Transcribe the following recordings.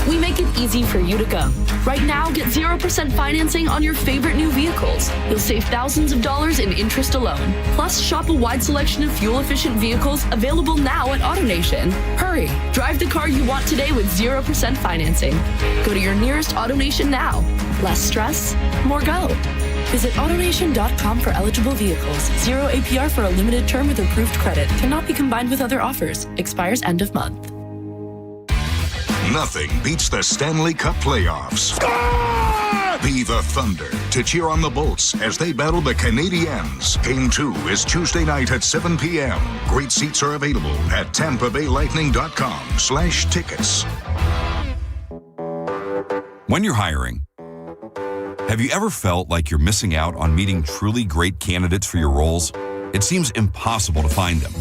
We make it easy for you to go. Right now, get 0% financing on your favorite new vehicles. You'll save thousands of dollars in interest alone. Plus, shop a wide selection of fuel-efficient vehicles available now at AutoNation. Hurry, drive the car you want today with 0% financing. Go to your nearest AutoNation now. Less stress, more go. Visit AutoNation.com for eligible vehicles. 0 APR for a limited term with approved credit. Cannot be combined with other offers. Expires end of month. Nothing beats the Stanley Cup playoffs. Be the Thunder to cheer on the Bolts as they battle the Canadiens. Game 2 is Tuesday night at 7 p.m. Great seats are available at TampaBayLightning.com/tickets. When you're hiring, have you ever felt like you're missing out on meeting truly great candidates for your roles? It seems impossible to find them,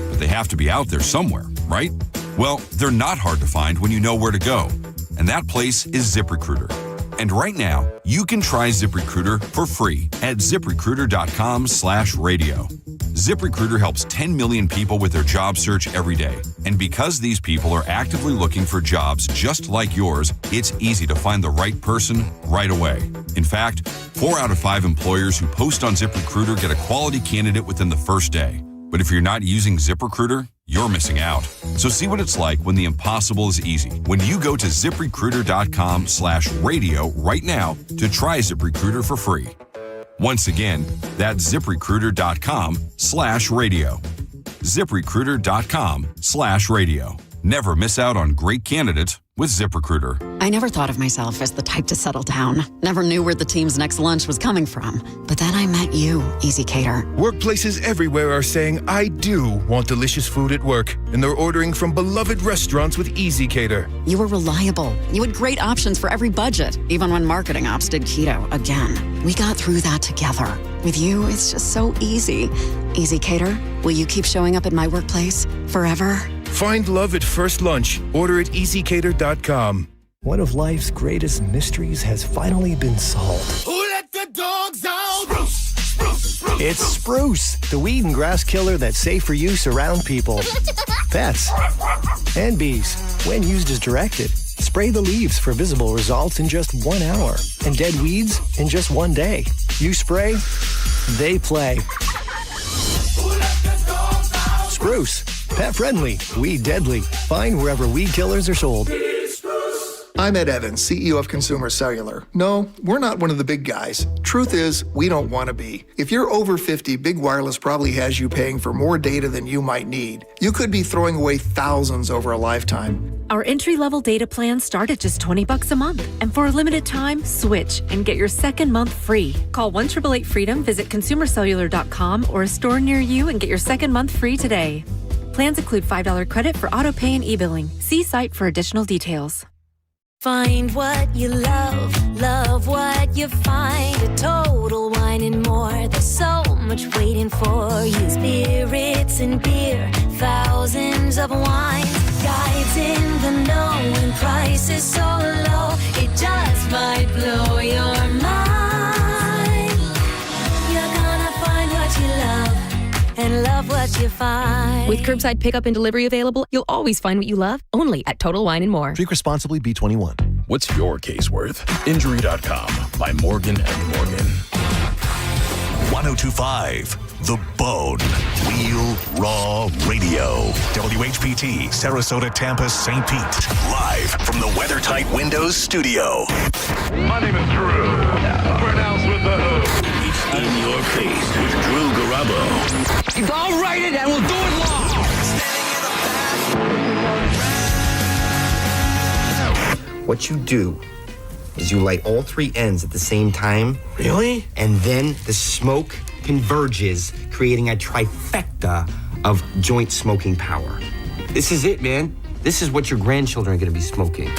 but they have to be out there somewhere, right? Well, they're not hard to find when you know where to go, and that place is Ziprecruiter. And right now, you can try Ziprecruiter for free at ZipRecruiter.com/radio. ZipRecruiter helps 10 million people with their job search every day. And because these people are actively looking for jobs just like yours, it's easy to find the right person right away. In fact, 4 out of 5 employers who post on ZipRecruiter get a quality candidate within the first day. But if you're not using ZipRecruiter, you're missing out. So see what it's like when the impossible is easy. When you go to ZipRecruiter.com/radio right now to try ZipRecruiter for free. Once again, that's ZipRecruiter.com/radio. ZipRecruiter.com/radio. Never miss out on great candidates with ZipRecruiter. I never thought of myself as the type to settle down. Never knew where the team's next lunch was coming from. But then I met you, Easy Cater. Workplaces everywhere are saying, I do want delicious food at work. And they're ordering from beloved restaurants with Easy Cater. You were reliable. You had great options for every budget, even when marketing ops did keto again. We got through that together. With you, it's just so easy. Easy Cater, will you keep showing up at my workplace forever? Find love at first lunch. Order at easycater.com. One of life's greatest mysteries has finally been solved. Who let the dogs out? Spruce, Spruce, Spruce. It's Spruce, the weed and grass killer that's safe for use around people, pets, and bees. When used as directed, spray the leaves for visible results in just 1 hour, and dead weeds in just 1 day. You spray, they play. Who let the dogs out? Spruce, pet friendly, weed deadly. Find wherever weed killers are sold. I'm Ed Evans, CEO of Consumer Cellular. No, we're not one of the big guys. Truth is, we don't want to be. If you're over 50, Big Wireless probably has you paying for more data than you might need. You could be throwing away thousands over a lifetime. Our entry-level data plans start at just $20 a month. And for a limited time, switch and get your second month free. Call 1-888-FREEDOM, visit consumercellular.com or a store near you and get your second month free today. Plans include $5 credit for auto pay and e-billing. See site for additional details. Find what you love, love what you find. A Total Wine and More. There's so much waiting for you. Spirits and beer, thousands of wines. Guides in the know and prices so low. It just might blow your mind. You're gonna find what you love and love what you find. With curbside pickup and delivery available, you'll always find what you love, only at Total Wine & More. Drink responsibly, B21. What's your case worth? Injury.com by Morgan & Morgan. 1025 The Bone. Real Raw Radio. WHPT, Sarasota, Tampa, St. Pete. Live from the WeatherTight Windows studio. My name is Drew. Pronounced with the hook. It's in your face with Drew Garabo. I'll write it and we'll do it live. What you do is you light all 3 ends at the same time. Really? And then the smoke converges, creating a trifecta of joint smoking power. This is it, man. This is what your grandchildren are going to be smoking.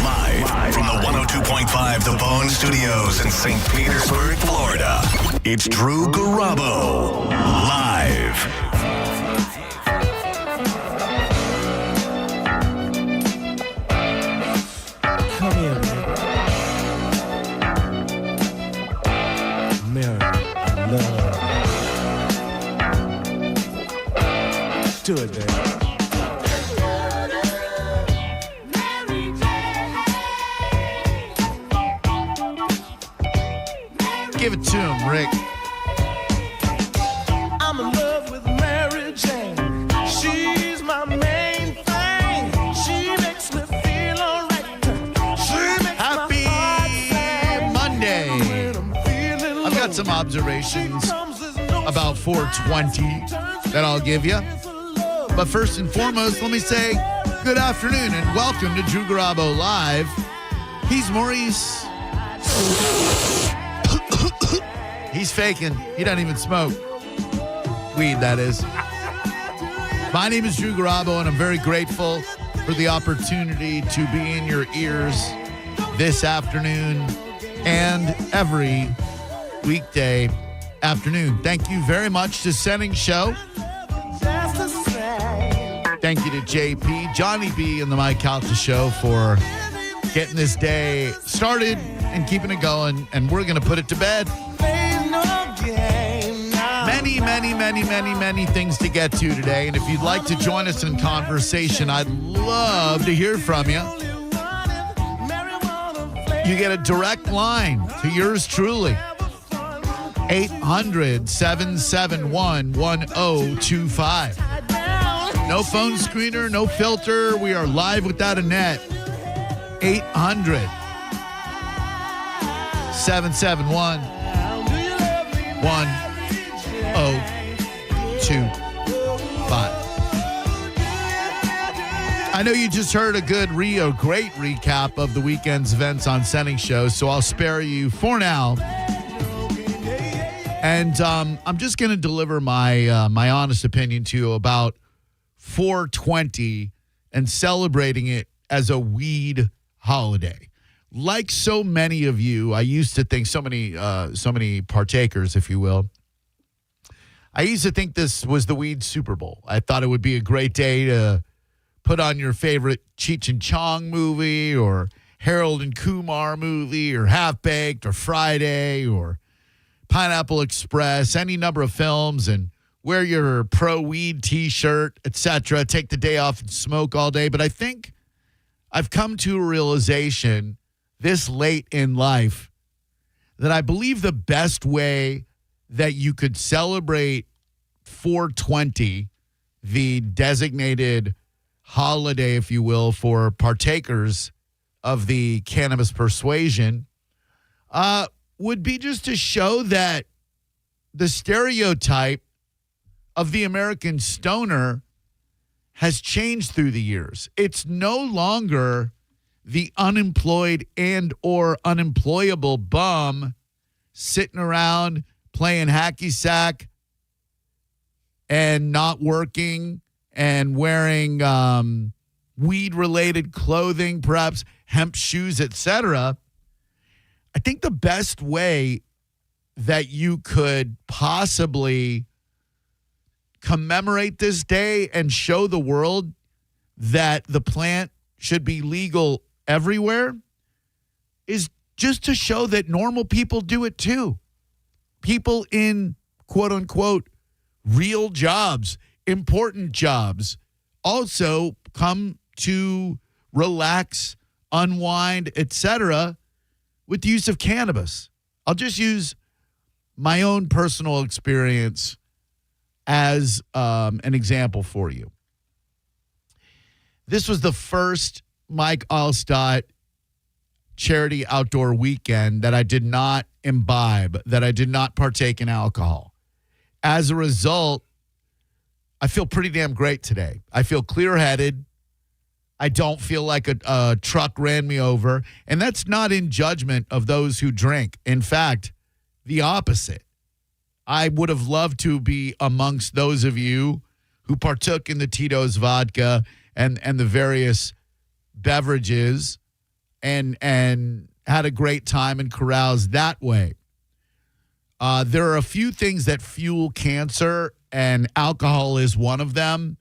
Live from the 102.5 The Bone Studios in St. Petersburg, Florida. It's Drew Garabo. Live. Come here, man. America, love. Do it, man. Give it to him, Rick. I'm in love with Mary Jane. She's my main thing. She makes me feel alright. She makes Happy Monday. I've got some observations about 420 that I'll give you. But first and foremost, let me say good afternoon and welcome to Drew Garabo Live. He's Maurice. He's faking. He doesn't even smoke. Weed, that is. My name is Drew Garabo, and I'm very grateful for the opportunity to be in your ears this afternoon and every weekday afternoon. Thank you very much to Sending Show. Thank you to JP, Johnny B, and the Mike Calta Show for getting this day started and keeping it going, and we're going to put it to bed. Many things to get to today, and if you'd like to join us in conversation, I'd love to hear from you. You get a direct line to yours truly. 800-771-1025. No phone screener, no filter. We are live without a net. 800-771-1025. I know you just heard a great recap of the weekend's events on Sending Show, so I'll spare you for now. And I'm just going to deliver my my honest opinion to you about 420 and celebrating it as a weed holiday. Like so many of you, I used to think so many partakers, if you will. I used to think this was the weed Super Bowl. I thought it would be a great day to put on your favorite Cheech and Chong movie or Harold and Kumar movie or Half Baked or Friday or Pineapple Express, any number of films, and wear your pro-weed T-shirt, etc. Take the day off and smoke all day. But I think I've come to a realization this late in life that I believe the best way that you could celebrate 420, the designated holiday, if you will, for partakers of the cannabis persuasion, would be just to show that the stereotype of the American stoner has changed through the years. It's no longer the unemployed and or unemployable bum sitting around playing hacky sack and not working and wearing weed-related clothing, perhaps hemp shoes, etc. I think the best way that you could possibly commemorate this day and show the world that the plant should be legal everywhere is just to show that normal people do it too. People in quote-unquote real jobs, important jobs, also come to relax, unwind, etc. with the use of cannabis. I'll just use my own personal experience as an example for you. This was the first Mike Allstott charity outdoor weekend that I did not imbibe, that I did not partake in alcohol. As a result, I feel pretty damn great today. I feel clear-headed. I don't feel like a truck ran me over. And that's not in judgment of those who drink. In fact, the opposite. I would have loved to be amongst those of you who partook in the Tito's vodka and the various beverages and had a great time and caroused that way. There are a few things that fuel cancer, and alcohol is one of them.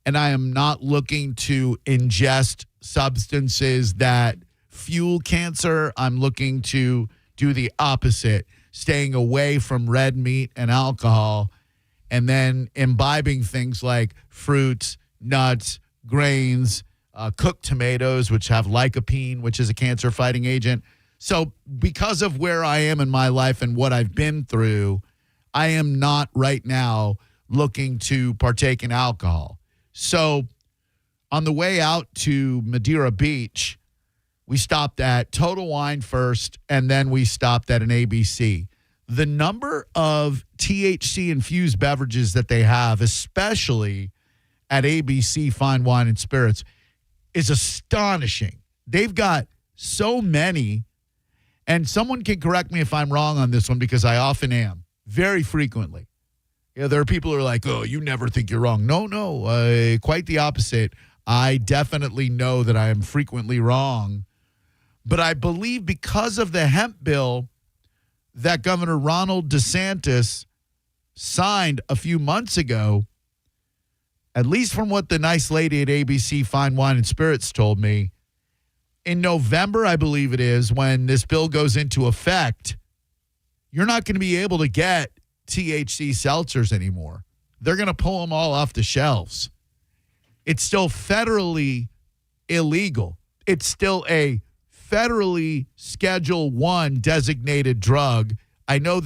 And I am not looking to ingest substances that fuel cancer. I'm looking to do the opposite, staying away from red meat and alcohol, and then imbibing things like fruits, nuts, grains, cooked tomatoes, which have lycopene, which is a cancer-fighting agent, So because of where I am in my life and what I've been through, I am not right now looking to partake in alcohol. So on the way out to Madeira Beach, we stopped at Total Wine first, and then we stopped at an ABC. The number of THC-infused beverages that they have, especially at ABC Fine Wine and Spirits, is astonishing. They've got so many, and someone can correct me if I'm wrong on this one because I often am, very frequently. There are people who are like, oh, you never think you're wrong. No, quite the opposite. I definitely know that I am frequently wrong. But I believe because of the hemp bill that Governor Ronald DeSantis signed a few months ago, at least from what the nice lady at ABC Fine Wine and Spirits told me, in November, I believe it is, when this bill goes into effect, you're not going to be able to get THC seltzers anymore. They're going to pull them all off the shelves. It's still federally illegal. It's still a federally Schedule 1 designated drug. I know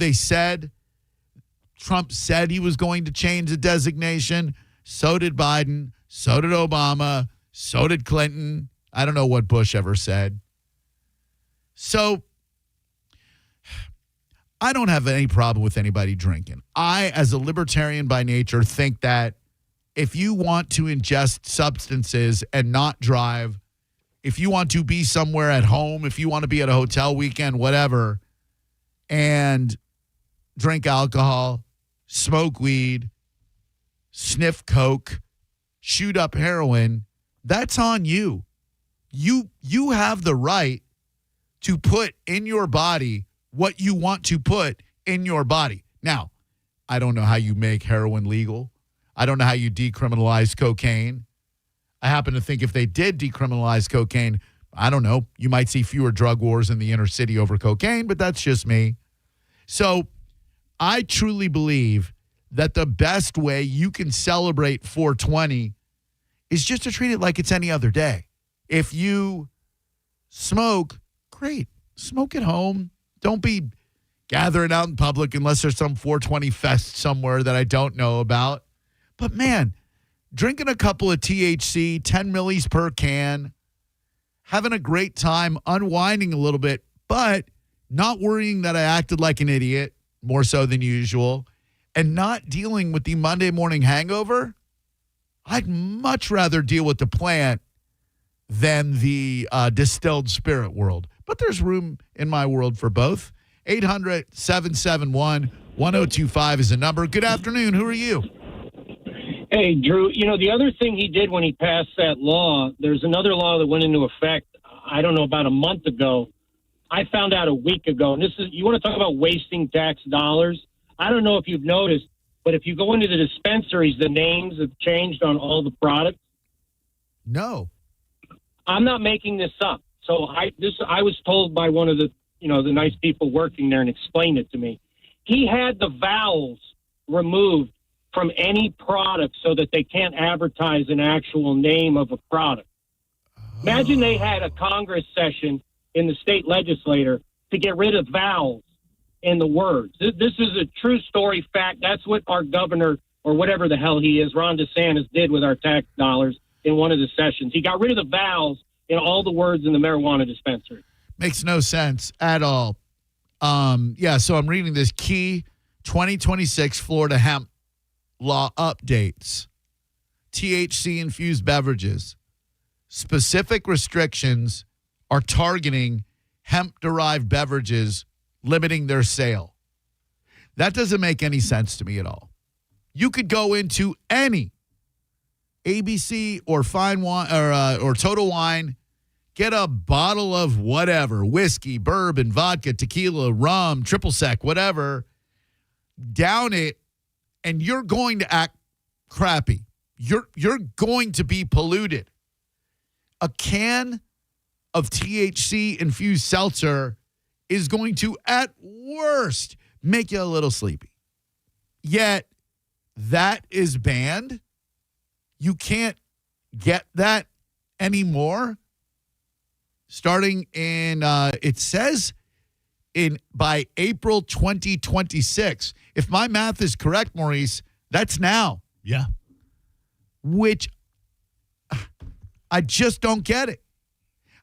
Trump said he was going to change the designation. So did Biden. So did Obama. So did Clinton. I don't know what Bush ever said. So I don't have any problem with anybody drinking. I, as a libertarian by nature, think that if you want to ingest substances and not drive, if you want to be somewhere at home, if you want to be at a hotel weekend, whatever, and drink alcohol, smoke weed, sniff coke, shoot up heroin, that's on you. You have the right to put in your body what you want to put in your body. Now, I don't know how you make heroin legal. I don't know how you decriminalize cocaine. I happen to think if they did decriminalize cocaine, I don't know, you might see fewer drug wars in the inner city over cocaine, but that's just me. So I truly believe that the best way you can celebrate 420 is just to treat it like it's any other day. If you smoke, great. Smoke at home. Don't be gathering out in public unless there's some 420 fest somewhere that I don't know about. But man, drinking a couple of THC, 10 millis per can, having a great time, unwinding a little bit, but not worrying that I acted like an idiot, more so than usual, and not dealing with the Monday morning hangover. I'd much rather deal with the plant than the distilled spirit world. But there's room in my world for both. 800-771-1025 is the number. Good afternoon. Who are you? Hey, Drew, the other thing he did when he passed that law, there's another law that went into effect, I don't know, about a month ago. I found out a week ago. And you want to talk about wasting tax dollars? I don't know if you've noticed, but if you go into the dispensaries, the names have changed on all the products. No. I'm not making this up. So I was told by one of the nice people working there and explained it to me. He had the vowels removed from any product so that they can't advertise an actual name of a product. Imagine they had a Congress session in the state legislature to get rid of vowels in the words. This is a true story fact. That's what our governor, or whatever the hell he is, Ron DeSantis, did with our tax dollars in one of the sessions. He got rid of the vowels in all the words in the marijuana dispensary. Makes no sense at all. So I'm reading this key 2026 Florida hemp law updates. THC-infused beverages. Specific restrictions are targeting hemp-derived beverages, limiting their sale. That doesn't make any sense to me at all. You could go into any ABC or Fine Wine or Total Wine, get a bottle of whatever, whiskey, bourbon, vodka, tequila, rum, triple sec, whatever, down it, and you're going to act crappy. You're going to be polluted. A can of THC-infused seltzer is going to, at worst, make you a little sleepy. Yet, that is banned. You can't get that anymore. starting in, it says by April 2026. If my math is correct, Maurice, that's now. Yeah. Which I just don't get it.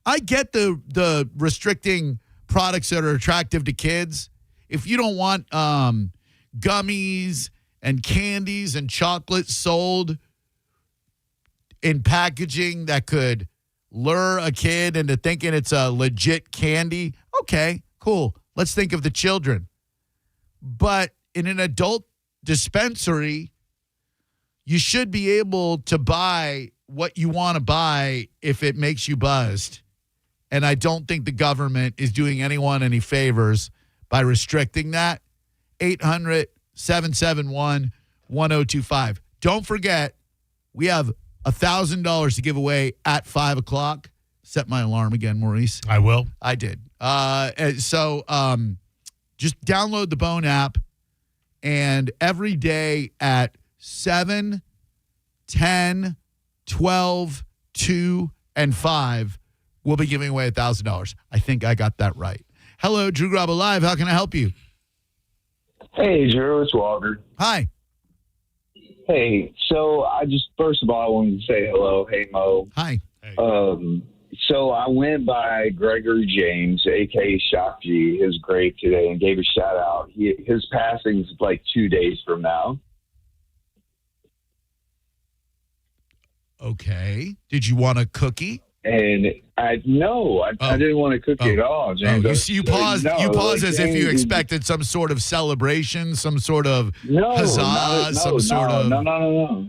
I get the restricting products that are attractive to kids. If you don't want gummies and candies and chocolate sold in packaging that could lure a kid into thinking it's a legit candy, okay, cool. Let's think of the children. But in an adult dispensary, you should be able to buy what you want to buy if it makes you buzzed. And I don't think the government is doing anyone any favors by restricting that. 800-771-1025. Don't forget, we have $1,000 to give away at 5 o'clock. Set my alarm again, Maurice. I will. I did. So just download the Bone app, and every day at 7, 10, 12, 2, and 5, we'll be giving away $1,000. I think I got that right. Hello, Drew Garabo Live. How can I help you? Hey, Drew. It's Walter. Hi. Hey, so first of all, I wanted to say hello. Hey, Mo. Hi. So I went by Gregory James, a.k.a. Shock G, his grave today, and gave a shout out. His passing's like 2 days from now. Okay. Did you want a cookie? And I didn't want to cook it at all, James. You paused. You paused as if you expected some sort of celebration, some sort of huzzah,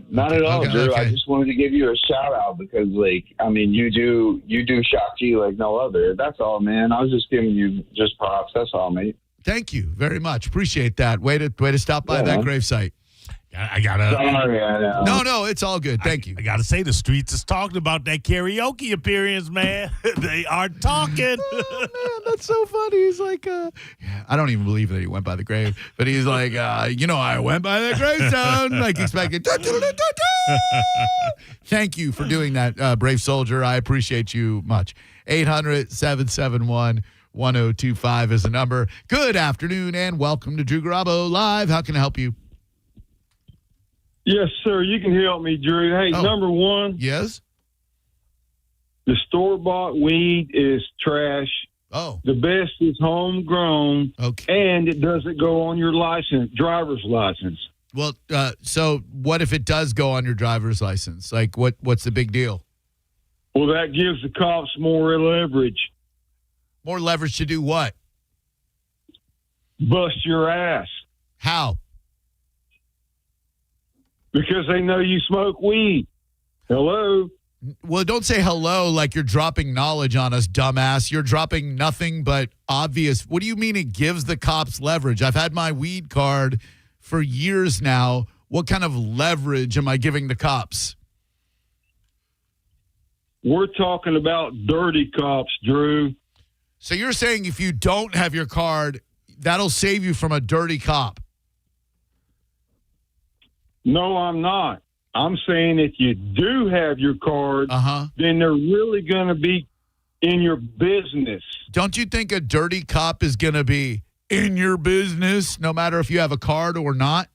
not at all, Drew. Okay. I just wanted to give you a shout out because, you do Shock G like no other. That's all, man. I was just giving you just props. That's all, mate. Thank you very much. Appreciate that. Way to stop by that gravesite. I gotta. Sorry, I know. No, it's all good. Thank you. I gotta say, the streets is talking about that karaoke appearance, man. They are talking. Oh, man, that's so funny. He's like, I don't even believe that he went by the grave, but he's like, I went by that gravestone, like expecting. Thank you for doing that, brave soldier. I appreciate you much. 800-771-1025 is the number. Good afternoon and welcome to Drew Garabo Live. How can I help you? Yes, sir. You can help me, Drew. Hey, number one. Yes? The store-bought weed is trash. Oh. The best is homegrown. Okay. And it doesn't go on your driver's license. Well, so what if it does go on your driver's license? Like, what's the big deal? Well, that gives the cops more leverage. More leverage to do what? Bust your ass. How? Because they know you smoke weed. Hello? Well, don't say hello like you're dropping knowledge on us, dumbass. You're dropping nothing but obvious. What do you mean it gives the cops leverage? I've had my weed card for years now. What kind of leverage am I giving the cops? We're talking about dirty cops, Drew. So you're saying if you don't have your card, that'll save you from a dirty cop? No, I'm not. I'm saying if you do have your card, then they're really going to be in your business. Don't you think a dirty cop is going to be in your business no matter if you have a card or not?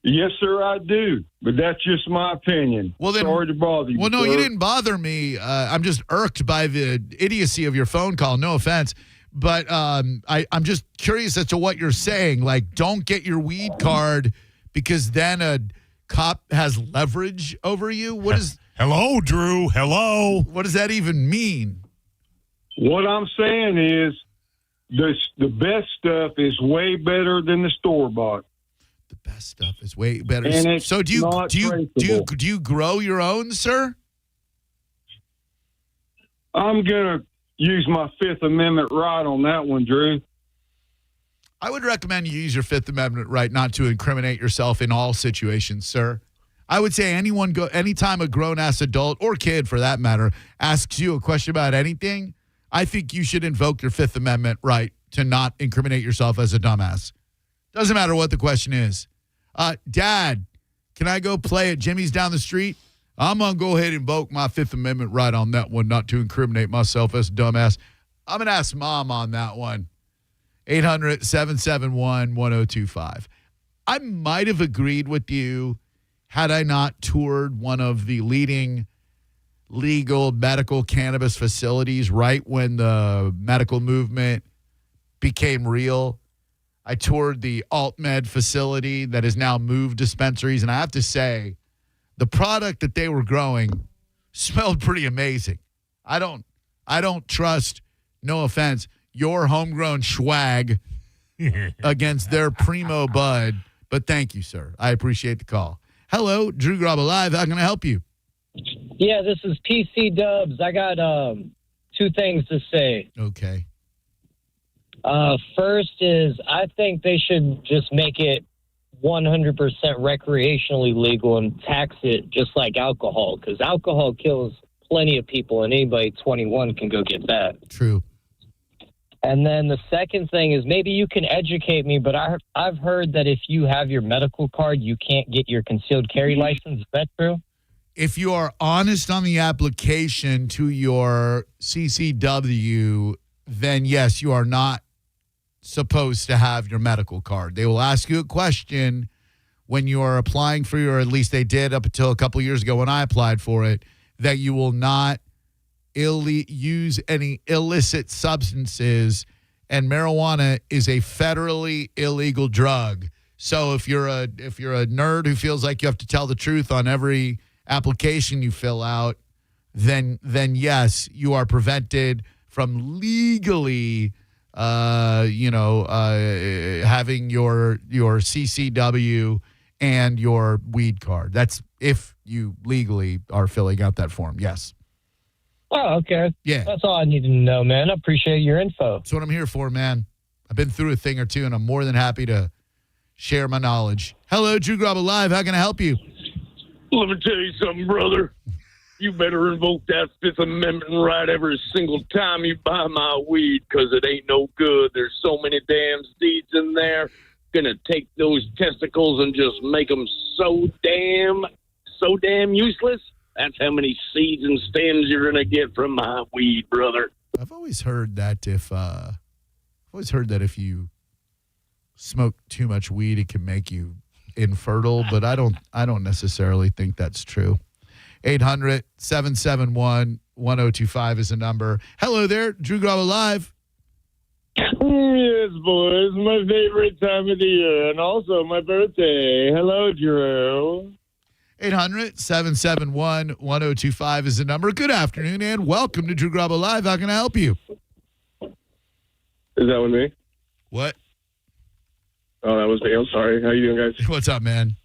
Yes, sir, I do. But that's just my opinion. Well, then, sorry to bother you. Well, no, sir. you didn't bother me. I'm just irked by the idiocy of your phone call. No offense. But I'm just curious as to what you're saying. Like, don't get your weed card because then a cop has leverage over you? What is... Hello, Drew. Hello. What does that even mean? What I'm saying is the best stuff is way better than the store-bought. The best stuff is way better. And so do you grow your own, sir? I'm going to use my Fifth Amendment right on that one, Drew. I would recommend you use your Fifth Amendment right not to incriminate yourself in all situations, sir. I would say anytime a grown-ass adult or kid, for that matter, asks you a question about anything, I think you should invoke your Fifth Amendment right to not incriminate yourself as a dumbass. Doesn't matter what the question is. Dad, can I go play at Jimmy's down the street? I'm going to go ahead and invoke my Fifth Amendment right on that one, not to incriminate myself as a dumbass. I'm going to ask Mom on that one. 800-771-1025. I might have agreed with you had I not toured one of the leading legal medical cannabis facilities right when the medical movement became real. I toured the AltMed facility that has now moved dispensaries, and I have to say, the product that they were growing smelled pretty amazing. I don't trust, no offense, your homegrown swag against their primo bud, but thank you, sir. I appreciate the call. Hello, Drew Garabo Live. How can I help you? Yeah, this is PC Dubs. I got two things to say. Okay. First is I think they should just make it 100% recreationally legal and tax it just like alcohol, because alcohol kills plenty of people, and anybody 21 can go get that. True. And then the second thing is maybe you can educate me, but I've heard that if you have your medical card, you can't get your concealed carry license. Is that true? If you are honest on the application to your CCW, then yes, you are not supposed to have your medical card. They will ask you a question when you are applying for your, at least they did up until a couple years ago when I applied for it, that you will not use any illicit substances, and marijuana is a federally illegal drug. So if you're a nerd who feels like you have to tell the truth on every application you fill out, then yes, you are prevented from legally having your CCW and your weed card. That's if you legally are filling out that form. Yes. Oh, okay. Yeah. That's all I need to know, man. I appreciate your info. That's what I'm here for, man. I've been through a thing or two, and I'm more than happy to share my knowledge. Hello, Drew Garabo Live. How can I help you? Let me tell you something, brother. You better invoke that Fifth Amendment right every single time you buy my weed, because it ain't no good. There's so many damn seeds in there. Gonna take those testicles and just make them so damn useless. That's how many seeds and stems you're gonna get from my weed, brother. I've always heard that if you smoke too much weed, it can make you infertile, but I don't necessarily think that's true. 800-771-1025 is the number. Hello there, Drew Garabo Live. Yes, boys, my favorite time of the year, and also my birthday. Hello, Drew. 800-771-1025 is the number. Good afternoon, and welcome to Drew Garabo Live. How can I help you? Is that with me? What? Oh, that was me. I'm sorry. How you doing, guys? What's up, man?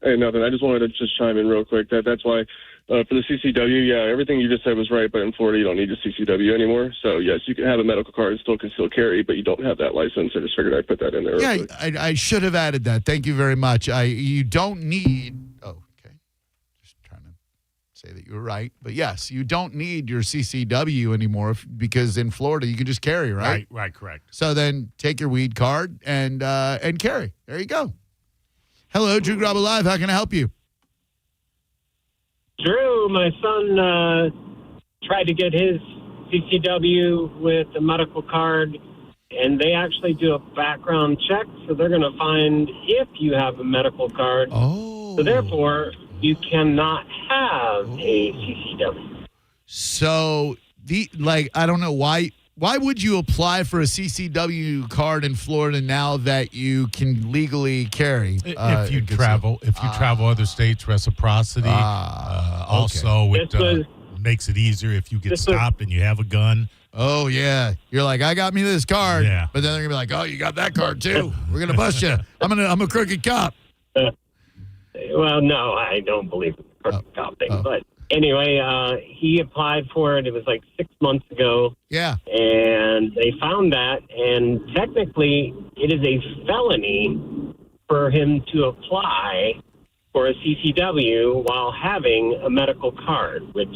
Hey, nothing. I just wanted to just chime in real quick. That's why for the CCW, yeah, everything you just said was right, but in Florida, you don't need a CCW anymore. So, yes, you can have a medical card and still carry, but you don't have that license. I just figured I'd put that in there. Yeah, I should have added that. Thank you very much. You don't need... Oh, okay. Just trying to say that you were right. But, yes, you don't need your CCW anymore because in Florida, you can just carry, right? Right, correct. So then take your weed card and carry. There you go. Hello, Drew Garabo Live. How can I help you? Drew, my son tried to get his CCW with a medical card, and they actually do a background check, so they're going to find if you have a medical card. Oh. So therefore, you cannot have a CCW. So, I don't know why. Why would you apply for a CCW card in Florida now that you can legally carry? If you travel other states, reciprocity. Also, it makes it easier if you get stopped and you have a gun. Oh, yeah. You're like, I got me this card. Yeah. But then they're going to be like, oh, you got that card too. We're going to bust you. I'm a crooked cop. Well, no, I don't believe in the crooked cop thing. But anyway, he applied for it. It was like 6 months ago. Yeah. And they found that. And technically, it is a felony for him to apply for a CCW while having a medical card, which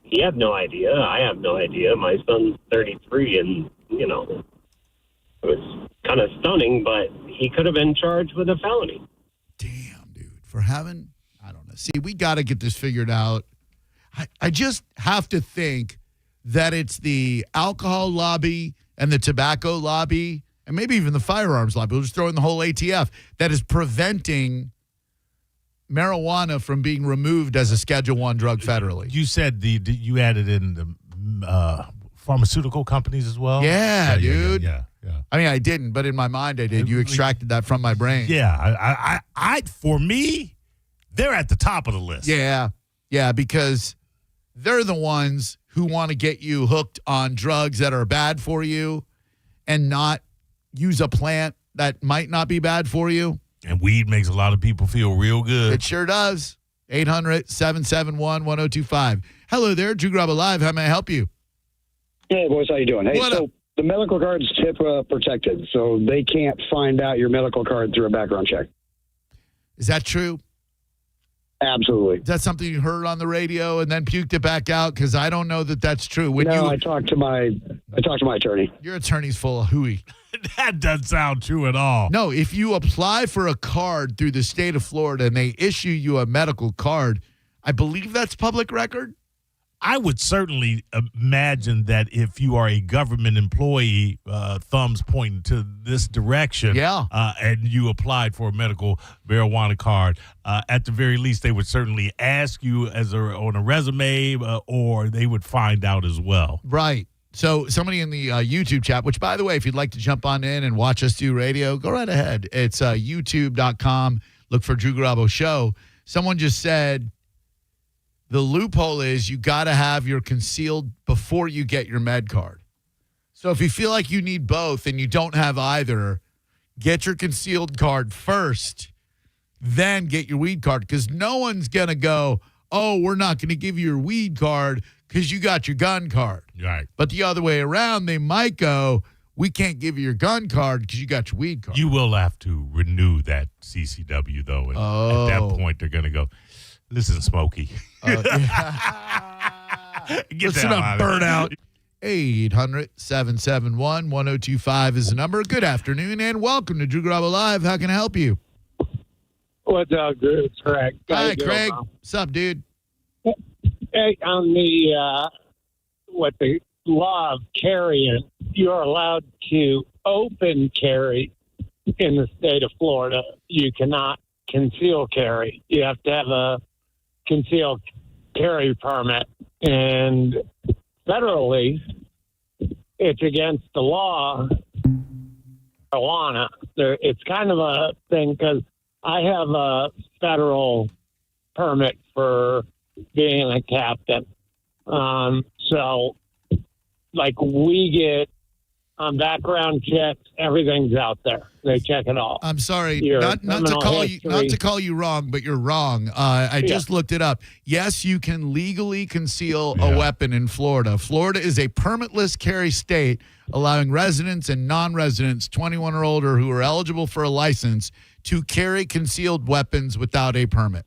he had no idea. I have no idea. My son's 33, and, it was kind of stunning, but he could have been charged with a felony. Damn, dude. For having... I don't know. See, we got to get this figured out. I just have to think that it's the alcohol lobby and the tobacco lobby and maybe even the firearms lobby. We'll just throw in the whole ATF that is preventing marijuana from being removed as a Schedule I drug federally. You said you added in the pharmaceutical companies as well? Yeah, dude. Yeah. I mean, I didn't, but in my mind I did. You extracted that from my brain. Yeah. I for me, they're at the top of the list. Yeah, because they're the ones who want to get you hooked on drugs that are bad for you and not use a plant that might not be bad for you. And weed makes a lot of people feel real good. It sure does. 800-771-1025. Hello there, Drew Garabo Live. How may I help you? Hey, boys, how you doing? Hey, What so up? the medical card's HIPAA protected, so they can't find out your medical card through a background check. Is that true? Absolutely. Is that something you heard on the radio and then puked it back out? Because I don't know that that's true. I talked to my attorney. Your attorney's full of hooey. That doesn't sound true at all. No, if you apply for a card through the state of Florida and they issue you a medical card, I believe that's public record. I would certainly imagine that if you are a government employee, thumbs pointing to this direction, and you applied for a medical marijuana card, at the very least, they would certainly ask you on a resume, or they would find out as well. Right. So somebody in the YouTube chat, which, by the way, if you'd like to jump on in and watch us do radio, go right ahead. It's youtube.com. Look for Drew Garabo Show. Someone just said, the loophole is you got to have your concealed before you get your med card. So if you feel like you need both and you don't have either, get your concealed card first, then get your weed card. Because no one's going to go, oh, we're not going to give you your weed card because you got your gun card. Right. But the other way around, they might go, we can't give you your gun card because you got your weed card. You will have to renew that CCW, though. And at that point, they're going to go, listen, Smokey. Get Listen up, burnout. 800-771-1025 is the number. Good afternoon and welcome to Drew Garabo Live. How can I help you? What's up, Drew? It's Craig. Hi, Craig. What's up, dude? Hey, on the law of carrying, you're allowed to open carry in the state of Florida. You cannot conceal carry. You have to have a concealed carry permit. And federally, it's against the law. Marijuana. It's kind of a thing because I have a federal permit for being a captain. So, like, we get background checks. Everything's out there. They check it all. I'm sorry, not to call you wrong, but you're wrong. I just looked it up. Yes, you can legally conceal a weapon in Florida. Florida is a permitless carry state, allowing residents and non-residents 21 or older who are eligible for a license to carry concealed weapons without a permit.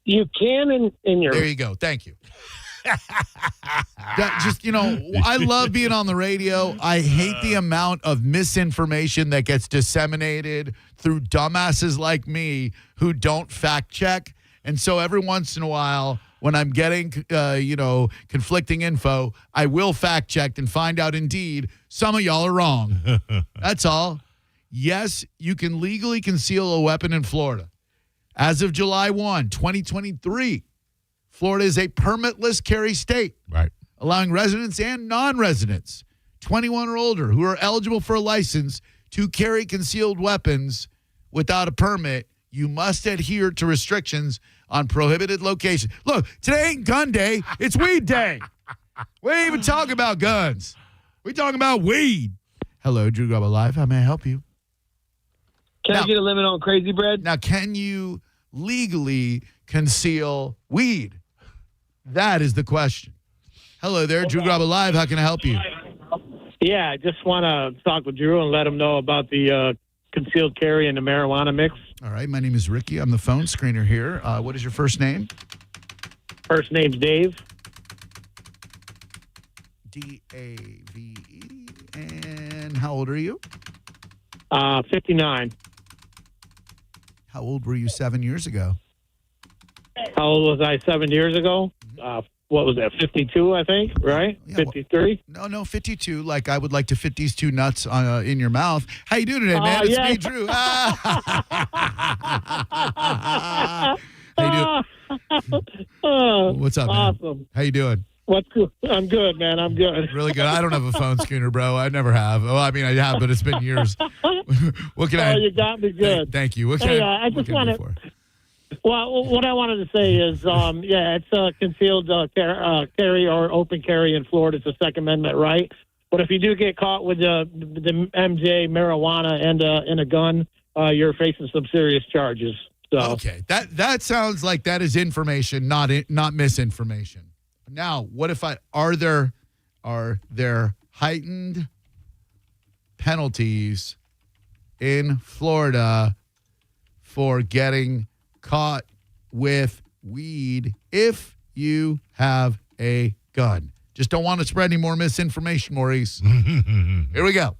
You can in your... There you go. Thank you. I love being on the radio. I hate the amount of misinformation that gets disseminated through dumbasses like me who don't fact check. And so every once in a while, when I'm getting, conflicting info, I will fact check and find out indeed some of y'all are wrong. That's all. Yes, you can legally conceal a weapon in Florida. As of July 1, 2023, Florida is a permitless carry state, right, allowing residents and non-residents 21 or older who are eligible for a license to carry concealed weapons without a permit. You must adhere to restrictions on prohibited locations. Look, today ain't gun day. It's weed day. We ain't even talking about guns. We're talking about weed. Hello, Drew Garabo Live. How may I help you? Can I get a limit on Crazy Bread? Now, can you legally conceal weed? That is the question. Hello there, Drew Garabo Live. How can I help you? Yeah, I just want to talk with Drew and let him know about the concealed carry and the marijuana mix. All right, my name is Ricky. I'm the phone screener here. What is your first name? First name's Dave. D-A-V-E. And how old are you? 59. How old were you 7 years ago? How old was I 7 years ago? What was that, 52, I think, right? Yeah, 53? No, 52. Like, I would like to fit these two nuts in your mouth. How you doing today, man? It's me, Drew. How you doing? What's up, man? Awesome. How you doing? What's good? I'm good, man. I'm good. Really good. I don't have a phone scooter, bro. I never have. Oh, I mean, I have, but it's been years. What can I? Oh, you got me good. Thank you. What can Hey, I just what can I want do for? Well, what I wanted to say is, it's concealed carry or open carry in Florida. It's a Second Amendment right. But if you do get caught with the MJ marijuana and in a gun, you're facing some serious charges. So. Okay, that sounds like that is information, not misinformation. Now, what if are there heightened penalties in Florida for getting caught with weed if you have a gun? Just don't want to spread any more misinformation, Maurice. Here we go.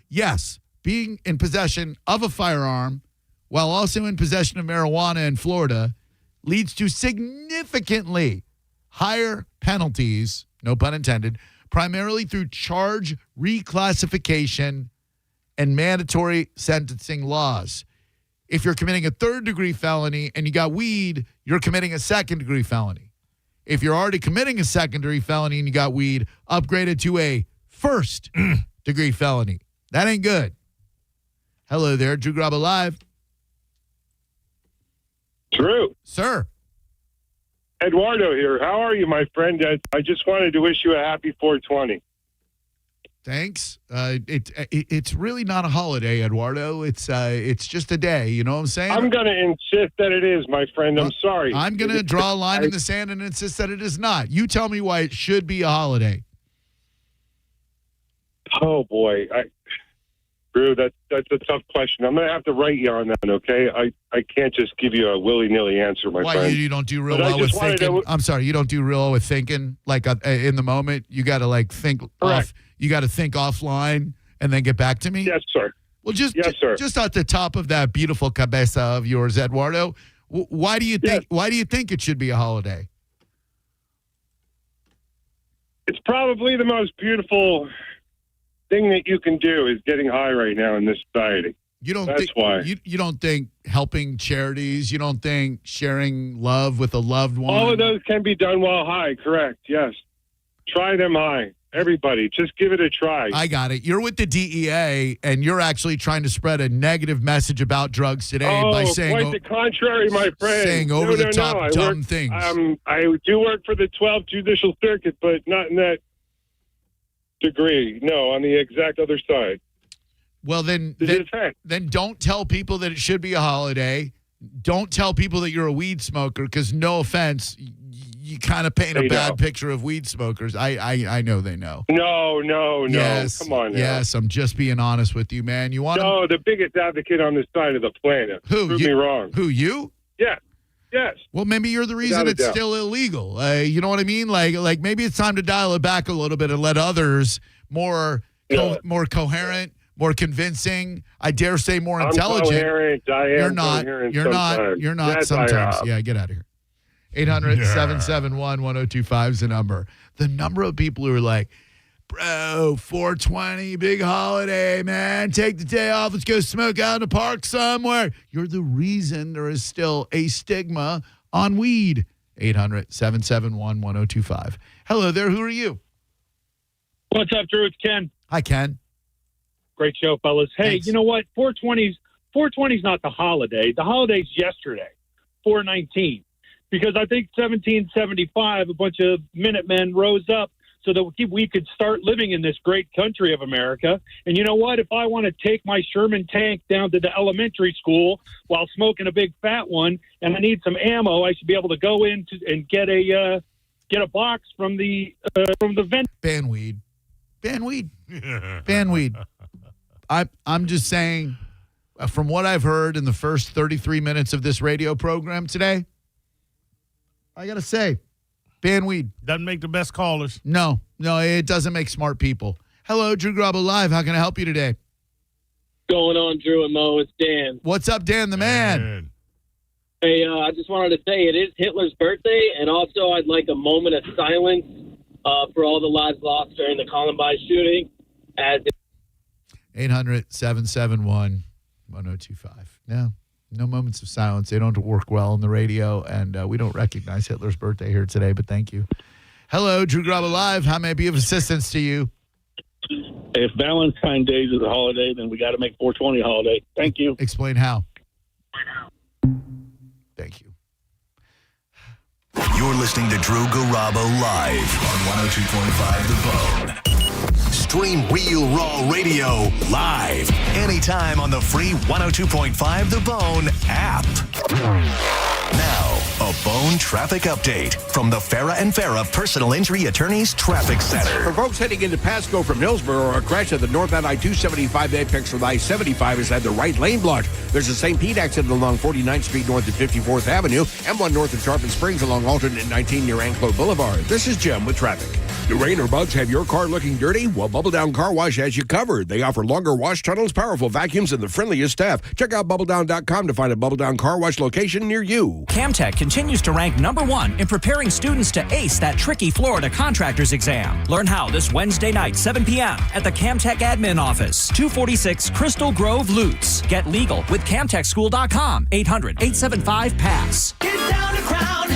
Yes, being in possession of a firearm while also in possession of marijuana in Florida leads to significantly higher penalties, no pun intended, primarily through charge reclassification and mandatory sentencing laws. If you're committing a third-degree felony and you got weed, you're committing a second-degree felony. If you're already committing a secondary felony and you got weed, upgraded to a first-degree felony. That ain't good. Hello there, Drew Garabo Live. Drew. Sir. Eduardo here. How are you, my friend? I just wanted to wish you a happy 420. Thanks. It's really not a holiday, Eduardo. It's just a day. You know what I'm saying? I'm going to insist that it is, my friend. I'm sorry. I'm going to draw a line in the sand and insist that it is not. You tell me why it should be a holiday. Oh, boy. Drew, that's a tough question. I'm going to have to write you on that, okay? I can't just give you a willy-nilly answer, my friend. Why, you don't do real well with thinking? I'm sorry, you don't do real well with thinking? Like, in the moment, you got to, like, think off. You got to think offline and then get back to me? Yes, sir. Well, just at the top of that beautiful cabeza of yours, Eduardo, why do you think it should be a holiday? It's probably the most beautiful thing that you can do is getting high right now in this society. Why. You don't think helping charities, you don't think sharing love with a loved one? All of those can be done while high, correct, yes. Try them high. Everybody, just give it a try. I got it. You're with the DEA, and you're actually trying to spread a negative message about drugs today by saying... quite the contrary, my friend. Saying over-the-top dumb things. I do work for the 12th Judicial Circuit, but not in that degree. No, on the exact other side. Well, then don't tell people that it should be a holiday. Don't tell people that you're a weed smoker, because no offense, you kind of paint a bad picture of weed smokers. I know they know. No. Yes, come on now. Yes, I'm just being honest with you, man. You want the biggest advocate on this side of the planet. Who? Prove me wrong. Who, you? Yeah. Yes. Well, maybe you're the reason it's still illegal. You know what I mean? Like maybe it's time to dial it back a little bit and let others more coherent, more convincing, I dare say more intelligent. Coherent. I am coherent. You're not yes, sometimes. Yeah, get out of here. 800-771-1025 is the number. The number of people who are like, bro, 420, big holiday, man. Take the day off. Let's go smoke out in the park somewhere. You're the reason there is still a stigma on weed. 800-771-1025. Hello there. Who are you? What's up, Drew? It's Ken. Hi, Ken. Great show, fellas. Hey, Thanks. You know what? 420's not the holiday. The holiday's yesterday, 4/19. Because I think 1775, a bunch of Minutemen rose up so that we could start living in this great country of America. And you know what? If I want to take my Sherman tank down to the elementary school while smoking a big fat one, and I need some ammo, I should be able to go in and get a box from the vendor. Ban weed. Ban weed. Ban weed. I'm just saying, from what I've heard in the first 33 minutes of this radio program today, I got to say, ban weed. Doesn't make the best callers. No, it doesn't make smart people. Hello, Drew Garabo Live. How can I help you today? Going on, Drew and Mo? It's Dan. What's up, Dan the man? Hey, I just wanted to say it is Hitler's birthday, and also I'd like a moment of silence for all the lives lost during the Columbine shooting. 800-771-1025. No moments of silence. They don't work well on the radio, and we don't recognize Hitler's birthday here today, but thank you. Hello, Drew Garabo Live. How may I be of assistance to you? If Valentine's Day is a holiday, then we got to make 420 a holiday. Thank you. Explain how. Thank you. You're listening to Drew Garabo live on 102.5 The Bone. Stream Real Raw Radio live anytime on the free 102.5 The Bone app. Now, a Bone traffic update from the Farah and Farah Personal Injury Attorneys Traffic Center. For folks heading into Pasco from Hillsborough, a crash at the northbound I-275 apex from I-75 has had the right lane blocked. There's a St. Pete accident along 49th Street north of 54th Avenue, and one north of Tarpon Springs along alternate 19 near Anclo Boulevard. This is Jim with traffic. Do rain or bugs have your car looking dirty? Well, Bubble Down Car Wash has you covered. They offer longer wash tunnels, powerful vacuums, and the friendliest staff. Check out BubbleDown.com to find a Bubble Down Car Wash location near you. Camtech continues to rank #1 in preparing students to ace that tricky Florida contractor's exam. Learn how this Wednesday night, 7 p.m. at the Camtech Admin Office, 246 Crystal Grove, Lutz. Get legal with CamTechSchool.com, 800-875-PASS. Get down to Crown.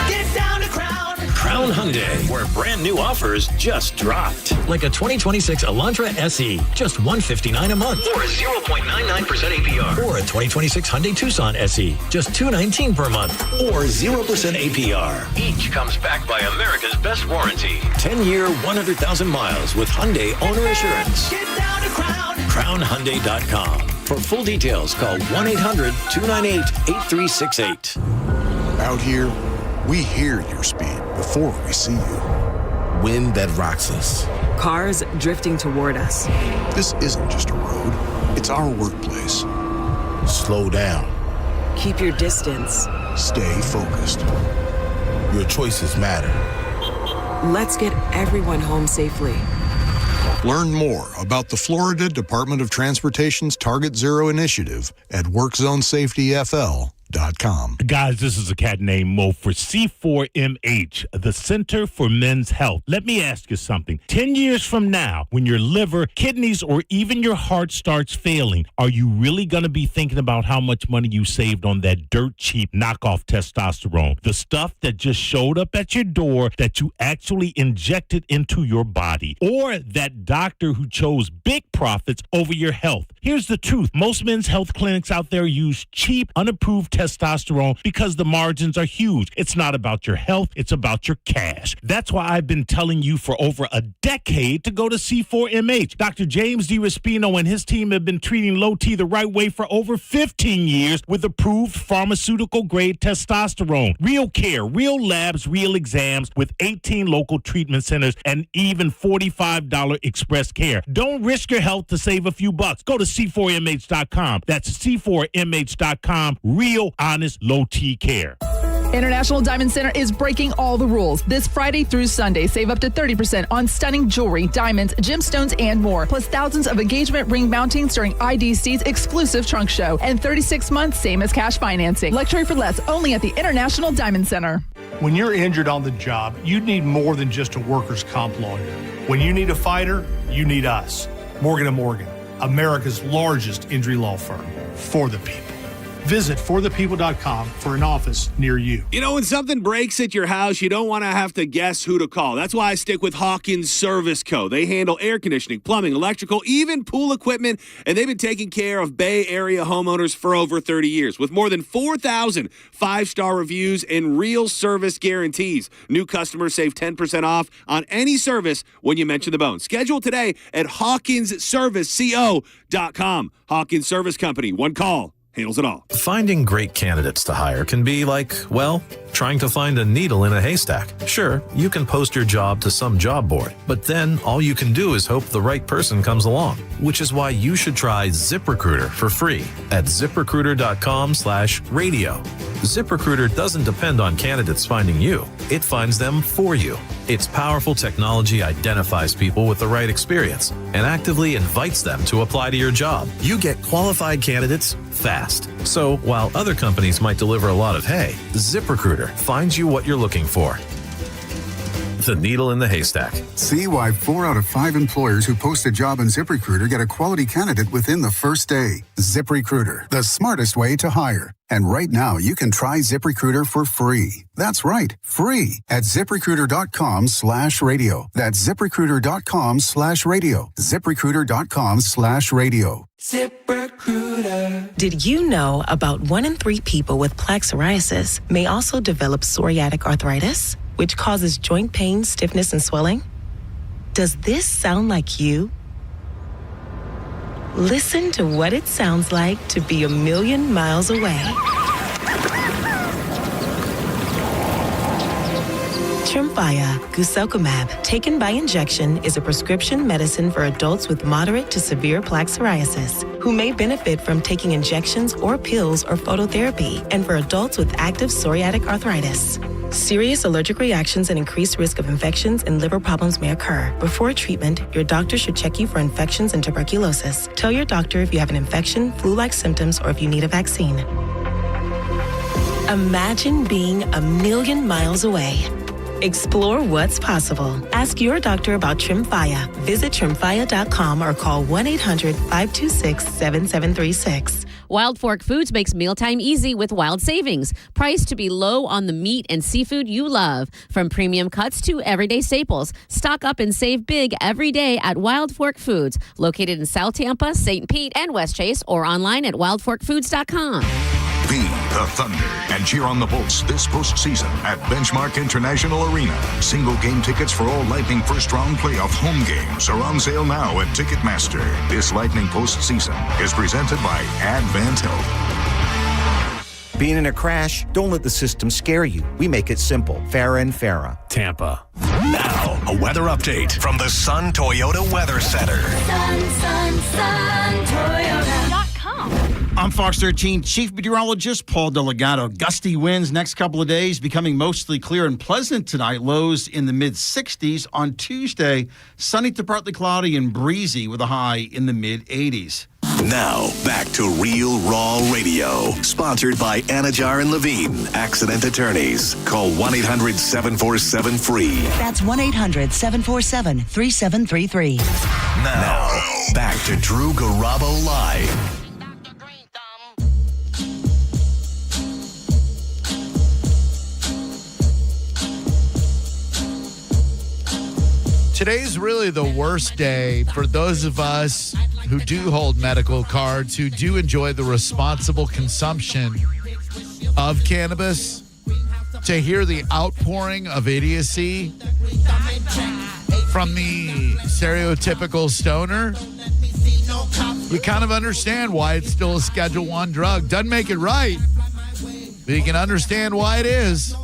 Get down to Crown. Crown Hyundai, where brand new offers just dropped. Like a 2026 Elantra SE, just $159 a month. Or a 0.99% APR. Or a 2026 Hyundai Tucson SE, just $219 per month. Or 0% APR. Each comes backed by America's best warranty. 10-year, 100,000 miles with Hyundai Owner Assurance. Get down to Crown. CrownHyundai.com. For full details, call 1-800-298-8368. Out here, we hear your speed before we see you. Wind that rocks us. Cars drifting toward us. This isn't just a road, it's our workplace. Slow down. Keep your distance. Stay focused. Your choices matter. Let's get everyone home safely. Learn more about the Florida Department of Transportation's Target Zero initiative at WorkZoneSafetyFL.com. Guys, this is a cat named Mo for C4MH, the Center for Men's Health. Let me ask you something. 10 years from now, when your liver, kidneys, or even your heart starts failing, are you really going to be thinking about how much money you saved on that dirt cheap knockoff testosterone? The stuff that just showed up at your door that you actually injected into your body, or that doctor who chose big profits over your health. Here's the truth. Most men's health clinics out there use cheap, unapproved testosterone because the margins are huge. It's not about your health. It's about your cash. That's why I've been telling you for over a decade to go to C4MH. Dr. James D. Raspino and his team have been treating low T the right way for over 15 years with approved pharmaceutical-grade testosterone. Real care, real labs, real exams with 18 local treatment centers and even $45 express care. Don't risk your health to save a few bucks. Go to C4MH.com. That's C4MH.com. Real, honest, low T care. International Diamond Center is breaking all the rules. This Friday through Sunday, save up to 30% on stunning jewelry, diamonds, gemstones, and more. Plus thousands of engagement ring mountings during IDC's exclusive trunk show. And 36 months, same as cash financing. Luxury for less, only at the International Diamond Center. When you're injured on the job, you need more than just a workers' comp lawyer. When you need a fighter, you need us. Morgan & Morgan, America's largest injury law firm. For the people. Visit forthepeople.com for an office near you. You know, when something breaks at your house, you don't want to have to guess who to call. That's why I stick with Hawkins Service Co. They handle air conditioning, plumbing, electrical, even pool equipment, and they've been taking care of Bay Area homeowners for over 30 years. With more than 4,000 five-star reviews and real service guarantees. New customers save 10% off on any service when you mention the bone. Schedule today at HawkinsServiceCO.com. Hawkins Service Company. One call handles it all. Finding great candidates to hire can be like, well, trying to find a needle in a haystack. Sure, you can post your job to some job board, but then all you can do is hope the right person comes along, which is why you should try Ziprecruiter for free at ziprecruiter.com/radio. Ziprecruiter doesn't depend on candidates finding you. It finds them for you. Its powerful technology identifies people with the right experience and actively invites them to apply to your job. You get qualified candidates fast. So while other companies might deliver a lot of hay, Ziprecruiter finds you what you're looking for. The needle in the haystack. See why 4 out of 5 employers who post a job on ZipRecruiter get a quality candidate within the first day. ZipRecruiter, the smartest way to hire. And right now, you can try ZipRecruiter for free. That's right, free at ZipRecruiter.com/radio. That's ZipRecruiter.com/radio. ZipRecruiter.com/radio. ZipRecruiter. Did you know about 1 in 3 people with plaque psoriasis may also develop psoriatic arthritis, which causes joint pain, stiffness, and swelling? Does this sound like you? Listen to what it sounds like to be a million miles away. Tremfya guselkumab, taken by injection, is a prescription medicine for adults with moderate to severe plaque psoriasis who may benefit from taking injections or pills or phototherapy, and for adults with active psoriatic arthritis. Serious allergic reactions and increased risk of infections and liver problems may occur. Before treatment, your doctor should check you for infections and tuberculosis. Tell your doctor if you have an infection, flu-like symptoms, or if you need a vaccine. Imagine being a million miles away. Explore what's possible. Ask your doctor about Tremfya. Visit Tremfya.com or call 1-800-526-7736. Wild Fork Foods makes mealtime easy with wild savings, priced to be low on the meat and seafood you love. From premium cuts to everyday staples, stock up and save big every day at Wild Fork Foods, located in South Tampa, St. Pete, and West Chase, or online at wildforkfoods.com. Be the Thunder and cheer on the Bolts this postseason at Benchmark International Arena. Single game tickets for all Lightning first round playoff home games are on sale now at Ticketmaster. This Lightning postseason is presented by Advent Health. Being in a crash, don't let the system scare you. We make it simple. Farah and Farah. Tampa. Now, a weather update from the Sun Toyota Weather Center. Sun, Toyota.com. I'm Fox 13 Chief Meteorologist Paul Delgado. Gusty winds next couple of days, becoming mostly clear and pleasant tonight. Lows in the mid-60s. On Tuesday, sunny to partly cloudy and breezy with a high in the mid-80s. Now, back to Real Raw Radio. Sponsored by Anajar and Levine, Accident Attorneys. Call 1-800-747-FREE. That's 1-800-747-3733. Now, back to Drew Garabo Live. Today's really the worst day for those of us who do hold medical cards, who do enjoy the responsible consumption of cannabis, to hear the outpouring of idiocy from the stereotypical stoner. You kind of understand why it's still a Schedule I drug. Doesn't make it right, but you can understand why it is.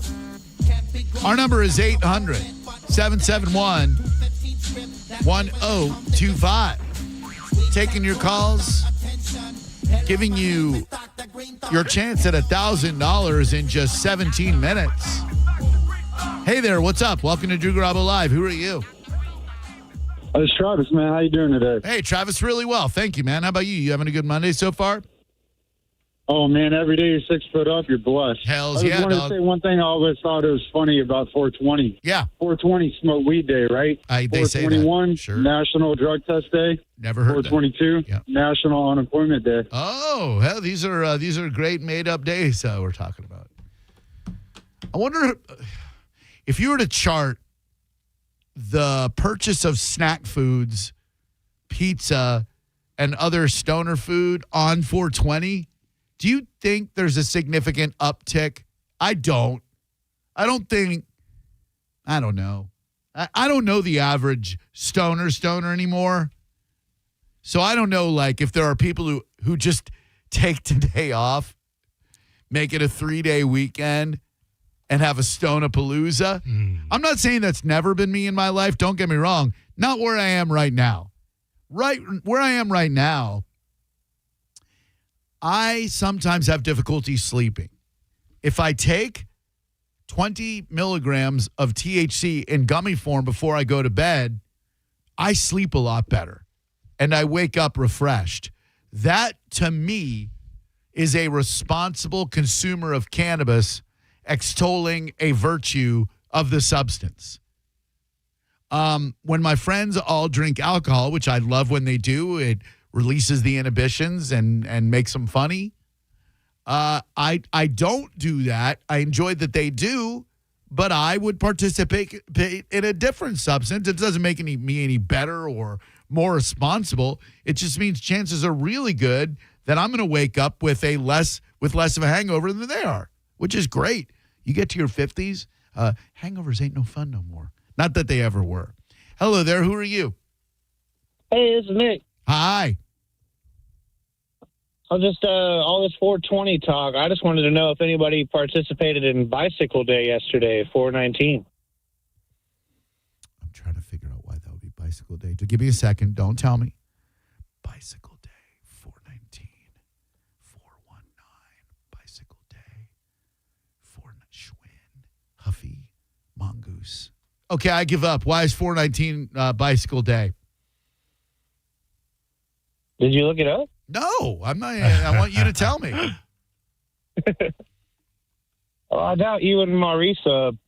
Our number is 800-771-1025. Taking your calls, giving you your chance at $1,000 in just 17 minutes. Hey there, what's up? Welcome to Drew Garabo Live. Who are you? It's Travis, man. How you doing today? Hey, Travis, really well. Thank you, man. How about you? You having a good Monday so far? Oh, man, every day you're 6 foot up, you're blessed. Hells yeah, I just wanted to say one thing I always thought it was funny about 420. Yeah. 420 Smoke Weed Day, right? They say that. 421, sure. National Drug Test Day. Never heard 422, that. National Unemployment Day. Oh, hell, these are great made-up days we're talking about. I wonder if you were to chart the purchase of snack foods, pizza, and other stoner food on 420, do you think there's a significant uptick? I don't know. I don't know the average stoner anymore. So I don't know, like, if there are people who just take today off, make it a 3-day weekend, and have a Stonapalooza. I'm not saying that's never been me in my life. Don't get me wrong. Not where I am right now. Right where I am right now, I sometimes have difficulty sleeping. If I take 20 milligrams of THC in gummy form before I go to bed, I sleep a lot better and I wake up refreshed. That, to me, is a responsible consumer of cannabis extolling a virtue of the substance. When my friends all drink alcohol, which I love when they do, it releases the inhibitions and makes them funny. I don't do that. I enjoy that they do, but I would participate in a different substance. It doesn't make me any better or more responsible. It just means chances are really good that I'm going to wake up with less of a hangover than they are, which is great. You get to your 50s, hangovers ain't no fun no more. Not that they ever were. Hello there. Who are you? Hey, this is Nick. Hi. I'll just all this 420 talk. I just wanted to know if anybody participated in Bicycle Day yesterday, 419. I'm trying to figure out why that would be Bicycle Day. Give me a second. Don't tell me. Bicycle Day, 419, 419, Bicycle Day, Schwinn, Huffy, Mongoose. Okay, I give up. Why is 419 Bicycle Day? Did you look it up? No, I'm not. I want you to tell me. Well, I doubt you and Maurice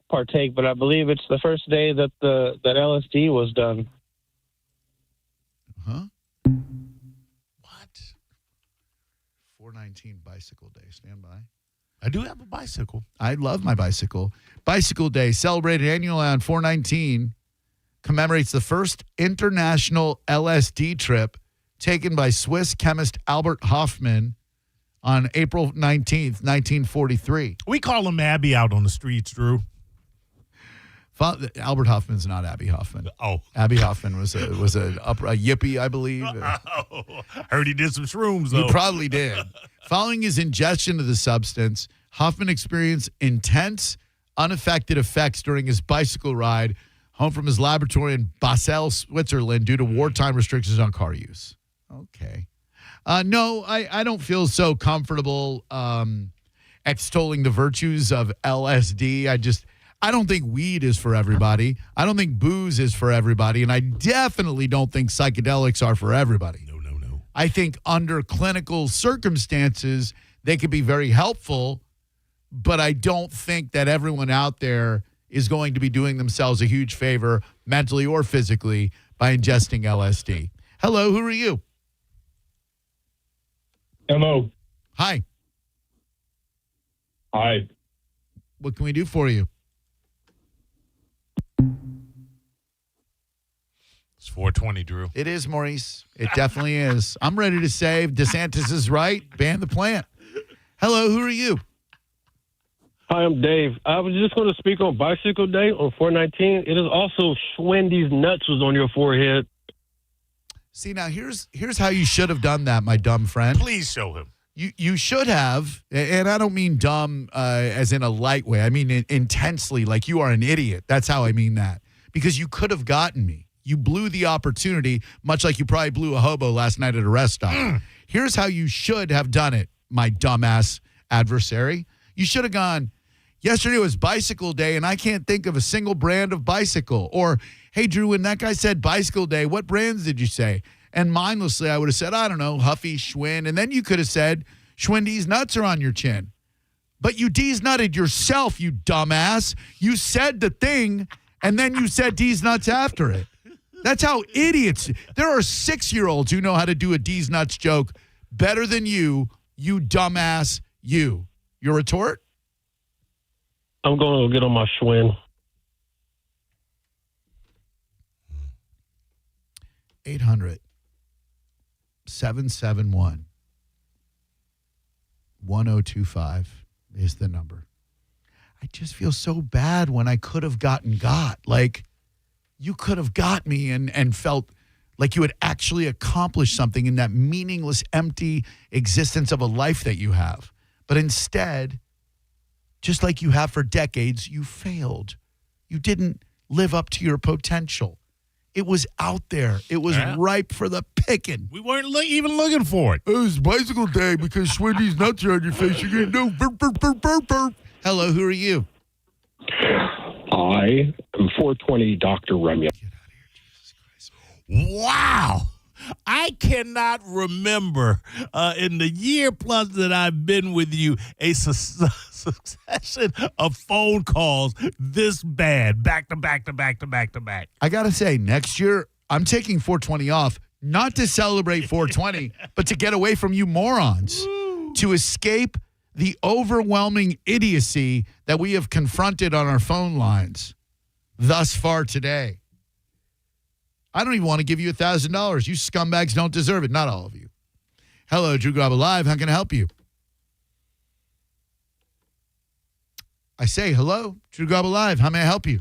partake, but I believe it's the first day that that LSD was done. Huh? What? 419 Bicycle Day. Stand by. I do have a bicycle. I love my bicycle. Bicycle Day, celebrated annually on 419, commemorates the first international LSD trip taken by Swiss chemist Albert Hofmann on April 19th, 1943. We call him Abby out on the streets, Drew. Albert Hoffman's not Abby Hoffman. Oh. Abby Hoffman was a yippie, I believe. Oh, heard he did some shrooms, though. He probably did. Following his ingestion of the substance, Hoffman experienced intense, unaffected effects during his bicycle ride home from his laboratory in Basel, Switzerland, due to wartime restrictions on car use. Okay. No, I don't feel so comfortable extolling the virtues of LSD. I don't think weed is for everybody. I don't think booze is for everybody. And I definitely don't think psychedelics are for everybody. No. I think under clinical circumstances, they could be very helpful, but I don't think that everyone out there is going to be doing themselves a huge favor, mentally or physically, by ingesting LSD. Hello, who are you? Hello. Hi. Hi. What can we do for you? It's 420, Drew. It is, Maurice. It definitely is. I'm ready to say DeSantis is right. Ban the plant. Hello, who are you? Hi, I'm Dave. I was just going to speak on Bicycle Day on 419. It is also Schwendy's nuts was on your forehead. See, now here's how you should have done that, my dumb friend. Please show him. You should have, and I don't mean dumb as in a light way. I mean intensely, like you are an idiot. That's how I mean that. Because you could have gotten me. You blew the opportunity, much like you probably blew a hobo last night at a rest stop. Here's how you should have done it, my dumbass adversary. You should have gone, yesterday was Bicycle Day, and I can't think of a single brand of bicycle. Or, hey, Drew, when that guy said Bicycle Day, what brands did you say? And mindlessly, I would have said, I don't know, Huffy, Schwinn. And then you could have said, Schwindy's nuts are on your chin. But you D's nutted yourself, you dumbass. You said the thing, and then you said D's nuts after it. That's how idiots. There are 6-year-olds who know how to do a D's nuts joke better than you dumbass, you. Your retort? I'm going to get on my Schwinn. 800-771-1025 is the number. I just feel so bad when I could have gotten got. Like, you could have got me and felt like you had actually accomplished something in that meaningless, empty existence of a life that you have. But instead, just like you have for decades, you failed. You didn't live up to your potential. It was out there. It was ripe for the picking. We weren't even looking for it. It was Bicycle Day because Schwindy's nuts are on your face. You're going to do burp, burp, burp, burp, burp. Hello, who are you? I am 420 Dr. Remya. Wow. I cannot remember in the year plus that I've been with you a succession of phone calls this bad, back to back to back to back to back. I got to say, next year, I'm taking 420 off, not to celebrate 420, but to get away from you morons, to escape the overwhelming idiocy that we have confronted on our phone lines thus far today. I don't even want to give you $1,000. You scumbags don't deserve it. Not all of you. Hello, Drew Garabo Live. How can I help you? I say hello, Drew Garabo Live. How may I help you?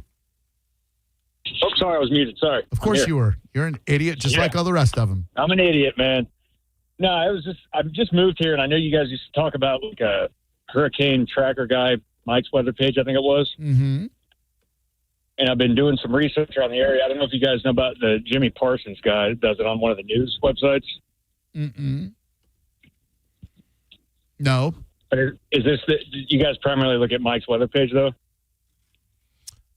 Oh, sorry, I was muted. Sorry. Of course you were. You're an idiot just like all the rest of them. I'm an idiot, man. No, I've just moved here, and I know you guys used to talk about like a hurricane tracker guy, Mike's weather page, I think it was. Mm-hmm. And I've been doing some research around the area. I don't know if you guys know about the Jimmy Parsons guy that does it on one of the news websites. Mm-mm. No. But is this you guys primarily look at Mike's weather page, though?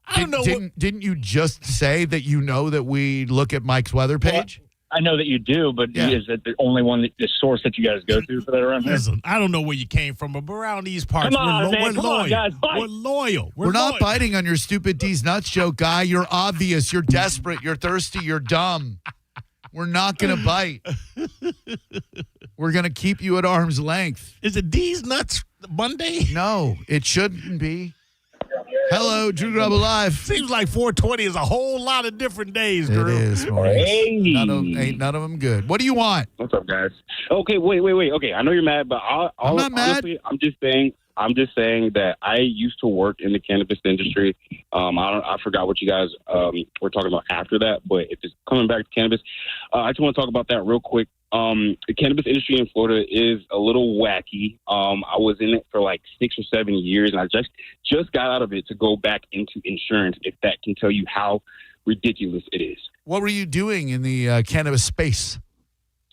I don't know. Didn't you just say that you know that we look at Mike's weather page? Well, I know that you do, but is it the only one, the source that you guys go to for that around here? Listen, I don't know where you came from, but around these parts, Come on, we're loyal. Guys, we're loyal. We're not biting on your stupid D's nuts joke, guy. You're obvious. You're desperate. You're thirsty. You're dumb. We're not going to bite. We're going to keep you at arm's length. Is it D's nuts Monday? No, it shouldn't be. Hello, Drew Garabo Live. Seems like 420 is a whole lot of different days, Drew. It is, Maurice. Hey. None of them good. What do you want? What's up, guys? Okay, wait. Okay, I know you're mad, but I'm not mad. Honestly, I'm just saying that I used to work in the cannabis industry. I forgot what you guys were talking about after that, but if it's coming back to cannabis, I just want to talk about that real quick. The cannabis industry in Florida is a little wacky. I was in it for like 6 or 7 years, and I just got out of it to go back into insurance, if that can tell you how ridiculous it is. What were you doing in the cannabis space?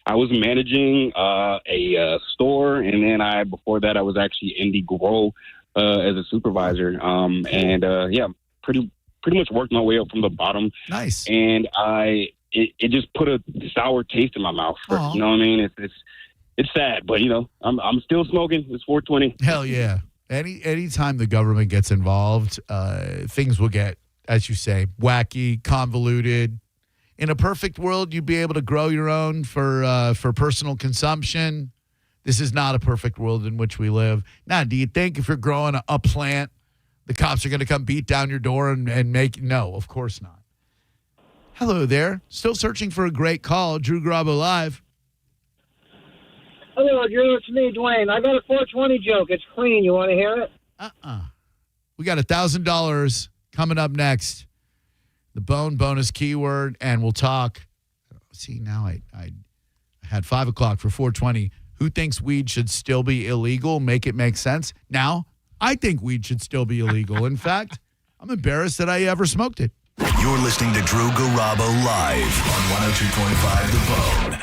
I was managing a store, and then before that I was actually in the grow as a supervisor. Pretty much worked my way up from the bottom. Nice. And it just put a sour taste in my mouth. You know what I mean? It's sad, but I'm still smoking. It's 420. Hell yeah. Anytime the government gets involved, things will get, as you say, wacky, convoluted. In a perfect world, you'd be able to grow your own for personal consumption. This is not a perfect world in which we live. Now, do you think if you're growing a plant, the cops are going to come beat down your door and make? No, of course not. Hello there. Still searching for a great call. Drew Garabo Live. Hello, Drew. It's me, Dwayne. I got a 420 joke. It's clean. You want to hear it? We got $1,000 coming up next. The bone bonus keyword, and we'll talk. See, now I had 5 o'clock for 420. Who thinks weed should still be illegal? Make it make sense. Now, I think weed should still be illegal. In fact, I'm embarrassed that I ever smoked it. You're listening to Drew Garabo Live on 102.5 The Bone.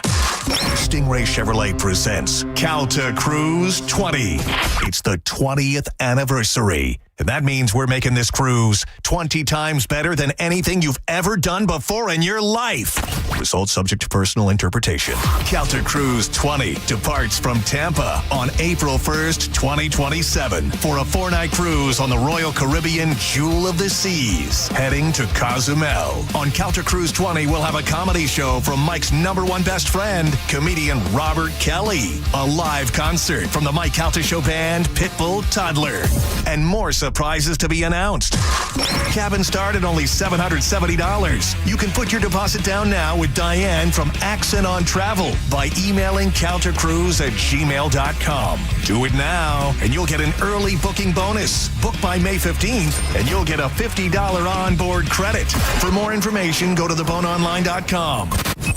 Stingray Chevrolet presents Calta Cruise 20. It's the 20th anniversary. And that means we're making this cruise 20 times better than anything you've ever done before in your life. Results subject to personal interpretation. Calta Cruise 20 departs from Tampa on April 1st, 2027 for a 4-night cruise on the Royal Caribbean Jewel of the Seas, heading to Cozumel. On Calta Cruise 20, we'll have a comedy show from Mike's #1 best friend, comedian Robert Kelly, a live concert from the Mike Calta Show Band, Pitbull Toddler, and more surprises to be announced. Cabin start at only $770. You can put your deposit down now with Diane from Accent on Travel by emailing caltacruise@gmail.com. Do it now, and you'll get an early booking bonus. Book by May 15th, and you'll get a $50 onboard credit. For more information, go to theboneonline.com.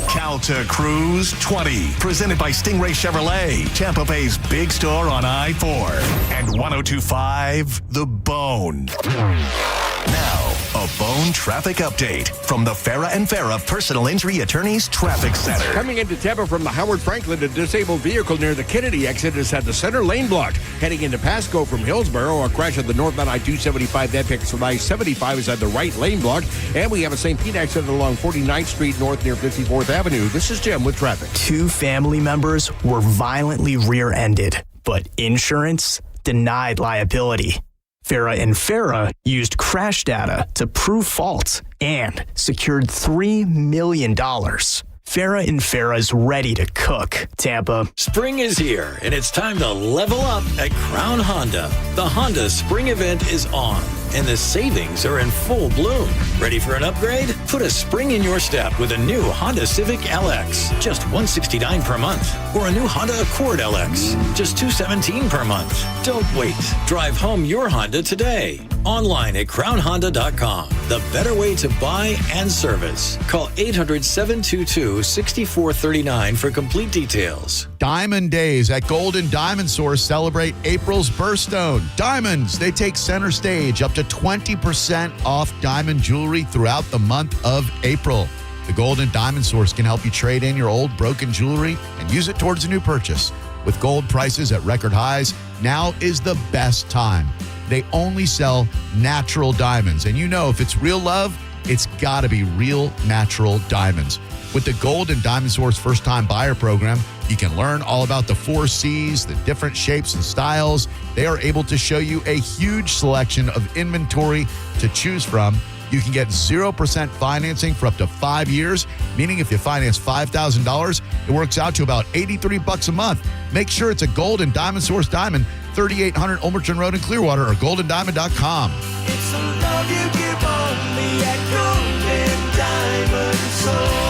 Calta Cruise 20, presented by Stingray Chevrolet, Tampa Bay's big store on I-4 and 102.5 The Bone. Now, a Bone Traffic Update from the Farah and Farah Personal Injury Attorneys Traffic Center. Coming into Tampa from the Howard Franklin, a disabled vehicle near the Kennedy exit has had the center lane blocked. Heading into Pasco from Hillsborough, a crash at the northbound I-275 that picks from I-75 is at the right lane blocked. And we have a St. Pete accident along 49th Street North near 54th Avenue. This is Jim with traffic. 2 family members were violently rear-ended, but insurance denied liability. Farah and Farah used crash data to prove fault and secured $3 million. Farah and Farah's ready to cook. Tampa. Spring is here, and it's time to level up at Crown Honda. The Honda Spring event is on, and the savings are in full bloom. Ready for an upgrade? Put a spring in your step with a new Honda Civic LX, just $169 per month. Or a new Honda Accord LX, just $217 per month. Don't wait. Drive home your Honda today. Online at crownhonda.com. The better way to buy and service. Call 800-722-6439 for complete details. Diamond Days at Golden Diamond Source celebrate April's birthstone. Diamonds, they take center stage, up to 20% off diamond jewelry throughout the month of April. The Golden Diamond Source can help you trade in your old broken jewelry and use it towards a new purchase. With gold prices at record highs, now is the best time. They only sell natural diamonds, and you know if it's real love, it's got to be real natural diamonds. With the Golden Diamond Source first-time buyer program, you can learn all about the 4 C's, the different shapes and styles. They are able to show you a huge selection of inventory to choose from. You can get 0% financing for up to 5 years, meaning if you finance $5,000, it works out to about $83 a month. Make sure it's a Golden Diamond Source diamond, 3800 Ulmerton Road in Clearwater, or goldendiamond.com. It's a love you give only at Golden Diamond Source.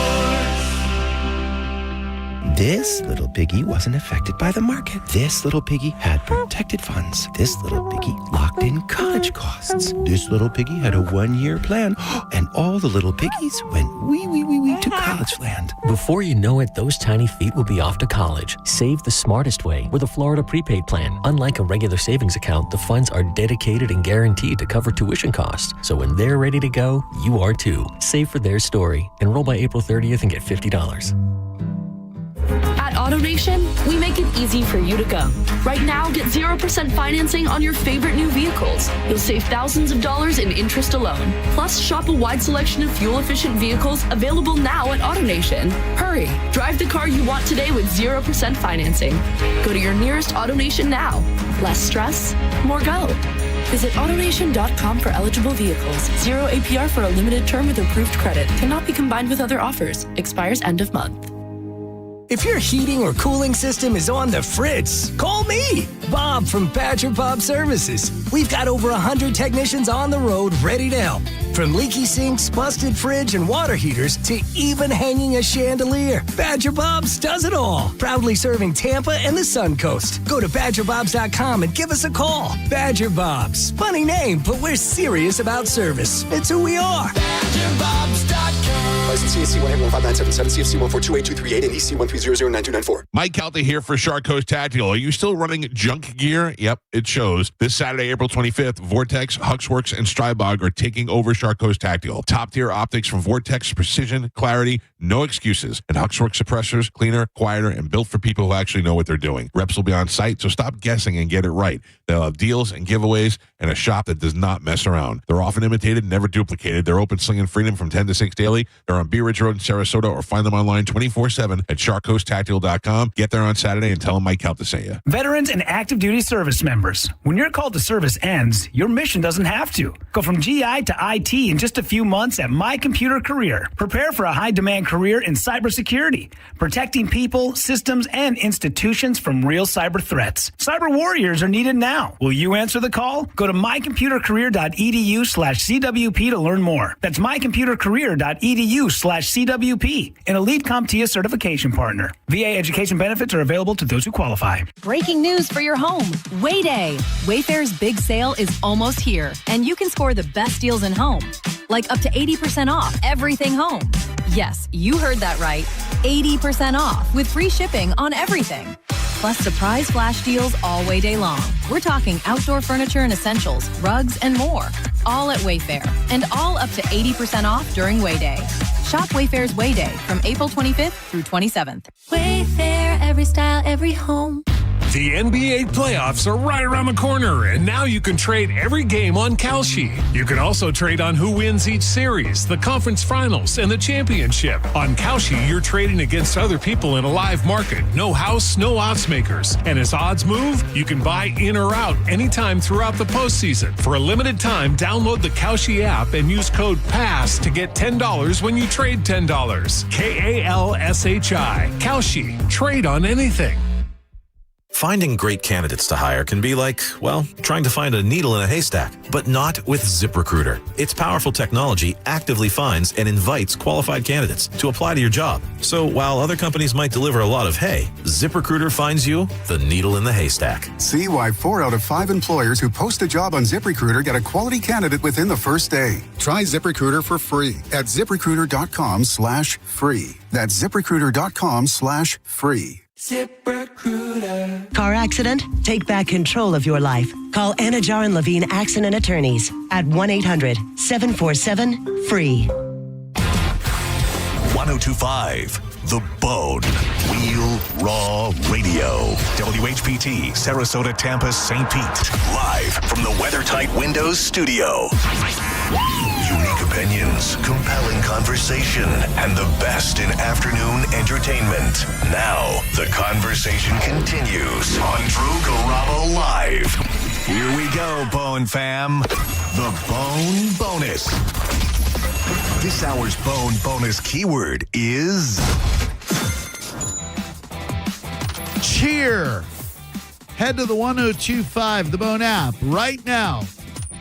This little piggy wasn't affected by the market. This little piggy had protected funds. This little piggy locked in college costs. This little piggy had a 1-year plan. And all the little piggies went wee to college land. Before you know it, those tiny feet will be off to college. Save the smartest way with a Florida prepaid plan. Unlike a regular savings account, the funds are dedicated and guaranteed to cover tuition costs. So when they're ready to go, you are too. Save for their story. Enroll by April 30th and get $50. At AutoNation, we make it easy for you to go. Right now, get 0% financing on your favorite new vehicles. You'll save thousands of dollars in interest alone. Plus, shop a wide selection of fuel-efficient vehicles available now at AutoNation. Hurry, drive the car you want today with 0% financing. Go to your nearest AutoNation now. Less stress, more go. Visit AutoNation.com for eligible vehicles. 0 APR for a limited term with approved credit. Cannot be combined with other offers. Expires end of month. If your heating or cooling system is on the fritz, call me, Bob from Badger Bob Services. We've got over 100 technicians on the road ready to help. From leaky sinks, busted fridge, and water heaters to even hanging a chandelier, Badger Bob's does it all. Proudly serving Tampa and the Sun Coast. Go to BadgerBobs.com and give us a call. Badger Bob's. Funny name, but we're serious about service. It's who we are. BadgerBobs.com. License CSC 11597, CFC 1428238, and EC 1309294. Mike Calta here for Shark Coast Tactical. Are you still running junk gear? Yep, it shows. This Saturday, April 25th, Vortex, Huxworks, and Strybog are taking over Shark Coast Tactical. Top-tier optics from Vortex, precision, clarity, no excuses. And Huxworks suppressors, cleaner, quieter, and built for people who actually know what they're doing. Reps will be on site, so stop guessing and get it right. They'll have deals and giveaways and a shop that does not mess around. They're often imitated, never duplicated. They're open slinging freedom from 10 to 6 daily. They're on Bee Ridge Road in Sarasota, or find them online 24/7 at sharkcoasttactical.com. Get there on Saturday and tell them Mike Calta sent you. Veterans and active duty service members, when your call to service ends, your mission doesn't have to. Go from GI to IT in just a few months at My Computer Career. Prepare for a high-demand career in cybersecurity, protecting people, systems, and institutions from real cyber threats. Cyber warriors are needed now. Will you answer the call? Go to mycomputercareer.edu/CWP to learn more. That's mycomputercareer.edu/CWP, an elite CompTIA certification partner. VA education benefits are available to those who qualify. Breaking news for your home. Wayday. Wayfair's big sale is almost here, and you can score the best deals in home. Like up to 80% off everything home. Yes, you heard that right. 80% off with free shipping on everything. Plus surprise flash deals all Wayday long. We're talking outdoor furniture and essentials, rugs, and more. all at Wayfair, and all up to 80% off during Wayday. Shop Wayfair's Wayday from April 25th through 27th. Wayfair, every style, every home. The NBA playoffs are right around the corner, and now you can trade every game on Kalshi. You can also trade on who wins each series, the conference finals, and the championship. On Kalshi, you're trading against other people in a live market. No house, no odds makers. And as odds move, you can buy in or out anytime throughout the postseason. For a limited time, download the Kalshi app and use code PASS to get $10 when you trade $10. Kalshi. Kalshi. Trade on anything. Finding great candidates to hire can be like, well, trying to find a needle in a haystack, but not with Ziprecruiter. Its powerful technology actively finds and invites qualified candidates to apply to your job. So while other companies might deliver a lot of hay, ZipRecruiter finds you the needle in the haystack. See why 4 out of 5 employers who post a job on ZipRecruiter get a quality candidate within the first day. Try ZipRecruiter for free at ZipRecruiter.com/free. That's ZipRecruiter.com/free. ZipRecruiter. Car accident? Take back control of your life. Call Anajar and Levine Accident Attorneys at 1-800-747-FREE. 1025 The Bone. Real Raw Radio. WHPT, Sarasota, Tampa, St. Pete. Live from the WeatherTight Windows studio. Unique opinions, compelling conversation, and the best in afternoon entertainment. Now, the conversation continues on Drew Garabo Live. Here we go, Bone fam. The Bone Bonus. This hour's Bone Bonus keyword is... cheer. Head to the 1025 The Bone app right now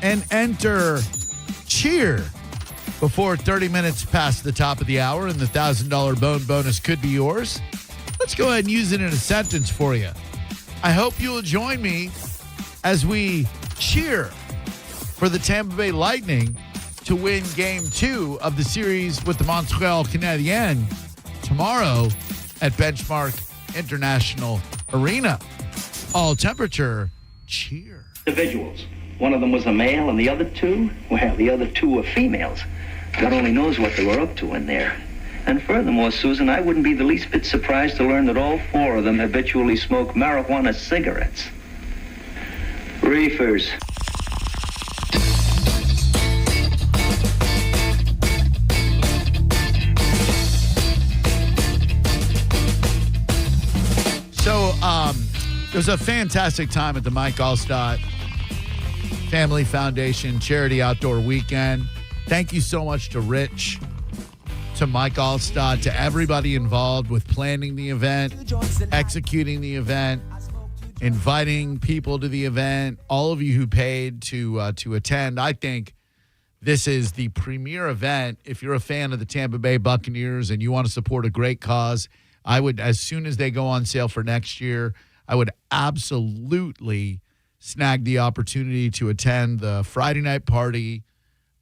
and enter cheer before 30 minutes past the top of the hour, and the $1,000 Bone Bonus could be yours. Let's go ahead and use it in a sentence for you. I hope you will join me as we cheer for the Tampa Bay Lightning to win Game 2 of the series with the Montreal Canadiens tomorrow at Benchmark International Arena. All temperature, cheer. Individuals. One of them was a male, and the other two, well, the other two were females. God only knows what they were up to in there. And furthermore, Susan, I wouldn't be the least bit surprised to learn that all 4 of them habitually smoke marijuana cigarettes. Reefers. So, it was a fantastic time at the Mike Allstott Family Foundation Charity Outdoor Weekend. Thank you so much to Rich, to Mike Allstott, to everybody involved with planning the event, executing the event, inviting people to the event, all of you who paid to attend. I think this is the premier event. If you're a fan of the Tampa Bay Buccaneers and you want to support a great cause, I would, as soon as they go on sale for next year, I would absolutely snag the opportunity to attend the Friday night party,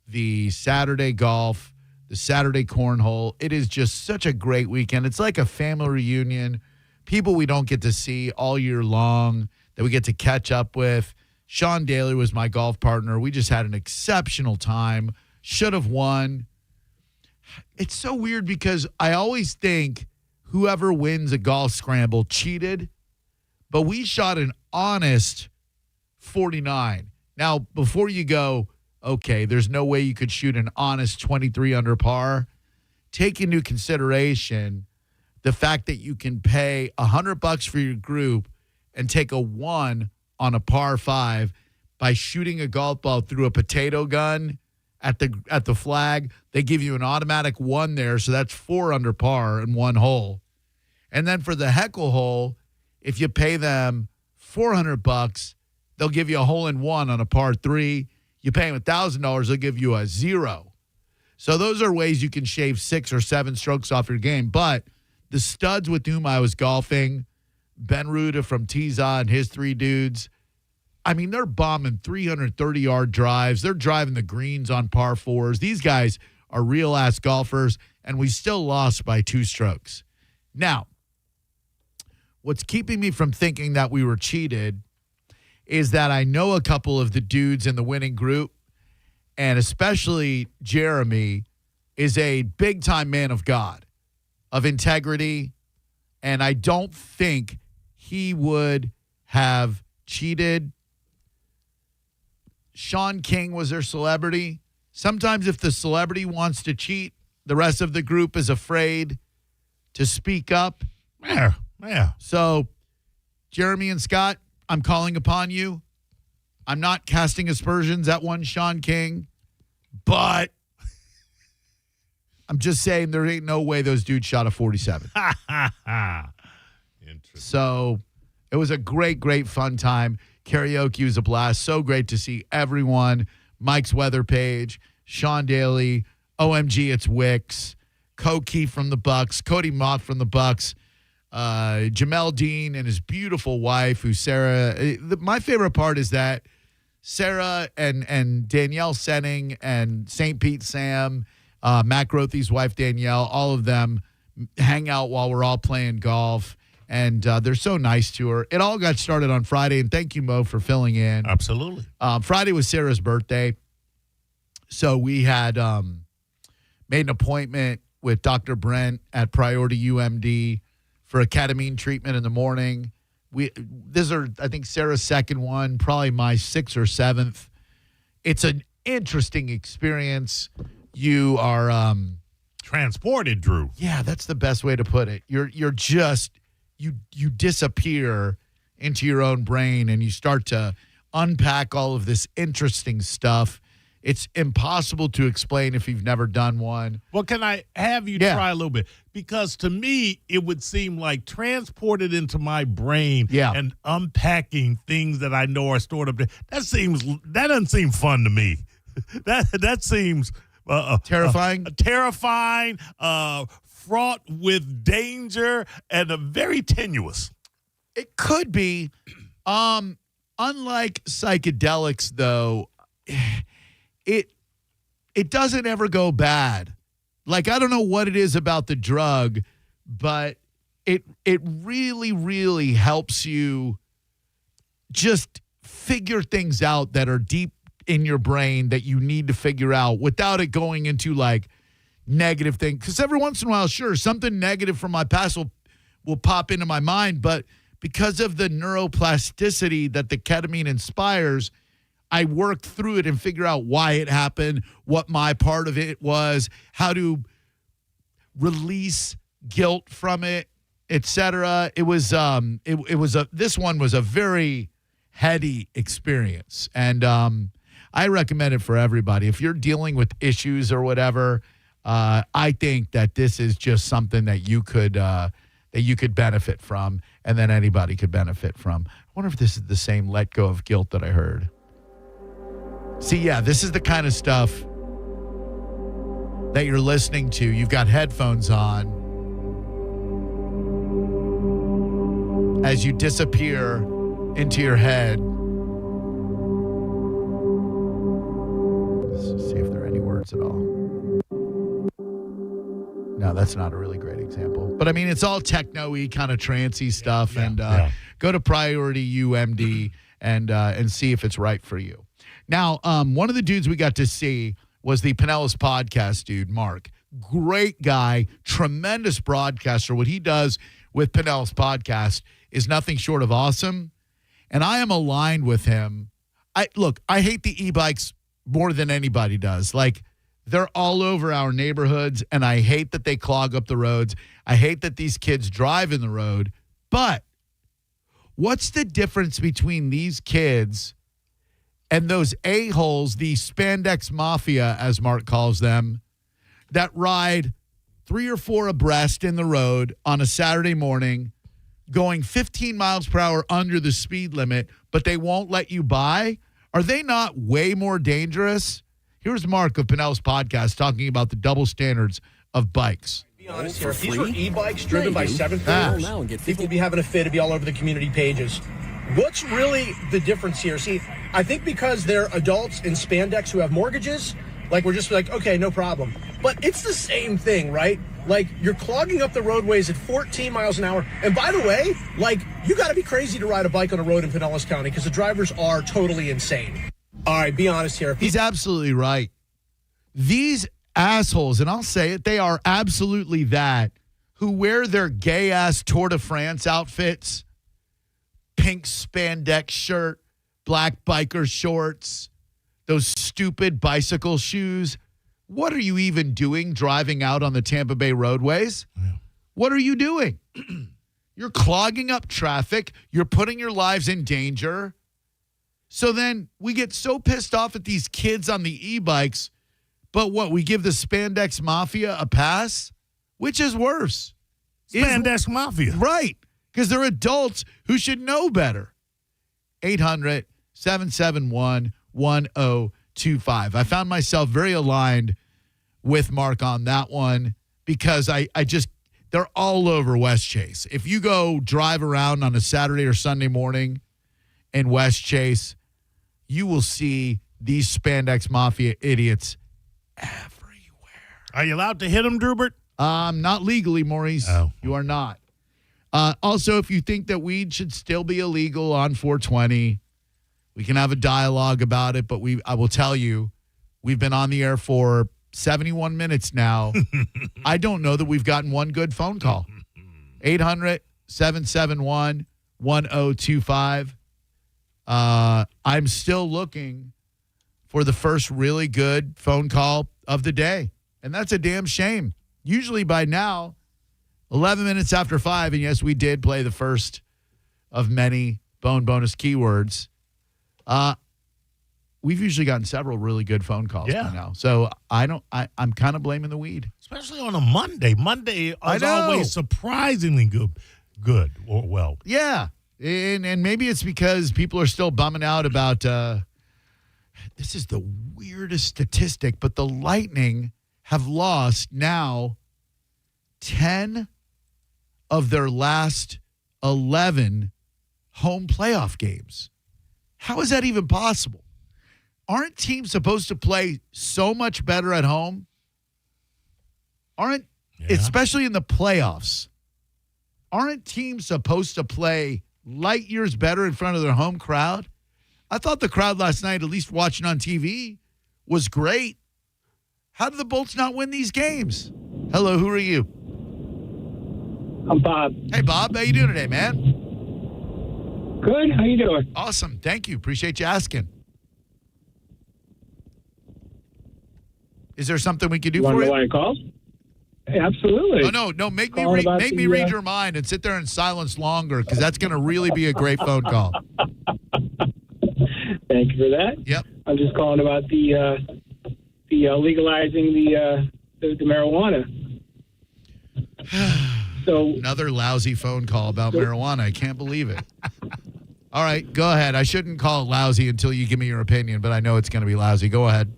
the Saturday golf, the Saturday cornhole. It is just such a great weekend. It's like a family reunion. People we don't get to see all year long that we get to catch up with. Sean Daly was my golf partner. We just had an exceptional time. Should have won. It's so weird because I always think whoever wins a golf scramble cheated, but we shot an honest 49. Now, before you go, okay, there's no way you could shoot an honest 23 under par, take into consideration the fact that you can pay $100 for your group and take a 1 on a par 5 by shooting a golf ball through a potato gun at the flag. They give you an automatic 1 there, so that's 4 under par in 1 hole. And then for the heckle hole, if you pay them $400, they'll give you a hole-in-one on a par 3. You pay them $1,000, they'll give you a 0. So those are ways you can shave 6 or 7 strokes off your game. But the studs with whom I was golfing, Ben Ruda from Tiza and his 3 dudes, I mean, they're bombing 330-yard drives. They're driving the greens on par 4s. These guys are real-ass golfers, and we still lost by 2 strokes. Now, what's keeping me from thinking that we were cheated is that I know a couple of the dudes in the winning group, and especially Jeremy, is a big-time man of God, of integrity, and I don't think he would have cheated. Sean King was their celebrity. Sometimes if the celebrity wants to cheat, the rest of the group is afraid to speak up. Yeah. So, Jeremy and Scott, I'm calling upon you. I'm not casting aspersions at one Sean King, but I'm just saying there ain't no way those dudes shot a 47. Interesting. So, it was a great, great fun time. Karaoke was a blast. So great to see everyone. Mike's weather page, Sean Daly, OMG, it's Wicks, Koki from the Bucks, Cody Moth from the Bucks, Jamel Dean and his beautiful wife, who's Sarah. My favorite part is that Sarah and Danielle Senning and St. Pete Sam, Matt Grothy's wife Danielle, all of them hang out while we're all playing golf. And they're so nice to her. It all got started on Friday, and thank you, Mo, for filling in. Absolutely. Friday was Sarah's birthday, so we had made an appointment with Dr. Brent at Priority UMD for a ketamine treatment in the morning. These are, I think, Sarah's second one, probably my 6th or 7th. It's an interesting experience. You are transported, Drew. Yeah, that's the best way to put it. You're just... You disappear into your own brain and you start to unpack all of this interesting stuff. It's impossible to explain if you've never done one. Well, can I have you try a little bit? Because to me, it would seem like transported into my brain and unpacking things that I know are stored up there. That doesn't seem fun to me. That seems terrifying. Terrifying. Fraught with danger and very tenuous. It could be. Unlike psychedelics, though, it doesn't ever go bad. Like, I don't know what it is about the drug, but it really, really helps you just figure things out that are deep in your brain that you need to figure out without it going into, like, negative thing, because every once in a while, sure, something negative from my past will pop into my mind, but because of the neuroplasticity that the ketamine inspires, I work through it and figure out why it happened, what my part of it was, how to release guilt from it, etc. It was this one was a very heady experience, and I recommend it for everybody. If you're dealing with issues or whatever, I think that this is just something that you could benefit from, and then anybody could benefit from. I wonder if this is the same let go of guilt that I heard. See, yeah, this is the kind of stuff that you're listening to. You've got headphones on as you disappear into your head. Let's see if there are any words at all. No, that's not a really great example. But, I mean, it's all techno-y, kind of trancey stuff. Go to Priority UMD and see if it's right for you. Now, one of the dudes we got to see was the Permitless podcast dude, Mark. Great guy, tremendous broadcaster. What he does with Permitless podcast is nothing short of awesome. And I am aligned with him. I hate the e-bikes more than anybody does. Like, they're all over our neighborhoods, and I hate that they clog up the roads. I hate that these kids drive in the road. But what's the difference between these kids and those a-holes, the spandex mafia, as Mark calls them, that ride 3 or 4 abreast in the road on a Saturday morning, going 15 miles per hour under the speed limit, but they won't let you by? Are they not way more dangerous? Here's Mark of Permitless podcast talking about the double standards of bikes. Be honest here, if these were e-bikes driven by 7th graders, people would be having a fit to be all over the community pages. What's really the difference here? See, I think because they're adults in spandex who have mortgages, like we're just like, okay, no problem. But it's the same thing, right? Like, you're clogging up the roadways at 14 miles an hour. And by the way, like, you got to be crazy to ride a bike on a road in Pinellas County because the drivers are totally insane. All right, be honest here. He's absolutely right. these assholes, and I'll say it, they are absolutely that, who wear their gay-ass Tour de France outfits, pink spandex shirt, black biker shorts, those stupid bicycle shoes. What are you even doing driving out on the Tampa Bay roadways? Yeah. What are you doing? You're clogging up traffic. You're putting your lives in danger. So then we get so pissed off at these kids on the e-bikes, but what, we give the spandex mafia a pass? Which is worse? Spandex mafia. Right, because they're adults who should know better. 800-771-1025. I found myself very aligned with Mark on that one because I just, they're all over West Chase. If you go drive around on a Saturday or Sunday morning in West Chase, you will see these spandex mafia idiots everywhere. Are you allowed to hit them, Drubert? Not legally, Maurice. Oh. You are not. Also, if you think that weed should still be illegal on 420, we can have a dialogue about it, but I will tell you, we've been on the air for 71 minutes now. I don't know that we've gotten one good phone call. 800-771-1025. I'm still looking for the first really good phone call of the day, and that's a damn shame. Usually by now, 11 minutes after 5, and yes, we did play the first of many Bone Bonus keywords. We've usually gotten several really good phone calls by now. So I'm kind of blaming the weed. Especially on a Monday. Monday is always surprisingly good or well. Yeah. And maybe it's because people are still bumming out about this is the weirdest statistic, but the Lightning have lost now 10 of their last 11 home playoff games. How is that even possible? Aren't teams supposed to play so much better at home? Especially in the playoffs, aren't teams supposed to play light years better in front of their home crowd? I thought the crowd last night, at least watching on TV, was great. How did the Bolts not win these games? Hello, who are you? I'm Bob. Hey, Bob. How you doing today, man? Good. How you doing? Awesome. Thank you. Appreciate you asking. Is there something we can do for you? Want to know why I called? Absolutely. Oh, no. Make me read your mind and sit there in silence longer, because that's going to really be a great phone call. Thank you for that. Yep. I'm just calling about the legalizing the marijuana. So another lousy phone call about marijuana. I can't believe it. All right, go ahead. I shouldn't call it lousy until you give me your opinion, but I know it's going to be lousy. Go ahead.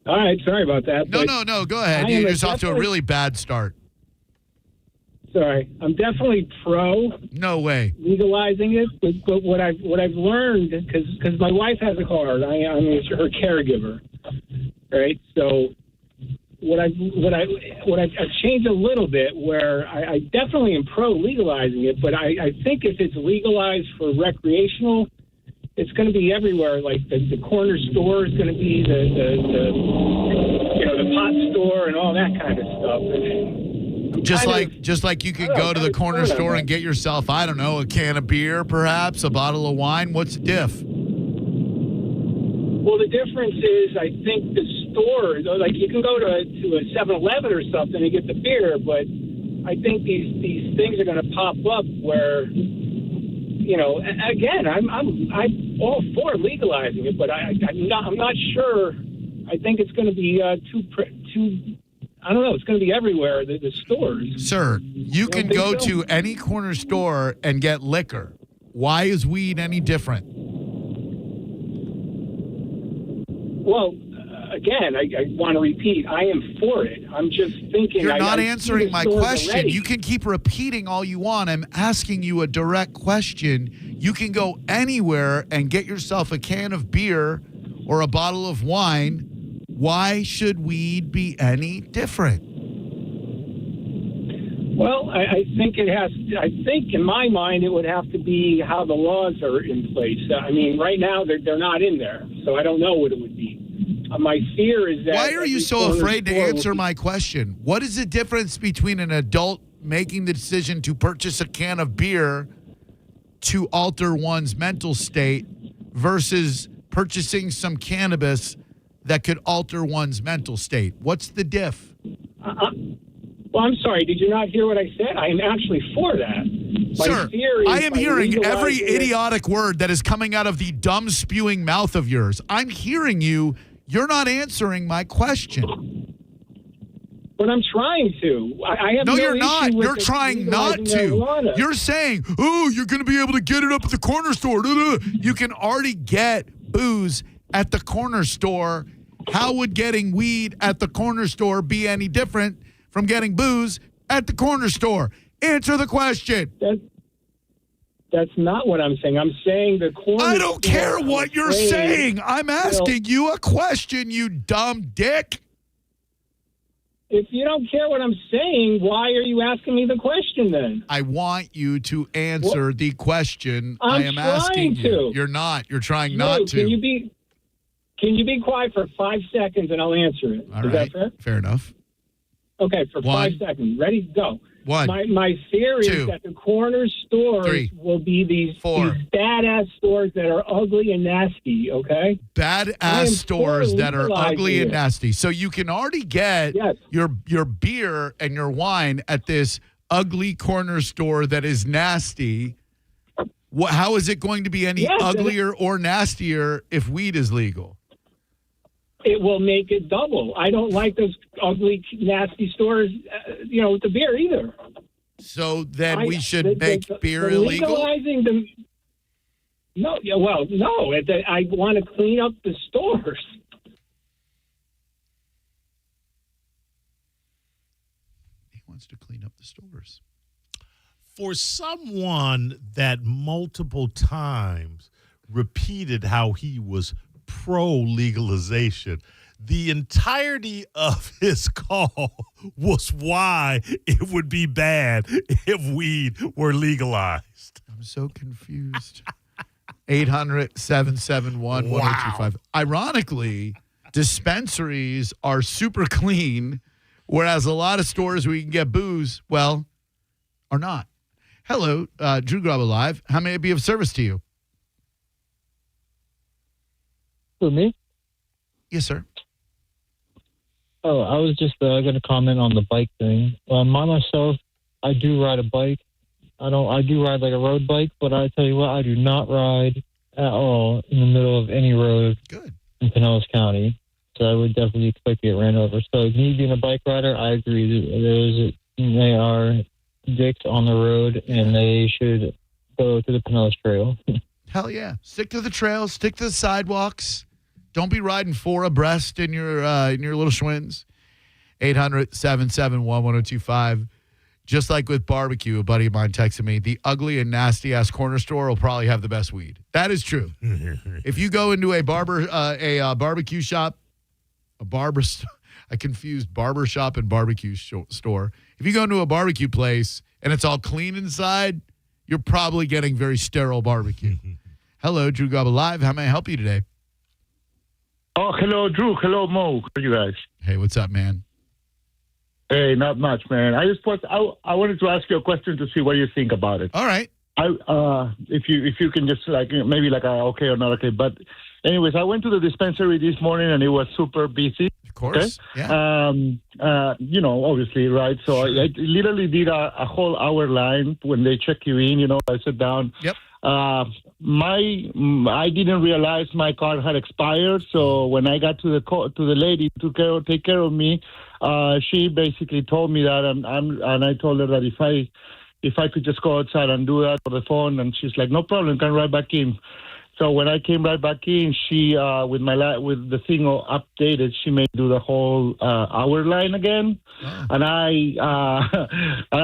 All right, sorry about that. No. Go ahead. You're just off to a really bad start. Sorry, I'm definitely pro. No way. Legalizing it, but what I've learned, because my wife has a card, I'm her caregiver, right? So what I've changed a little bit, where I definitely am pro legalizing it, but I think if it's legalized for recreational, it's going to be everywhere. Like the corner store is going to be the pot store and all that kind of stuff. Just like you could go to the corner store and get yourself, I don't know, a can of beer, perhaps a bottle of wine. What's the diff? Well, the difference is, I think the store, like you can go to a 7-Eleven or something and get the beer, but I think these things are going to pop up where, again, I'm all for legalizing it, but I'm not sure. I think it's going to be too. I don't know. It's going to be everywhere. The stores. Sir, you can go to any corner store and get liquor. Why is weed any different? Well, again, I want to repeat. I am for it. I'm just thinking. You're not answering my question. Already. You can keep repeating all you want. I'm asking you a direct question. You can go anywhere and get yourself a can of beer or a bottle of wine. Why should weed be any different? Well, I think it has. I think in my mind it would have to be how the laws are in place. I mean, right now they're not in there, so I don't know what it would be. my fear is that. Why are you so afraid to answer my question? What is the difference between an adult making the decision to purchase a can of beer to alter one's mental state versus purchasing some cannabis that could alter one's mental state? What's the diff? Well, I'm sorry. Did you not hear what I said? I am actually for that. Sir, I am hearing every idiotic word that is coming out of the dumb spewing mouth of yours. I'm hearing you. You're not answering my question. But I'm trying to. I have no, no you're not. issue with You're trying not to. marijuana. You're saying, oh, you're going to be able to get it up at the corner store. You can already get booze at the corner store. How would getting weed at the corner store be any different from getting booze at the corner store? Answer the question. That's not what I'm saying. I'm saying the corner. I don't care what you're saying. I'm asking you a question, you dumb dick. If you don't care what I'm saying, why are you asking me the question then? I want you to answer the question I am trying asking you. to. You're not. You're trying not to. Can you be quiet for 5 seconds and I'll answer it? All Is right. that fair? Fair enough. Okay, for 5 seconds. Ready? Go. 1. My theory is that the corner stores 3, will be these 4. these badass stores that are ugly and nasty, okay? Badass stores that are ugly and it. nasty. So you can already get your beer and your wine at this ugly corner store that is nasty. How is it going to be any uglier or nastier if weed is legal? It will make it double. I don't like those ugly, nasty stores, with the beer either. So then we should make beer illegal? Legalizing the... No, no. I want to clean up the stores. He wants to clean up the stores. For someone that multiple times repeated how he was pro-legalization, the entirety of his call was why it would be bad if weed were legalized. I'm so confused. 800-771-1025. Ironically, dispensaries are super clean, whereas a lot of stores where you can get booze, are not. Hello, Drew Garabo Live. How may I be of service to you? For me? Yes, sir. Oh, I was just going to comment on the bike thing. Myself, I do ride a bike. I do ride like a road bike, but I tell you what, I do not ride at all in the middle of any road in Pinellas County. So I would definitely expect to get ran over. So me being a bike rider, I agree. They are dicks on the road, and they should go to the Pinellas Trail. Hell yeah. Stick to the trails. Stick to the sidewalks. Don't be riding 4 abreast in your little Schwinns. 800-771-1025. Just like with barbecue, a buddy of mine texted me, the ugly and nasty-ass corner store will probably have the best weed. That is true. If you go into a barbecue shop, I confused barber shop and barbecue store. If you go into a barbecue place and it's all clean inside, you're probably getting very sterile barbecue. Hello, Drew Garabo Live. How may I help you today? Oh, hello, Drew. Hello, Mo. How are you guys? Hey, what's up, man? Hey, not much, man. I wanted to ask you a question to see what you think about it. All right. If you can just maybe okay or not okay. But anyways, I went to the dispensary this morning and it was super busy. Of course. Okay? Yeah. Obviously, right? So I literally did a whole hour line when they check you in. I sat down. Yep. I didn't realize my card had expired. So when I got to the lady to take care of me, she basically told me that, and I told her that if I could just go outside and do that on the phone, and she's like, no problem, come right back in. So when I came right back in, she with the thing updated, she made me do the whole hour line again, and I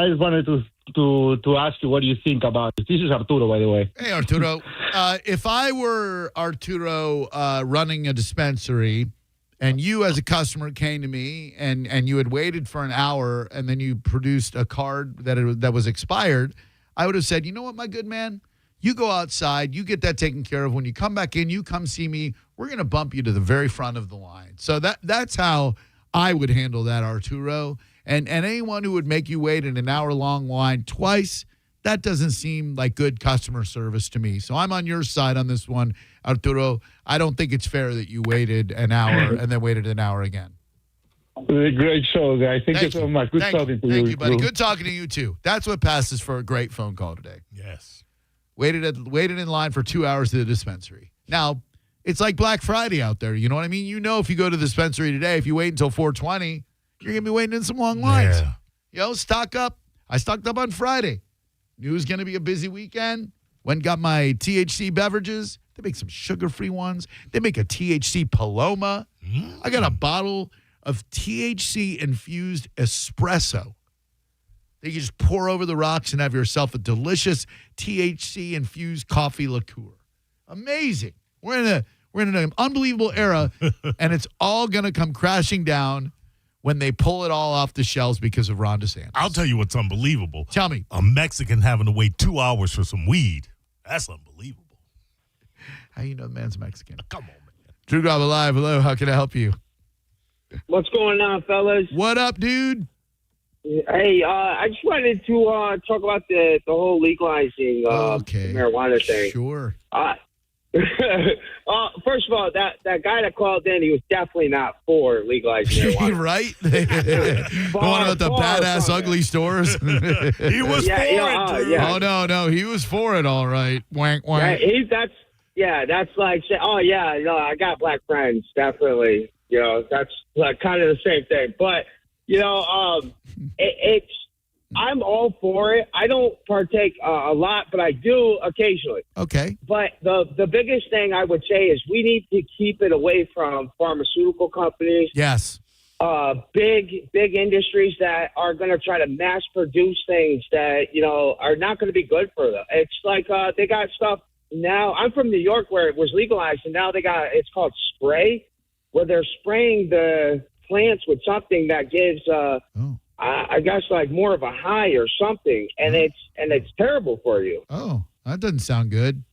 just wanted to ask you what do you think about it. This is Arturo, by the way. Hey, Arturo. If I were Arturo running a dispensary, and you as a customer came to me and you had waited for an hour and then you produced a card that was expired, I would have said, you know what, my good man? You go outside, you get that taken care of. When you come back in, you come see me. We're going to bump you to the very front of the line. So that's how I would handle that, Arturo. And anyone who would make you wait in an hour-long line twice, that doesn't seem like good customer service to me. So I'm on your side on this one, Arturo. I don't think it's fair that you waited an hour and then waited an hour again. Great show, guys. Thank you so much. Good talking to you. Thank you, buddy. Good talking to you, too. That's what passes for a great phone call today. Yes. Waited in line for 2 hours to the dispensary. Now, it's like Black Friday out there. You know what I mean? You know, if you go to the dispensary today, if you wait until 4:20, you're going to be waiting in some long lines. Yeah. Stock up. I stocked up on Friday. Knew it was going to be a busy weekend. Went and got my THC beverages. They make some sugar-free ones. They make a THC Paloma. I got a bottle of THC-infused espresso that you just pour over the rocks and have yourself a delicious THC-infused coffee liqueur. Amazing. We're in an unbelievable era, and it's all going to come crashing down when they pull it all off the shelves because of Ron DeSantis. I'll tell you what's unbelievable. Tell me. A Mexican having to wait 2 hours for some weed. That's unbelievable. How you know the man's Mexican? Come on, man. Drew Garabo Live. Hello. How can I help you? What's going on, fellas? What up, dude? Hey, I just wanted to talk about the whole legalizing the marijuana thing. Sure. First of all, that guy that called in, he was definitely not for legalizing marijuana. Right? The one about the badass ugly stores? He was for it. Yeah. Oh, no. He was for it, all right. Wank, wank. That's like, I got black friends, definitely. That's like kind of the same thing. But, I'm all for it. I don't partake a lot, but I do occasionally. Okay. But the biggest thing I would say is we need to keep it away from pharmaceutical companies. Yes. Big industries that are going to try to mass produce things that, are not going to be good for them. It's like they got stuff now. I'm from New York where it was legalized, and now it's called spray, where they're spraying the plants with something that gives I guess like more of a high or something, and it's terrible for you. Oh, that doesn't sound good.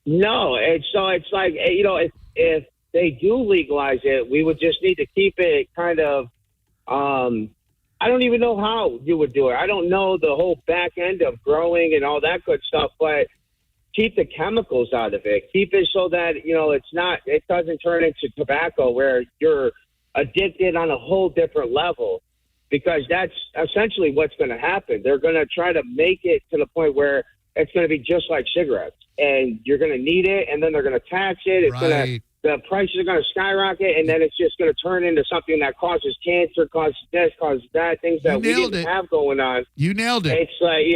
No, it's like if they do legalize it, we would just need to keep it kind of. I don't even know how you would do it. I don't know the whole back end of growing and all that good stuff, but keep the chemicals out of it. Keep it so that it doesn't turn into tobacco where you're addicted on a whole different level. Because that's essentially what's going to happen. They're going to try to make it to the point where it's going to be just like cigarettes, and you're going to need it, and then they're going to tax it. The prices are going to skyrocket, and then it's just going to turn into something that causes cancer, causes this, causes that, things that we didn't have going on. You nailed it. It's like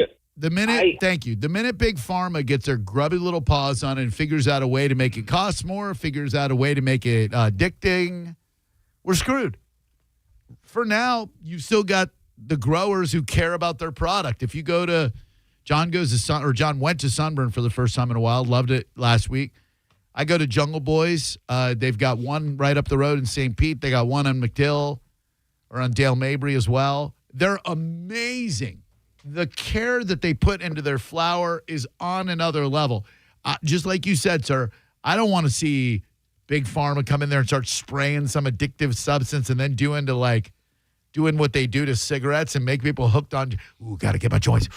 thank you. The minute Big Pharma gets their grubby little paws on it and figures out a way to make it cost more, figures out a way to make it addicting, we're screwed. For now, you've still got the growers who care about their product. If you go to John went to Sunburn for the first time in a while, loved it last week. I go to Jungle Boys. They've got one right up the road in St. Pete. They got one on McDill or on Dale Mabry as well. They're amazing. The care that they put into their flower is on another level. Just like you said, sir, I don't want to see Big Pharma come in there and start spraying some addictive substance and then doing what they do to cigarettes and make people hooked on. Ooh, got to get my joints.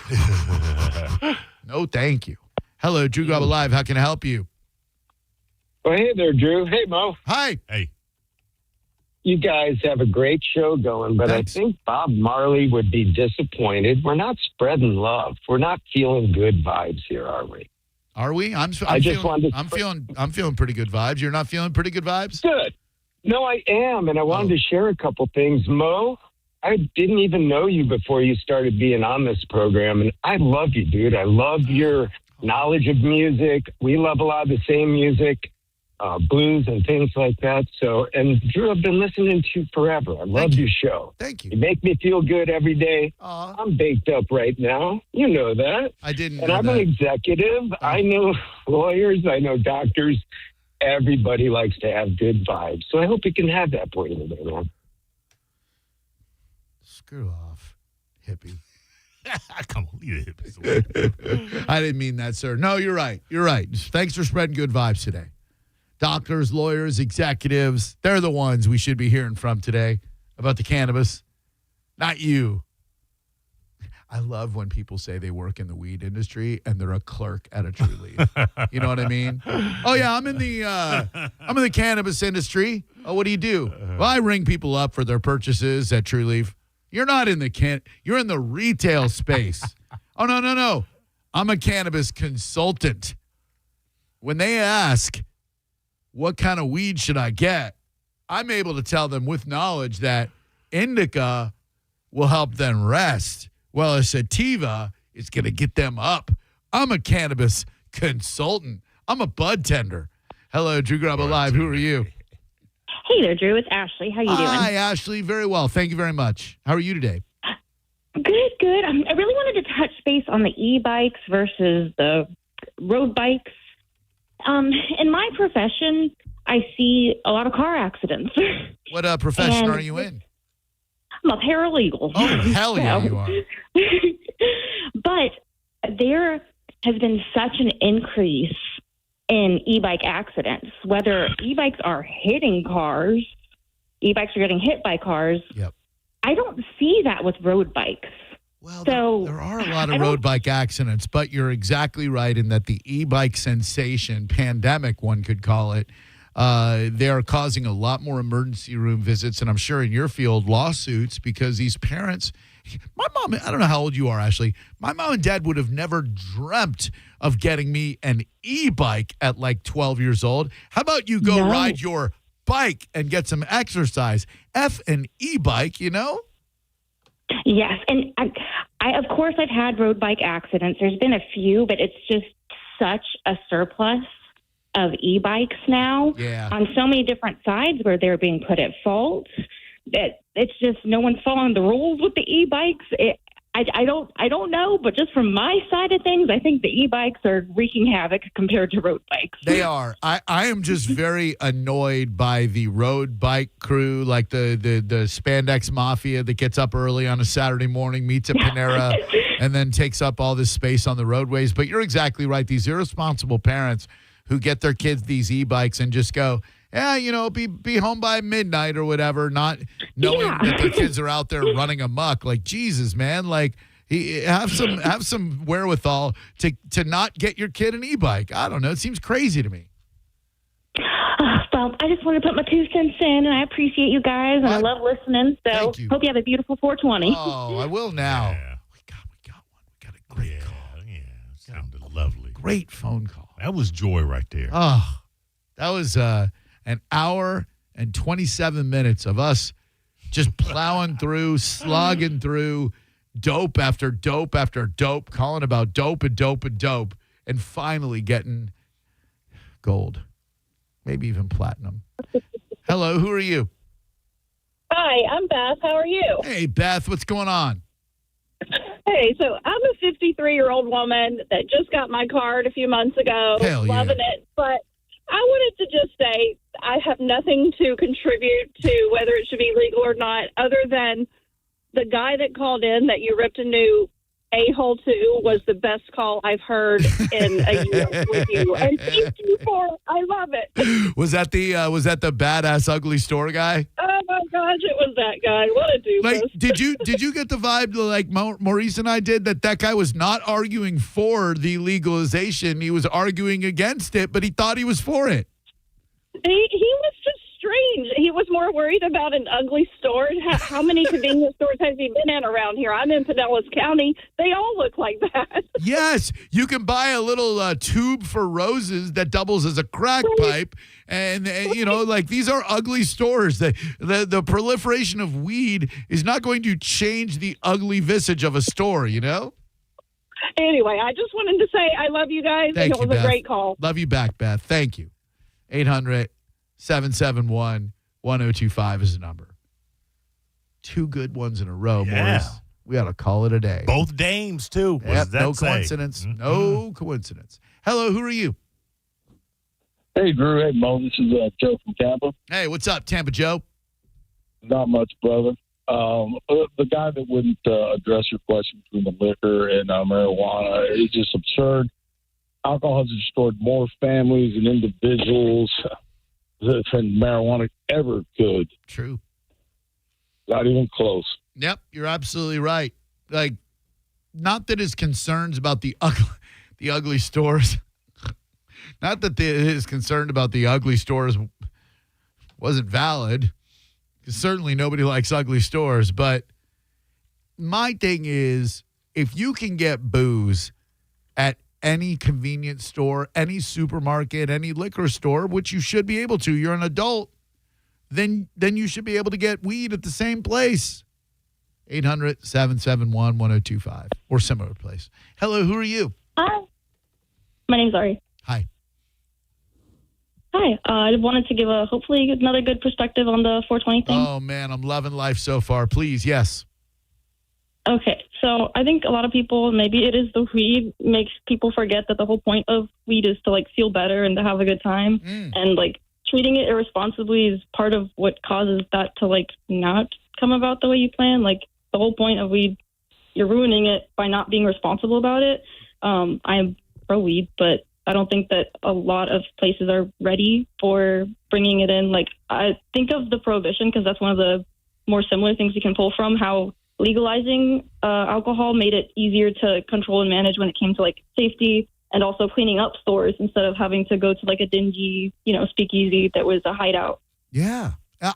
No, thank you. Hello, Drew Garabo Live. How can I help you? Well, hey there, Drew. Hey, Mo. Hi. Hey. You guys have a great show going, but Thanks. I think Bob Marley would be disappointed. We're not spreading love. We're not feeling good vibes here, are we? Are we? I'm feeling pretty good vibes. You're not feeling pretty good vibes? Good. No, I am, and I wanted to share a couple things. Mo, I didn't even know you before you started being on this program, and I love you, dude. I love your knowledge of music. We love a lot of the same music, blues and things like that. So, and Drew, I've been listening to you forever. I love your show. Thank you. You make me feel good every day. Aww. I'm baked up right now. You know that. I didn't know and I'm that. an executive. I know lawyers. I know doctors. Everybody likes to have good vibes. So I hope you can have that for you today, man. Screw off, hippie. Come on, leave the hippies away. I didn't mean that, sir. No, you're right. You're right. Thanks for spreading good vibes today. Doctors, lawyers, executives, they're the ones we should be hearing from today about the cannabis, not you. I love when people say they work in the weed industry and they're a clerk at a True Leaf. You know what I mean? Oh yeah, I'm in the cannabis industry. Oh, what do you do? Well, I ring people up for their purchases at True Leaf. You're not in the you're in the retail space. Oh no. I'm a cannabis consultant. When they ask, what kind of weed should I get? I'm able to tell them with knowledge that indica will help them rest. Well, a sativa is going to get them up. I'm a cannabis consultant. I'm a bud tender. Hello, Drew Garabo Live. Who are you? Hey there, Drew. It's Ashley. How you doing? Hi, Ashley. Very well. Thank you very much. How are you today? Good. I really wanted to touch base on the e-bikes versus the road bikes. In my profession, I see a lot of car accidents. What profession are you in? I'm a paralegal. Oh, hell yeah, you are. But there has been such an increase in e-bike accidents, whether e-bikes are hitting cars, e-bikes are getting hit by cars. Yep. I don't see that with road bikes. Well, so there are a lot of road bike accidents, but you're exactly right in that the e-bike sensation, pandemic, one could call it, they are causing a lot more emergency room visits, and I'm sure in your field, lawsuits, because these parents, my mom, I don't know how old you are, Ashley. My mom and dad would have never dreamt of getting me an e-bike at like 12 years old. How about you go ride your bike and get some exercise? F an e-bike, you know? Yes, and I of course, I've had road bike accidents. There's been a few, but it's just such a surplus of e-bikes now on so many different sides where they're being put at fault. That it's just no one's following the rules with the e-bikes. I don't know, but just from my side of things, I think the e-bikes are wreaking havoc compared to road bikes. They are. I am just very annoyed by the road bike crew, like the spandex mafia that gets up early on a Saturday morning, meets at Panera, and then takes up all this space on the roadways. But you're exactly right. These irresponsible parents who get their kids these e-bikes and just go, be home by midnight or whatever, not knowing that their kids are out there running amok. Like, Jesus, man, like have some wherewithal to not get your kid an e-bike. I don't know. It seems crazy to me. Well, I just want to put my 2 cents in, and I appreciate you guys, and I love listening. So hope you have a beautiful 420. Oh, I will now. Yeah. We got one. We got a great call. Yeah, sounded lovely. Great phone call. That was joy right there. Oh, that was an hour and 27 minutes of us just plowing through, slogging through dope after dope after dope, calling about dope and dope and dope, and finally getting gold, maybe even platinum. Hello, who are you? Hi, I'm Beth. How are you? Hey, Beth, what's going on? Hey, so I'm a 53-year-old woman that just got my card a few months ago. Hell yeah. Loving it. But I wanted to just say I have nothing to contribute to whether it should be legal or not, other than the guy that called in that you ripped a new a-hole to was the best call I've heard in a year with you. And thank you for it. I love it. Was that the badass ugly store guy? Oh my gosh, it was that guy. What a doofus. Like, did you get the vibe like Maurice and I did that guy was not arguing for the legalization? He was arguing against it, but he thought he was for it. He was just strange. He was more worried about an ugly store. How many convenience stores has he been in around here? I'm in Pinellas County. They all look like that. Yes, you can buy a little tube for roses that doubles as a crack pipe, and like these are ugly stores. The proliferation of weed is not going to change the ugly visage of a store. Anyway, I just wanted to say I love you guys. Thank and it was you, a Beth. great call. Love you back, Beth. Thank you. 800-771-1025 is the number. 2 good ones in a row, Morris. We ought to call it a day. Both dames, too. Yep, no coincidence. Mm-hmm. No coincidence. Hello, who are you? Hey, Drew. Hey, Mo. This is Joe from Tampa. Hey, what's up, Tampa Joe? Not much, brother. The guy that wouldn't address your question between the liquor and marijuana is just absurd. Alcohol has destroyed more families and individuals than marijuana ever could. True. Not even close. Yep, you're absolutely right. Like, not that his concerns about the ugly stores, not that his concern about the ugly stores wasn't valid. Certainly nobody likes ugly stores, but my thing is, if you can get booze at any convenience store, any supermarket, any liquor store, which you should be able to, you're an adult, then you should be able to get weed at the same place. 800-771-1025 or similar place. Hello, who are you? Hi. My name's Ari. Hi. Hi. I wanted to give hopefully another good perspective on the 420 thing. Oh, man, I'm loving life so far. Please, yes. Okay, so I think a lot of people, maybe it is the weed, makes people forget that the whole point of weed is to, like, feel better and to have a good time. And, like, treating it irresponsibly is part of what causes that to, like, not come about the way you plan. Like, the whole point of weed, you're ruining it by not being responsible about it. I am pro-weed, but I don't think that a lot of places are ready for bringing it in. Like, I think of the prohibition because that's one of the more similar things you can pull from, how legalizing alcohol made it easier to control and manage when it came to, like, safety and also cleaning up stores instead of having to go to, like, a dingy, speakeasy that was a hideout. Yeah.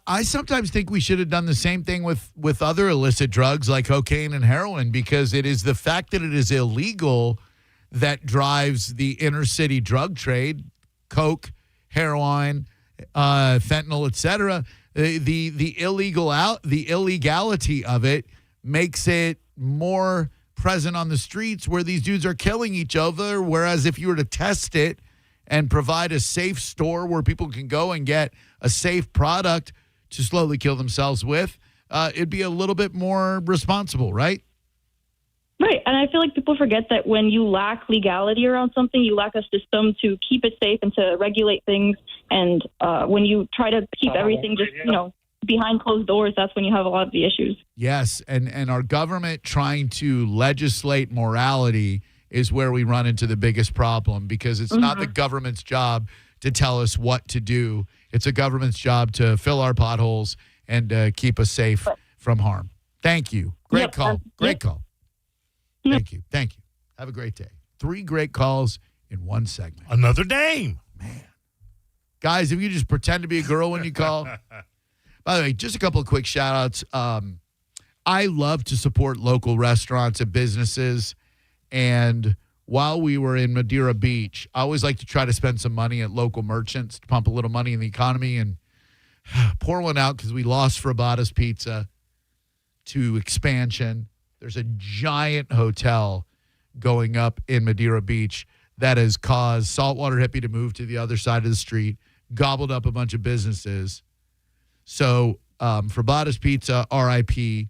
I sometimes think we should have done the same thing with other illicit drugs like cocaine and heroin, because it is the fact that it is illegal that drives the inner city drug trade, coke, heroin, fentanyl, etc. The illegality of it makes it more present on the streets where these dudes are killing each other. Whereas if you were to test it and provide a safe store where people can go and get a safe product to slowly kill themselves with, it'd be a little bit more responsible, right? Right. And I feel like people forget that when you lack legality around something, you lack a system to keep it safe and to regulate things. And when you try to keep everything just, behind closed doors, that's when you have a lot of the issues. Yes. And our government trying to legislate morality is where we run into the biggest problem, because it's not the government's job to tell us what to do. It's a government's job to fill our potholes and keep us safe from harm. Thank you. Great call. Great call. Thank you. Thank you. Have a great day. 3 great calls in one segment. Another dame. Man. Guys, if you just pretend to be a girl when you call. By the way, just a couple of quick shout outs. I love to support local restaurants and businesses. And while we were in Madeira Beach, I always like to try to spend some money at local merchants to pump a little money in the economy and pour one out because we lost Frabada's Pizza to expansion. There's a giant hotel going up in Madeira Beach that has caused Saltwater Hippie to move to the other side of the street, gobbled up a bunch of businesses. So Frabada's Pizza, RIP.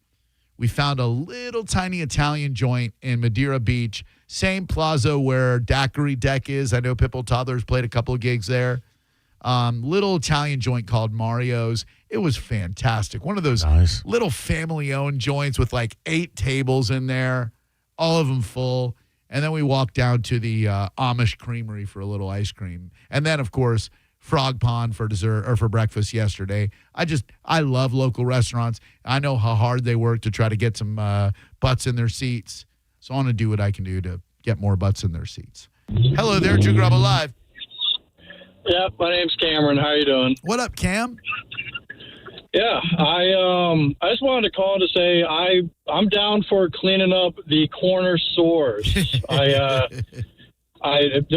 We found a little tiny Italian joint in Madeira Beach, same plaza where Daiquiri Deck is. I know Pitbull Toddlers played a couple of gigs there. Little Italian joint called Mario's. It was fantastic. One of those little family-owned joints with like 8 tables in there, all of them full. And then we walked down to the Amish Creamery for a little ice cream. And then, of course, Frog Pond for dessert or for breakfast yesterday. I love local restaurants. I know how hard they work to try to get some butts in their seats. So I want to do what I can do to get more butts in their seats. Hello there, Drew Garabo Live. Yeah, my name's Cameron. How you doing? What up, Cam? Yeah, I just wanted to call to say I'm down for cleaning up the corner stores. There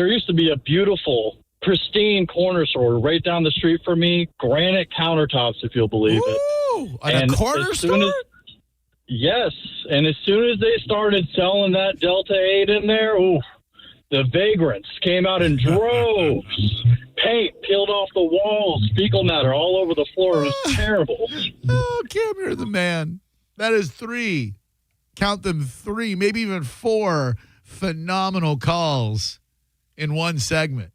used to be a beautiful, pristine corner store right down the street from me, granite countertops, if you'll believe it. And a corner store? Yes, and as soon as they started selling that Delta 8 in there, the vagrants came out in droves. Paint peeled off the walls, fecal matter all over the floor. It was terrible. Oh, Cam, you're the man. That is 3. Count them 3, maybe even 4 phenomenal calls in one segment.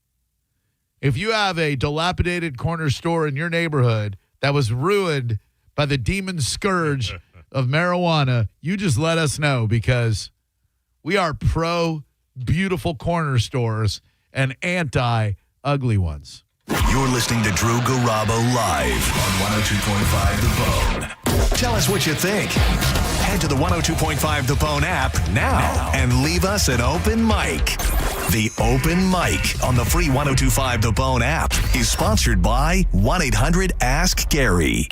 If you have a dilapidated corner store in your neighborhood that was ruined by the demon scourge of marijuana, you just let us know, because we are pro beautiful corner stores and anti ugly ones. You're listening to Drew Garabo live on 102.5 The Bone. Tell us what you think. Head to the 102.5 The Bone app now and leave us an open mic. The Open Mic on the free 102.5 The Bone app is sponsored by 1-800-ASK-GARY.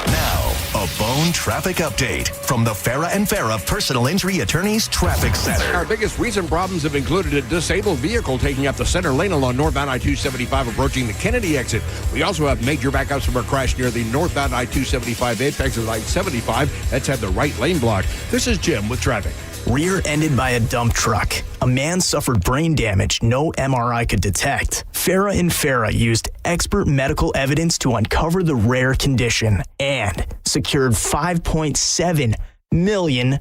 Now, a Bone traffic update from the Farah and Farah Personal Injury Attorneys Traffic Center. Our biggest recent problems have included a disabled vehicle taking up the center lane along northbound I-275 approaching the Kennedy exit. We also have major backups from a crash near the northbound I-275 apex of I-75. That's had the right lane blocked. This is Jim with traffic. Rear-ended by a dump truck. A man suffered brain damage no MRI could detect. Farah and Farah used expert medical evidence to uncover the rare condition and secured $5.7 million.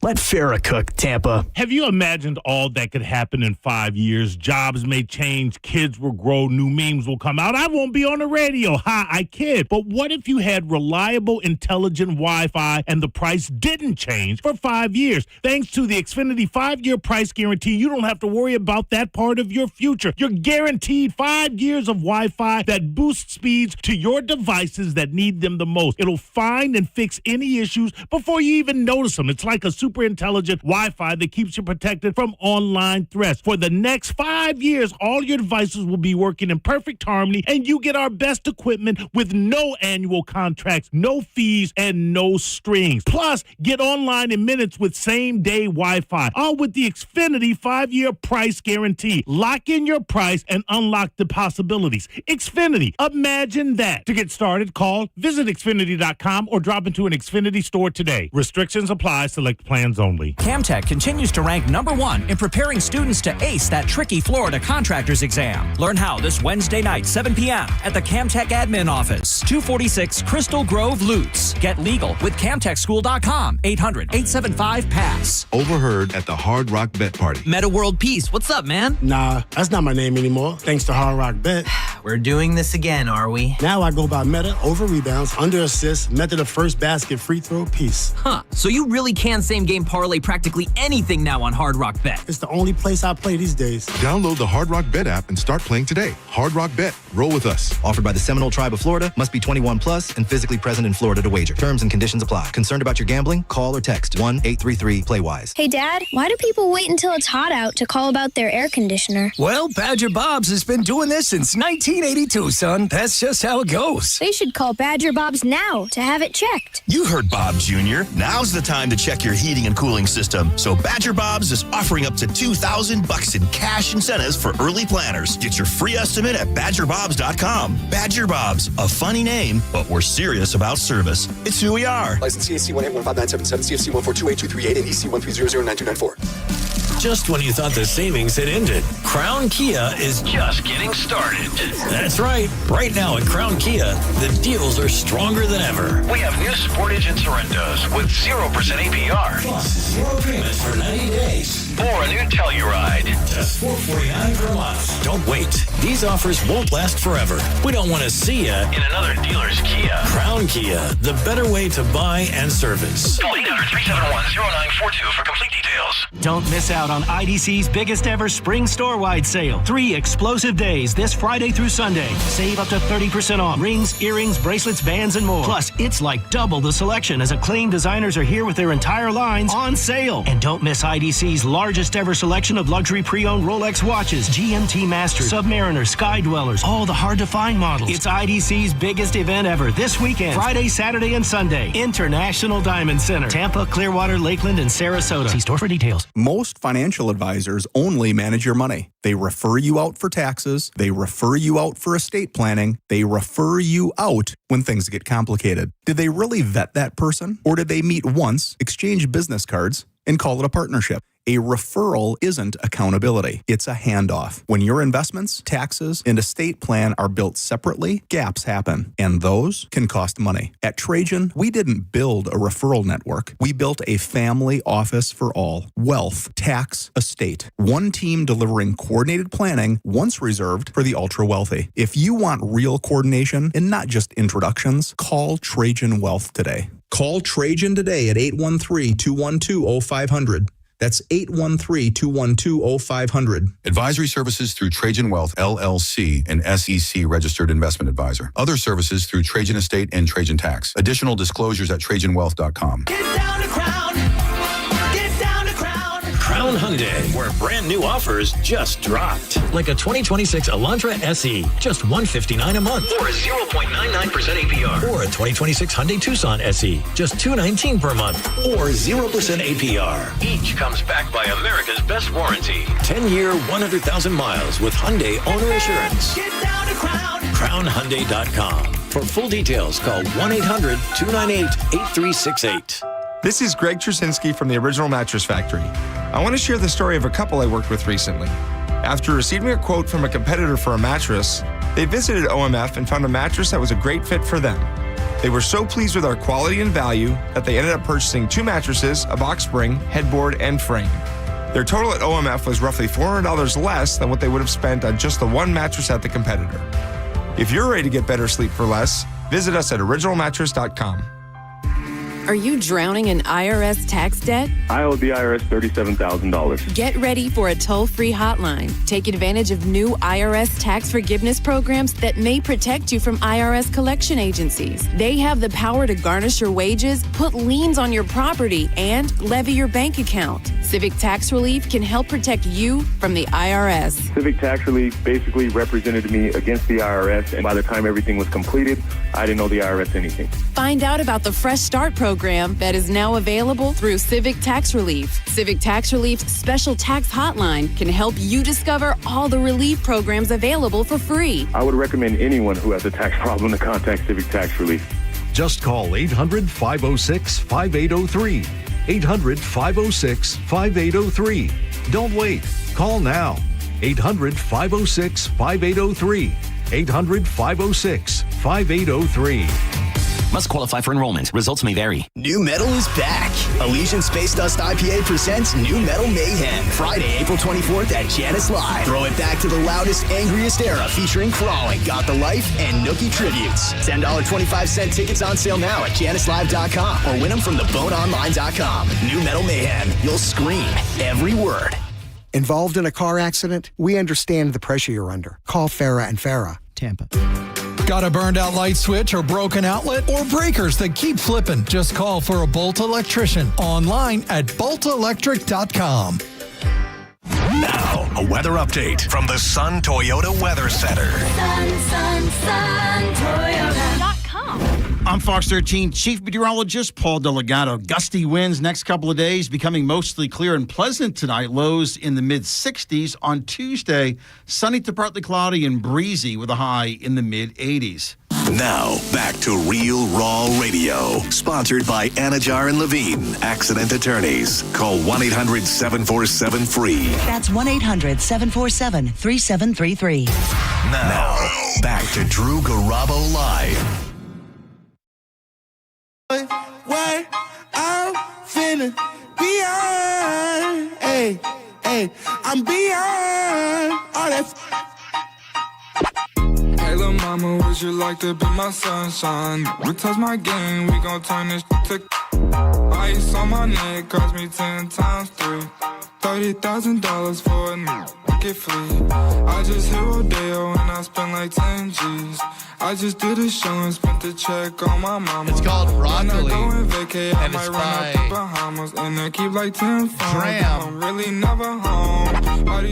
Let Farah cook, Tampa. Have you imagined all that could happen in 5 years? Jobs may change, kids will grow, new memes will come out. I won't be on the radio. Ha, I kid. But what if you had reliable, intelligent Wi-Fi and the price didn't change for 5 years? Thanks to the Xfinity 5-year price guarantee, you don't have to worry about that part of your future. You're guaranteed 5 years of Wi-Fi that boosts speeds to your devices that need them the most. It'll find and fix any issues before you even notice them. It's like a super intelligent Wi-Fi that keeps you protected from online threats. For the next 5 years, all your devices will be working in perfect harmony, and you get our best equipment with no annual contracts, no fees, and no strings. Plus, get online in minutes with same-day Wi-Fi, all with the Xfinity 5-year price guarantee. Lock in your price and unlock the possibilities. Xfinity, imagine that. To get started, visit Xfinity.com or drop into an Xfinity store today. Restrictions apply. Select plans only. Camtech continues to rank #1 in preparing students to ace that tricky Florida contractor's exam. Learn how this Wednesday night, 7 p.m. at the Camtech Admin Office, 246 Crystal Grove, Lutz. Get legal with CamtechSchool.com, 800-875-PASS. Overheard at the Hard Rock Bet Party. Meta World Peace, what's up, man? Nah, that's not my name anymore, thanks to Hard Rock Bet. We're doing this again, are we? Now I go by meta, over rebounds, under assists, method of first basket, free throw, piece. Huh, so you really can same game parlay practically anything now on Hard Rock Bet. It's the only place I play these days. Download the Hard Rock Bet app and start playing today. Hard Rock Bet. Roll with us. Offered by the Seminole Tribe of Florida. Must be 21 plus and physically present in Florida to wager. Terms and conditions apply. Concerned about your gambling? Call or text 1-833-PLAY-WISE. Hey, Dad, why do people wait until it's hot out to call about their air conditioner? Well, Badger Bob's has been doing this since 1982, son. That's just how it goes. They should call Badger Bob's now to have it checked. You heard Bob Jr. Now's the time to check your heating and cooling system. So Badger Bob's is offering up to $2,000 in cash incentives for early planners. Get your free estimate at badgerbobs.com. Badger Bob's, a funny name, but we're serious about service. It's who we are. License CAC 1815977, CFC 1428238, and EC 130092994. Just when you thought the savings had ended, Crown Kia is just getting started. That's right. Right now at Crown Kia, the deals are stronger than ever. We have new Sportage and Sorrentos with 0% APR. Plus, 0 payments for 90 days. Or a new Telluride. Just $449 per month. Don't wait. These offers won't last forever. We don't want to see you in another dealer's Kia. Crown Kia, the better way to buy and service. Call 800-371-0942 for complete details. Don't miss out on IDC's biggest ever spring store-wide sale. 3 explosive days this Friday through Sunday. Save up to 30% off rings, earrings, bracelets, bands, and more. Plus, it's like double the selection as acclaimed designers are here with their entire lines on sale. And don't miss IDC's largest ever selection of luxury pre-owned Rolex watches, GMT Masters, Submariner, Sky Dwellers, all the hard-to-find models. It's IDC's biggest event ever this weekend, Friday, Saturday, and Sunday. International Diamond Center, Tampa, Clearwater, Lakeland, and Sarasota. See store for details. Most financial advisors only manage your money. They refer you out for taxes. They refer you out for estate planning. They refer you out when things get complicated. Did they really vet that person? Or did they meet once, exchange business cards, and call it a partnership? A referral isn't accountability. It's a handoff. When your investments, taxes, and estate plan are built separately, gaps happen, and those can cost money. At Trajan, we didn't build a referral network. We built a family office for all. Wealth, tax, estate. One team delivering coordinated planning, once reserved for the ultra-wealthy. If you want real coordination and not just introductions, call Trajan Wealth today. Call Trajan today at 813-212-0500. That's 813-212-0500. Advisory services through Trajan Wealth, LLC, an SEC registered investment advisor. Other services through Trajan Estate and Trajan Tax. Additional disclosures at TrajanWealth.com. Get down to Crown. Get down to Crown. Crown Hyundai, where brand new offers just dropped. Like a 2026 Elantra SE, just $159 a month. Or a 0.99% APR. Or a 2026 Hyundai Tucson SE, just $219 per month. Or 0% APR. Each comes backed by America's best warranty. 10-year, 100,000 miles with Hyundai Owner Assurance. Get down to Crown. CrownHyundai.com. For full details, call 1-800-298-8368. This is Greg Trusinski from the Original Mattress Factory. I want to share the story of a couple I worked with recently. After receiving a quote from a competitor for a mattress, they visited OMF and found a mattress that was a great fit for them. They were so pleased with our quality and value that they ended up purchasing 2 mattresses, a box spring, headboard, and frame. Their total at OMF was roughly $400 less than what they would have spent on just the one mattress at the competitor. If you're ready to get better sleep for less, visit us at originalmattress.com. Are you drowning in IRS tax debt? I owe the IRS $37,000. Get ready for a toll-free hotline. Take advantage of new IRS tax forgiveness programs that may protect you from IRS collection agencies. They have the power to garnish your wages, put liens on your property, and levy your bank account. Civic Tax Relief can help protect you from the IRS. Civic Tax Relief basically represented me against the IRS, and by the time everything was completed, I didn't owe the IRS anything. Find out about the Fresh Start program that is now available through Civic Tax Relief. Civic Tax Relief's special tax hotline can help you discover all the relief programs available for free. I would recommend anyone who has a tax problem to contact Civic Tax Relief. Just call 800-506-5803. 800-506-5803. Don't wait. Call now. 800-506-5803. 800-506-5803. Must qualify for enrollment. Results may vary. New Metal is back. Elysian Space Dust IPA presents New Metal Mayhem. Friday, April 24th at Janice Live. Throw it back to the loudest, angriest era featuring Crawling, Got the Life, and Nookie tributes. $10.25 tickets on sale now at JaniceLive.com or win them from theboneonline.com. New Metal Mayhem. You'll scream every word. Involved in a car accident? We understand the pressure you're under. Call Farah and Farah. Tampa. Got a burned out light switch or broken outlet or breakers that keep flipping? Just call for a Bolt electrician online at boltelectric.com. Now, a weather update from the Sun Toyota Weather Center. Sun, Toyota.com. I'm Fox 13 Chief Meteorologist Paul Delegato. Gusty winds next couple of days, becoming mostly clear and pleasant tonight. Lows in the mid-60s. On Tuesday, sunny to partly cloudy and breezy with a high in the mid-80s. Now, back to Real Raw Radio. Sponsored by Anajar and Levine, Accident Attorneys. Call 1-800-747-FREE. That's 1-800-747-3733. Now, back to Drew Garabo Live. What I'm finna beyond, hey, I'm beyond all that. Hey, little mama, would you like to be my sunshine? We touch my game, we gon' turn this to ice on my neck, cost me 10 times 3. $30,000 for a new get free. I just hit Rodeo and I spent like 10 G's. I just did a show and spent the check on my mama. It's called Broccoli, and it's by Bahamas and I keep like 10 phones. Dram, really never home.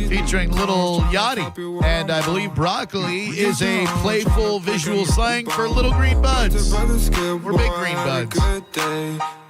featuring Little Yachty. And I believe broccoli is a playful visual slang for little green buds. We're big green buds.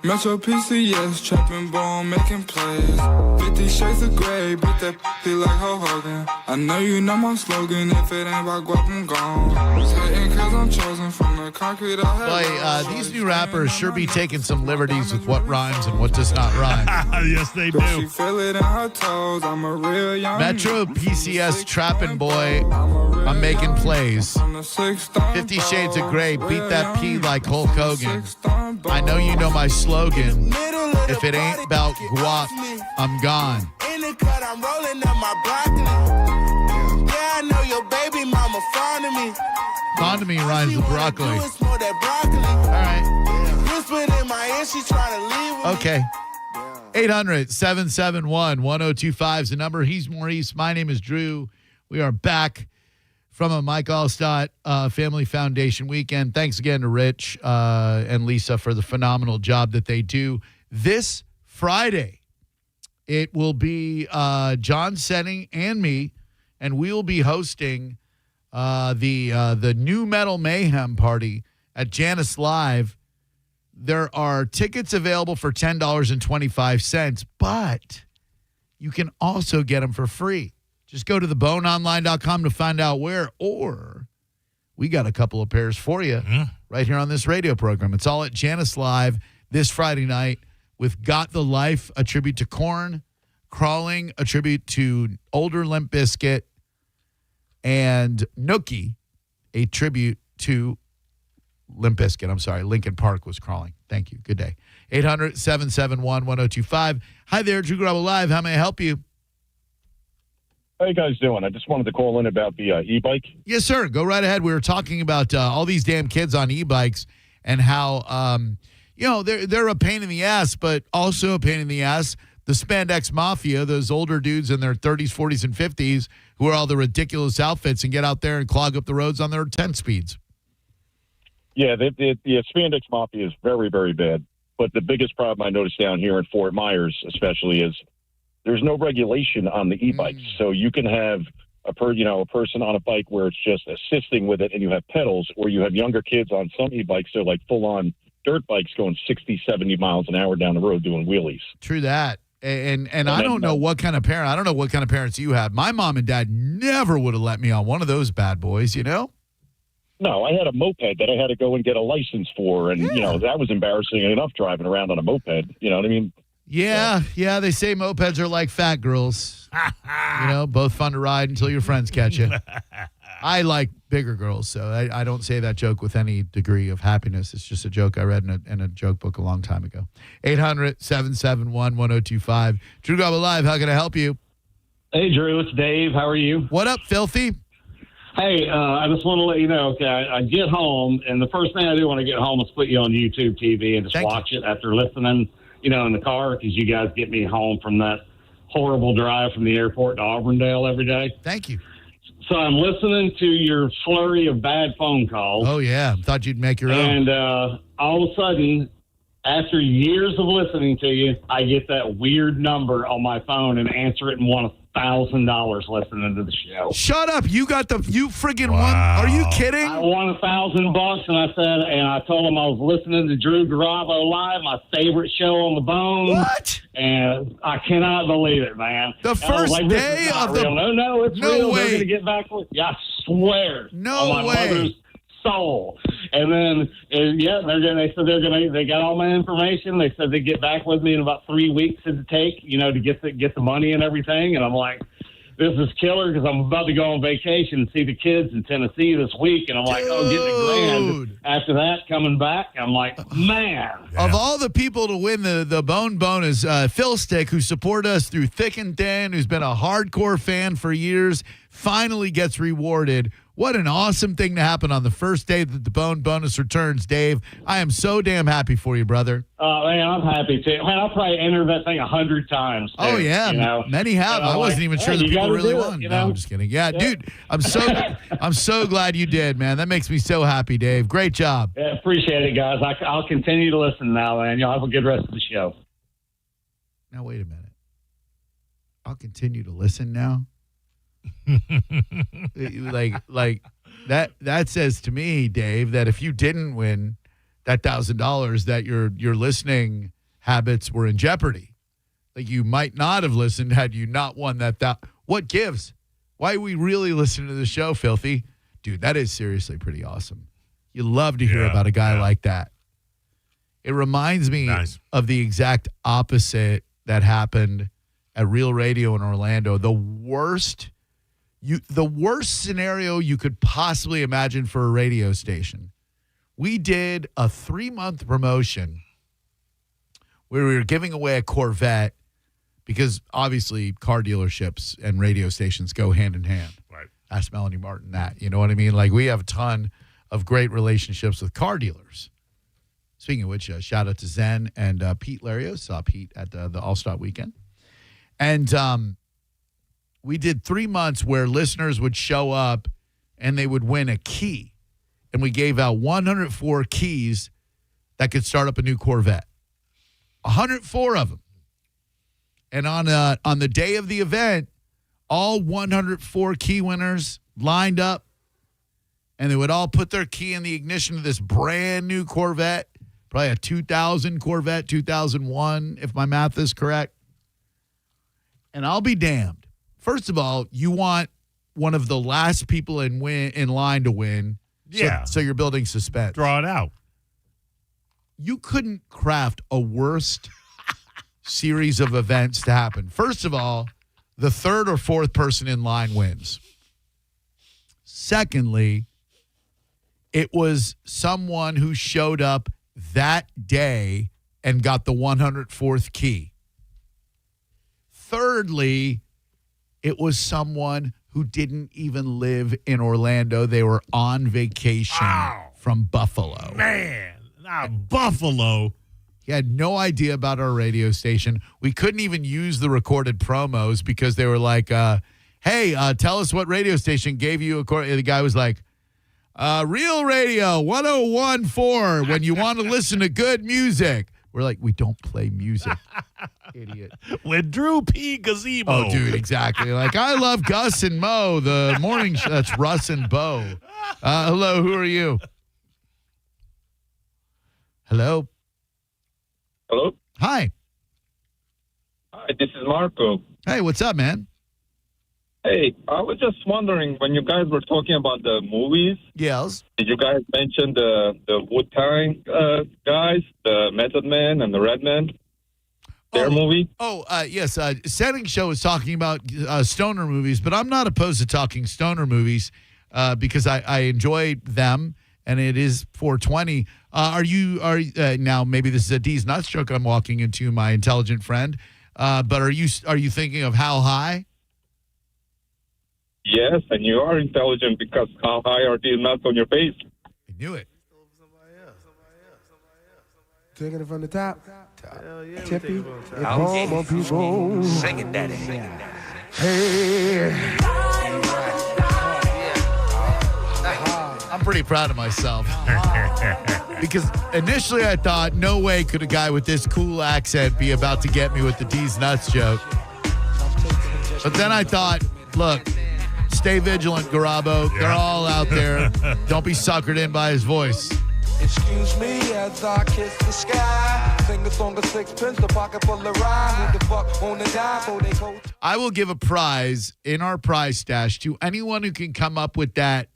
Metro PCS, trapping bone, making plays. 50 shades of gray, beat that p like Ho Hogan. I know you know my slogan, if it ain't about guap, I'm gone. Hating cause I'm chosen from the concrete I had. Boy, these new rappers sure be taking some liberties with what rhymes and what does not rhyme. Yes, they do. She feel it in her toes, I'm a real young Metro PCS trapping boy, I'm making plays. 50 Shades of Grey, beat that P like Hulk Hogan. I know you know my slogan. If it ain't about guap, I'm gone. In the cut, I'm rolling up my broccoli. Yeah, I know your baby mama fond of me. Fond of me rhymes with broccoli. All right. Whispered in my ear, she trying to leave with Okay. 800-771-1025 is the number. He's Maurice. My name is Drew. We are back from a Mike Allstott Family Foundation weekend. Thanks again to Rich and Lisa for the phenomenal job that they do. This Friday, it will be John Senning and me, and we will be hosting the New Metal Mayhem party at Janice Live. There are tickets available for $10.25, but you can also get them for free. Just go to theboneonline.com to find out where, or we got a couple of pairs for you right here on this radio program. It's all at Janice Live this Friday night with Got the Life, a tribute to Korn, Crawling, a tribute to older Limp Bizkit, and Nookie, a tribute to Limp Bizkit. I'm sorry, Linkin Park was Crawling. Thank you. Good day. 800-771-1025. Hi there, Drew Garabo Live. How may I help you? How you guys doing? I just wanted to call in about the e-bike. Yes, sir. Go right ahead. We were talking about all these damn kids on e-bikes and how, they're a pain in the ass, but also a pain in the ass. The spandex mafia, those older dudes in their 30s, 40s, and 50s who wear all the ridiculous outfits and get out there and clog up the roads on their 10 speeds. Yeah, the spandex mafia is very, very bad. But the biggest problem I noticed down here in Fort Myers especially is there's no regulation on the e-bikes. So you can have a person on a bike where it's just assisting with it and you have pedals, or you have younger kids on some e-bikes. They're like full-on dirt bikes going 60, 70 miles an hour down the road doing wheelies. True that. And I don't know what kind of parent. I don't know what kind of parents you have. My mom and dad never would have let me on one of those bad boys, you know? No, I had a moped that I had to go and get a license for. And, that was embarrassing enough driving around on a moped. You know what I mean? Yeah, they say mopeds are like fat girls. Both fun to ride until your friends catch you. I like bigger girls, so I don't say that joke with any degree of happiness. It's just a joke I read in a joke book a long time ago. 800-771-1025. Drew Garabo Live, how can I help you? Hey, Drew, it's Dave. How are you? What up, Filthy? Hey, I just want to let you know, okay, I get home, and the first thing I do when I get home is put you on YouTube TV and just watch it after listening, in the car, because you guys get me home from that horrible drive from the airport to Auburndale every day. Thank you. So I'm listening to your flurry of bad phone calls. Oh, yeah. Thought you'd make your own. And all of a sudden, after years of listening to you, I get that weird number on my phone and answer it and want $1,000 listening to the show. Shut up. You friggin' won. Are you kidding? I won $1,000 and I told them I was listening to Drew Garabo Live, my favorite show on the bone. What? And I cannot believe it, man. The first day of the... No, it's real. Way. They're going to get back with you. I swear. No on my way. Mother's soul. And then, they got all my information. They said they'd get back with me in about 3 weeks to take, to get the money and everything. And I'm like, this is killer, because I'm about to go on vacation and see the kids in Tennessee this week. And I'm like, getting $1,000. After that, coming back, I'm like, man. Yeah. Of all the people to win the Bone Bonus, Phil Stick, who supported us through thick and thin, who's been a hardcore fan for years, finally gets rewarded. What an awesome thing to happen on the first day that the Bone Bonus returns, Dave. I am so damn happy for you, brother. Man, I'm happy too. Man, I'll probably enter that thing 100 times. Too, oh, yeah. Many have. I wasn't even sure that people really won. No, I'm just kidding. Yeah, dude, I'm so glad you did, man. That makes me so happy, Dave. Great job. Yeah, appreciate it, guys. I'll continue to listen now, man. Y'all have a good rest of the show. Now, wait a minute. I'll continue to listen now? like that says to me, Dave, that if you didn't win that $1,000, that your listening habits were in jeopardy. Like you might not have listened had you not won that. What gives? Why are we really listening to the show, Filthy? Dude, that is seriously pretty awesome. You love to hear about a guy like that. It reminds me of the exact opposite that happened at Real Radio in Orlando. The worst scenario you could possibly imagine for a radio station. We did a 3-month promotion where we were giving away a Corvette because obviously car dealerships and radio stations go hand in hand. Right. Ask Melanie Martin that. You know what I mean? Like we have a ton of great relationships with car dealers. Speaking of which, shout out to Zen and Pete Larios. Saw Pete at the All-Star Weekend. And we did 3 months where listeners would show up and they would win a key. And we gave out 104 keys that could start up a new Corvette. 104 of them. And on the day of the event, all 104 key winners lined up, and they would all put their key in the ignition of this brand new Corvette, probably a 2000 Corvette, 2001, if my math is correct. And I'll be damned. First of all, you want one of the last people in line to win. Yeah. So you're building suspense. Draw it out. You couldn't craft a worst series of events to happen. First of all, the third or fourth person in line wins. Secondly, it was someone who showed up that day and got the 104th key. Thirdly, it was someone who didn't even live in Orlando. They were on vacation from Buffalo. Man, not Buffalo. He had no idea about our radio station. We couldn't even use the recorded promos because they were like, hey, tell us what radio station gave you a The guy was like, Real Radio 101.4 when you want to listen to good music. We're like, we don't play music, idiot. With Drew P. Gazebo. Oh, dude, exactly. Like, I love Gus and Mo, the morning show. That's Russ and Bo. Hello, who are you? Hello? Hello? Hi. Hi, this is Marco. Hey, what's up, man? Hey, I was just wondering, when you guys were talking about the movies, yes, did you guys mention the Wu-Tang guys, the Method Man and the Redman? Their movie? Yes. Setting Show is talking about stoner movies, but I'm not opposed to talking stoner movies because I enjoy them, and it is 420. Now maybe this is a D's Nuts joke I'm walking into, my intelligent friend, but are you thinking of How High? Yes, and you are intelligent because how high are these nuts on your face? I knew it. Taking it from the top. Hell yeah, Tippy. Sing it, daddy. Hey. I'm pretty proud of myself. Because initially I thought, no way could a guy with this cool accent be about to get me with the D's Nuts joke. But then I thought, look, stay vigilant, Garabo. Yeah. They're all out there. Don't be suckered in by his voice. Excuse me as I kiss the sky. Sing a song of sixpence, a pocket full of rhyme. Who the fuck wanna die for they coach? I will give a prize in our prize stash to anyone who can come up with that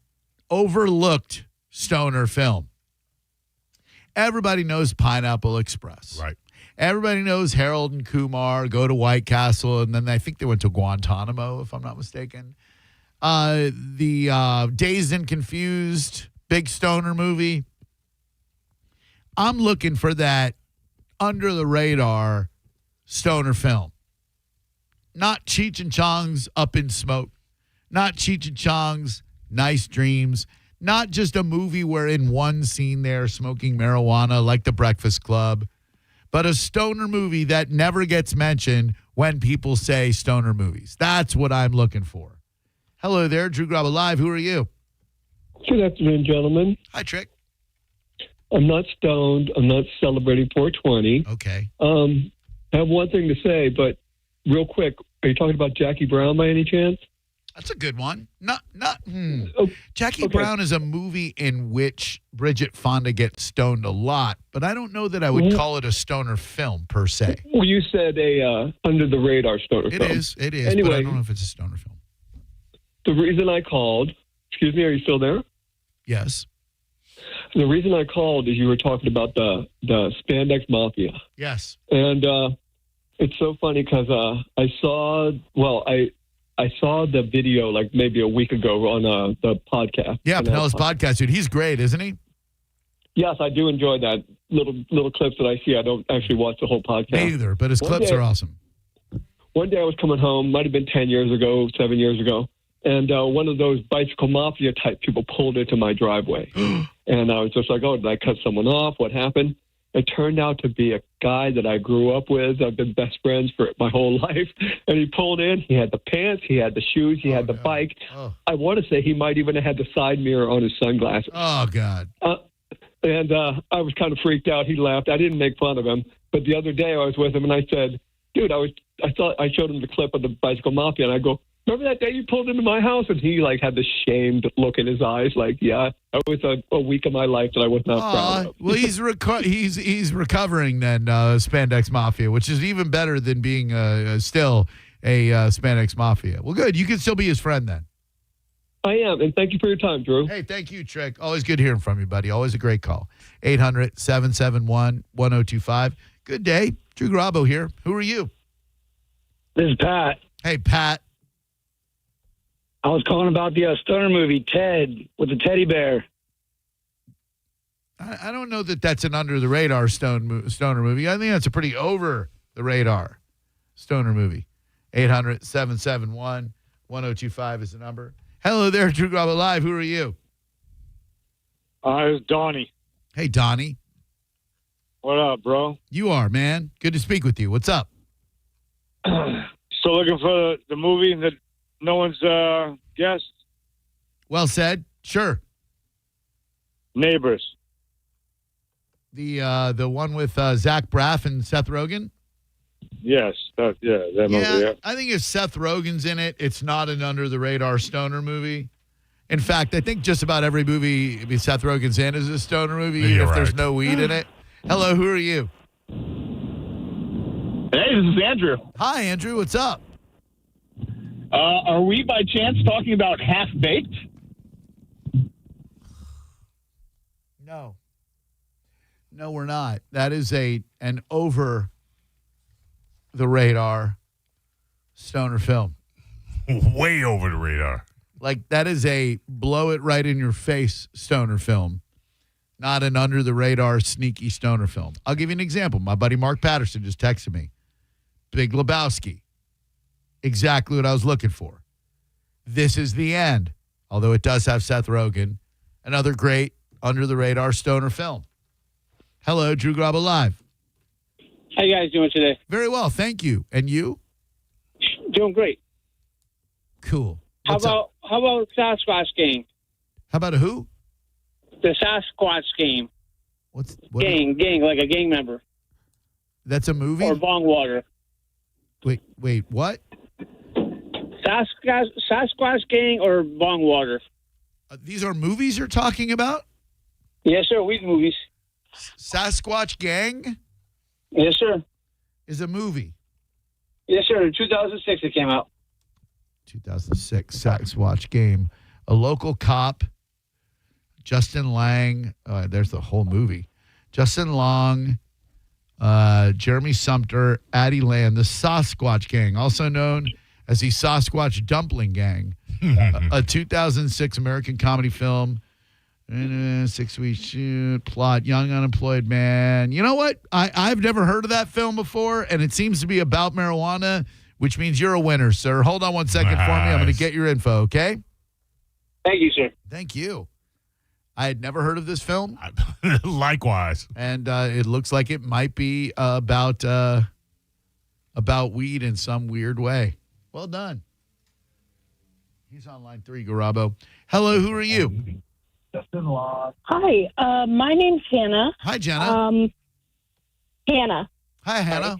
overlooked stoner film. Everybody knows Pineapple Express. Right. Everybody knows Harold and Kumar go to White Castle, and then I think they went to Guantanamo, if I'm not mistaken. The Dazed and Confused, big stoner movie. I'm looking for that under-the-radar stoner film. Not Cheech and Chong's Up in Smoke. Not Cheech and Chong's Nice Dreams. Not just a movie where in one scene they're smoking marijuana like The Breakfast Club. But a stoner movie that never gets mentioned when people say stoner movies. That's what I'm looking for. Hello there, Drew Garabo Live. Who are you? Good afternoon, gentlemen. Hi, Trick. I'm not stoned. I'm not celebrating 420. Okay. I have one thing to say, but real quick, are you talking about Jackie Brown by any chance? That's a good one. Jackie Brown is a movie in which Bridget Fonda gets stoned a lot, but I don't know that I would call it a stoner film per se. Well, you said a under the radar stoner film. It is, anyway, but I don't know if it's a stoner film. The reason I called, excuse me, are you still there? Yes. The reason I called is you were talking about the Spandex Mafia. Yes. And it's so funny because I saw the video like maybe a week ago on the podcast. Yeah, Pinellas podcast, dude. He's great, isn't he? Yes, I do enjoy that little clips that I see. I don't actually watch the whole podcast. Me either, but his clips are awesome. One day I was coming home, might have been 10 years ago, 7 years ago, and one of those bicycle mafia type people pulled into my driveway. And I was just like, oh, did I cut someone off? What happened? It turned out to be a guy that I grew up with. I've been best friends for my whole life. And he pulled in. He had the pants. He had the shoes. He had the bike. Oh. I want to say he might even have had the side mirror on his sunglasses. Oh, God. And I was kind of freaked out. He laughed. I didn't make fun of him. But the other day I was with him, and I said, dude, I showed him the clip of the bicycle mafia, and I go, remember that day you pulled into my house? And he like had the shamed look in his eyes, like, yeah, that was a week of my life that I was not proud of. Well, he's recovering then, Spandex Mafia, which is even better than being still a Spandex Mafia. Well, good. You can still be his friend then. I am, and thank you for your time, Drew. Hey, thank you, Trick. Always good hearing from you, buddy. Always a great call. 800-771-1025. Good day. Drew Garabo here. Who are you? This is Pat. Hey, Pat. I was calling about the stoner movie, Ted, with the teddy bear. I don't know that that's an under-the-radar stoner movie. I think that's a pretty over-the-radar stoner movie. 800-771-1025 is the number. Hello there, Drew Garabo Live. Who are you? It's Donnie. Hey, Donnie. What up, bro? You are, man. Good to speak with you. What's up? Still looking for the movie that no one's guessed? Well said. Sure. Neighbors. The one with Zach Braff and Seth Rogen? Yes. That movie, yeah. I think if Seth Rogen's in it, it's not an under-the-radar stoner movie. In fact, I think just about every movie Seth Rogen's in is a stoner movie, even if there's no weed in it. Hello, who are you? Hey, this is Andrew. Hi, Andrew. What's up? Are we by chance talking about Half-Baked? No. No, we're not. That is an over-the-radar stoner film. Way over the radar. Like, that is a blow-it-right-in-your-face stoner film, not an under-the-radar sneaky stoner film. I'll give you an example. My buddy Mark Patterson just texted me. Big Lebowski. Exactly what I was looking for. This is the end, although it does have Seth Rogen. Another great under-the-radar stoner film. Hello, Drew Garabo Live. How you guys doing today? Very well, thank you. And you? Doing great. Cool. How about Sasquatch Game? How about a who? The Sasquatch Game. What gang, like a gang member. That's a movie? Or bong water. Wait, what? Sasquatch Gang or bong water. These are movies you're talking about? Yes, sir. Weed movies. Sasquatch Gang? Yes, sir. Is a movie. Yes, sir. In 2006 it came out. 2006 Sasquatch Game. A local cop, Justin Lang. There's the whole movie. Justin Long, Jeremy Sumter, Addie Land, the Sasquatch Gang, also known as the Sasquatch Dumpling Gang, a 2006 American comedy film. 6-week shoot, plot, young unemployed man. You know what? I've never heard of that film before, and it seems to be about marijuana, which means you're a winner, sir. Hold on one second for me. I'm going to get your info, okay? Thank you, sir. Thank you. I had never heard of this film. Likewise. And it looks like it might be about weed in some weird way. Well done. He's on line 3, Garabo. Hello, who are you? Hi, my name's Hannah. Hi, Jenna. Hannah. Hi, Hannah.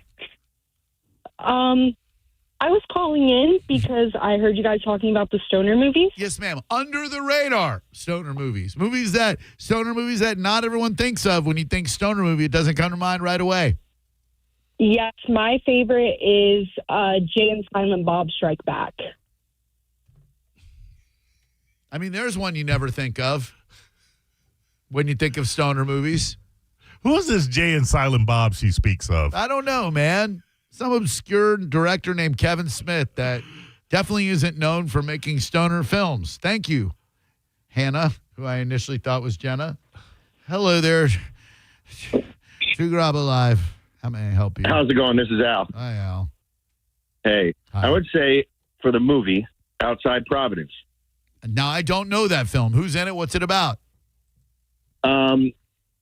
I was calling in because I heard you guys talking about the stoner movies. Yes, ma'am. Under the radar stoner movies. Stoner movies that not everyone thinks of. When you think stoner movie, it doesn't come to mind right away. Yes, my favorite is Jay and Silent Bob Strike Back. I mean, there's one you never think of when you think of stoner movies. Who's this Jay and Silent Bob she speaks of? I don't know, man. Some obscure director named Kevin Smith that definitely isn't known for making stoner films. Thank you, Hannah, who I initially thought was Jenna. Hello there. True Garabo Live. How may I help you? How's it going? This is Al. Hi, Al. Hey, Hi. I would say for the movie Outside Providence. Now, I don't know that film. Who's in it? What's it about?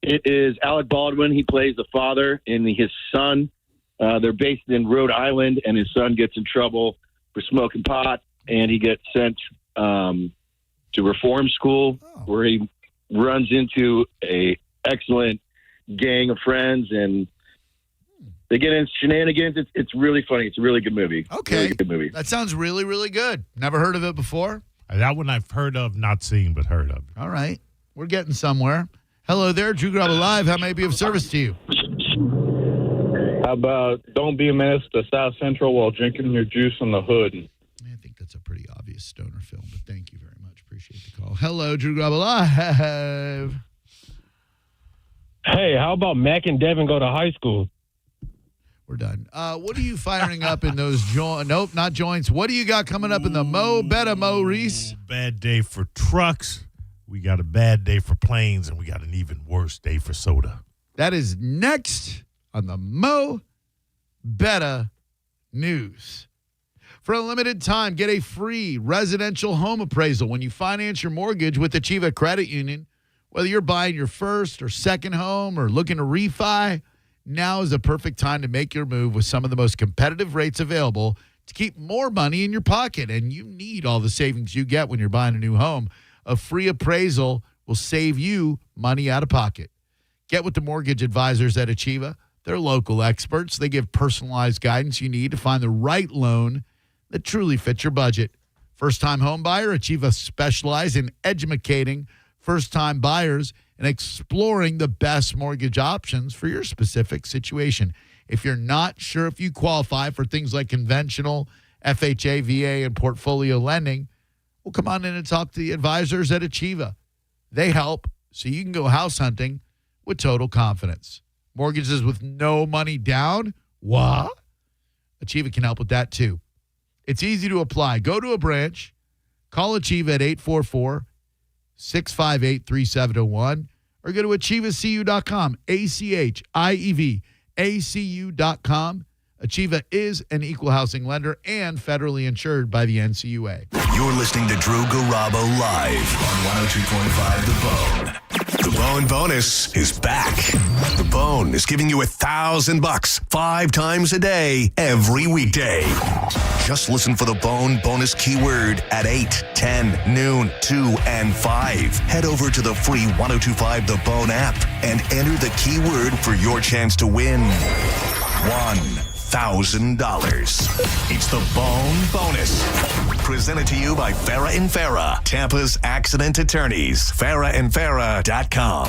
It is Alec Baldwin. He plays the father, and his son. They're based in Rhode Island, and his son gets in trouble for smoking pot, and he gets sent to reform school, where he runs into a excellent gang of friends, and they get in shenanigans. It's really funny. It's a really good movie. Okay. Really good movie. That sounds really, really good. Never heard of it before? That one I've heard of, not seen, but heard of. All right. We're getting somewhere. Hello there, Drew Garabo Live. How may I be of service to you? How about don't be a menace to South Central while drinking your juice in the hood? I think that's a pretty obvious stoner film, but thank you very much. Appreciate the call. Hello, Drew Garabo Live. Hey, how about Mac and Devin go to high school? We're done. What are you firing up in those joints? Nope, not joints. What do you got coming up in the Mo Betta Mo Reese? Bad day for trucks. We got a bad day for planes, and we got an even worse day for soda. That is next on the Mo Betta News. For a limited time, get a free residential home appraisal when you finance your mortgage with Achieva Credit Union. Whether you're buying your first or second home or looking to refi, now is the perfect time to make your move with some of the most competitive rates available to keep more money in your pocket. And you need all the savings you get when you're buying a new home. A free appraisal will save you money out of pocket. Get with the mortgage advisors at Achieva. They're local experts. They give personalized guidance you need to find the right loan that truly fits your budget. First-time home buyer, Achieva specializes in educating first-time buyers and exploring the best mortgage options for your specific situation. If you're not sure if you qualify for things like conventional, FHA, VA, and portfolio lending, well, come on in and talk to the advisors at Achieva. They help so you can go house hunting with total confidence. Mortgages with no money down? What? Achieva can help with that too. It's easy to apply. Go to a branch, call Achieva at 844-658-3701, or go to achievacu.com, ACHIEVACU.com. Achieva is an equal housing lender and federally insured by the NCUA. You're listening to Drew Garabo live on 102.5 The Bone. The Bone Bonus is back. The Bone is giving you $1,000 5 times a day, every weekday. Just listen for the Bone Bonus keyword at 8, 10, noon, 2, and 5. Head over to the free 102.5 The Bone app and enter the keyword for your chance to win $1,000. It's the Bone Bonus. Presented to you by Farah and Farah, Tampa's accident attorneys. FarahandFarah.com.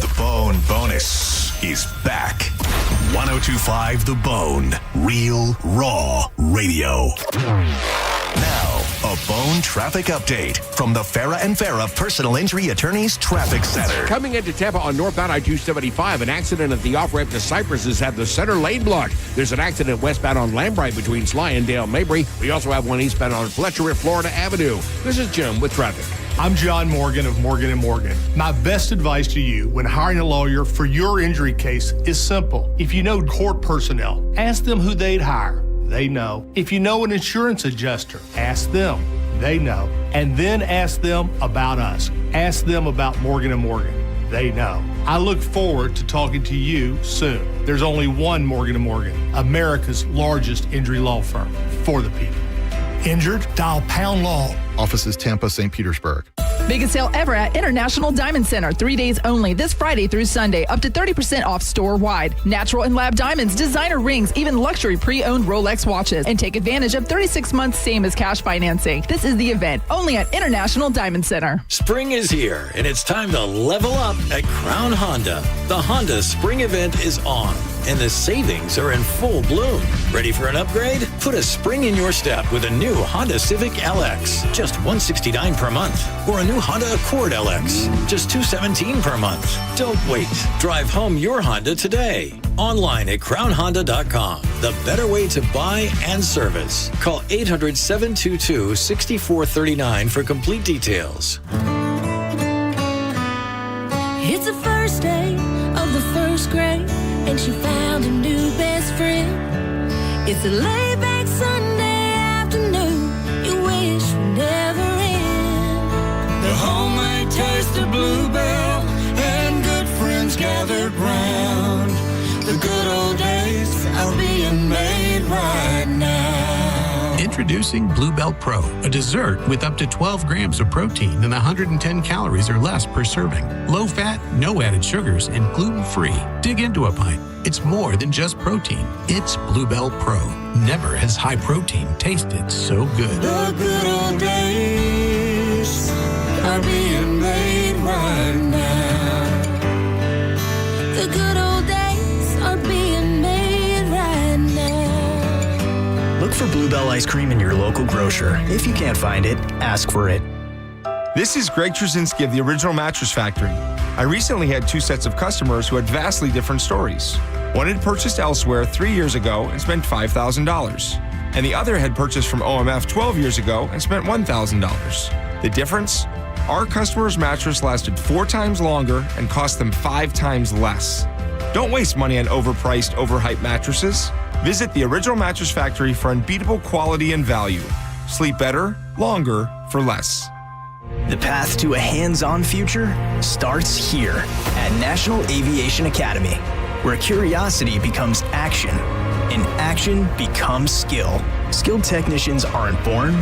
The Bone Bonus is back. 102.5 The Bone. Real, raw radio. Now, a Bone traffic update from the Farah and Farah Personal Injury Attorneys Traffic Center. Coming into Tampa on northbound I-275, an accident at the off-ramp to Cypress has had the center lane blocked. There's an accident westbound on Lambright between Sly and Dale Mabry. We also have one eastbound on Fletcher at Florida Avenue. This is Jim with traffic. I'm John Morgan of Morgan & Morgan. My best advice to you when hiring a lawyer for your injury case is simple. If you know court personnel, ask them who they'd hire. They know. If you know an insurance adjuster, ask them. They know. And then ask them about us. Ask them about Morgan & Morgan. They know. I look forward to talking to you soon. There's only one Morgan & Morgan, America's largest injury law firm for the people. Injured? Dial #Law. Offices Tampa, St. Petersburg. Biggest sale ever at International Diamond Center. 3 days only, this Friday through Sunday. Up to 30% off store-wide. Natural and lab diamonds, designer rings, even luxury pre-owned Rolex watches. And take advantage of 36 months same as cash financing. This is the event, only at International Diamond Center. Spring is here, and it's time to level up at Crown Honda. The Honda Spring event is on, and the savings are in full bloom. Ready for an upgrade? Put a spring in your step with a new Honda Civic LX, just $169 per month. Or a new Honda Accord LX, just $217 per month. Don't wait. Drive home your Honda today. Online at crownhonda.com. The better way to buy and service. Call 800-722-6439 for complete details. It's the first day of the first grade, and she found a new best friend. It's a laid-back Sunday afternoon you wish would never end. The homemade taste of Bluebell and good friends gathered round. The good old days are being made right now. Introducing Bluebell Pro, a dessert with up to 12 grams of protein and 110 calories or less per serving. Low fat, no added sugars, and gluten-free. Dig into a pint. It's more than just protein. It's Bluebell Pro. Never has high protein tasted so good. The good old days are being made right now. The good old days are being made right now. Look for Bluebell ice cream in your local grocer. If you can't find it, ask for it. This is Greg Trzynski of the Original Mattress Factory. I recently had two sets of customers who had vastly different stories. One had purchased elsewhere 3 years ago and spent $5,000. And the other had purchased from OMF 12 years ago and spent $1,000. The difference? Our customer's mattress lasted 4 times longer and cost them 5 times less. Don't waste money on overpriced, overhyped mattresses. Visit the Original Mattress Factory for unbeatable quality and value. Sleep better, longer, for less. The path to a hands-on future starts here at National Aviation Academy, where curiosity becomes action and action becomes skill. Skilled technicians aren't born,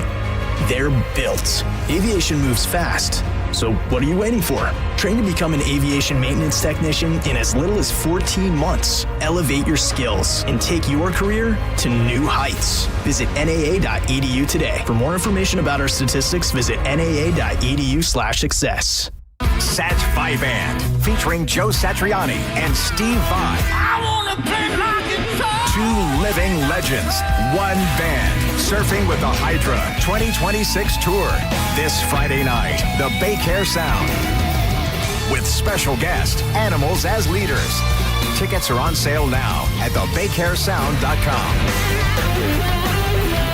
they're built. Aviation moves fast, so what are you waiting for? Train to become an aviation maintenance technician in as little as 14 months. Elevate your skills and take your career to new heights. Visit NAA.edu today. For more information about our statistics, visit NAA.edu/success. Sat Vai Band, featuring Joe Satriani and Steve Vai. I wanna play my guitar. 2 living legends, 1 band, surfing with the Hydra 2026 tour. This Friday night, the Baycare Sound. With special guest, Animals as leaders. Tickets are on sale now at thebaycaresound.com.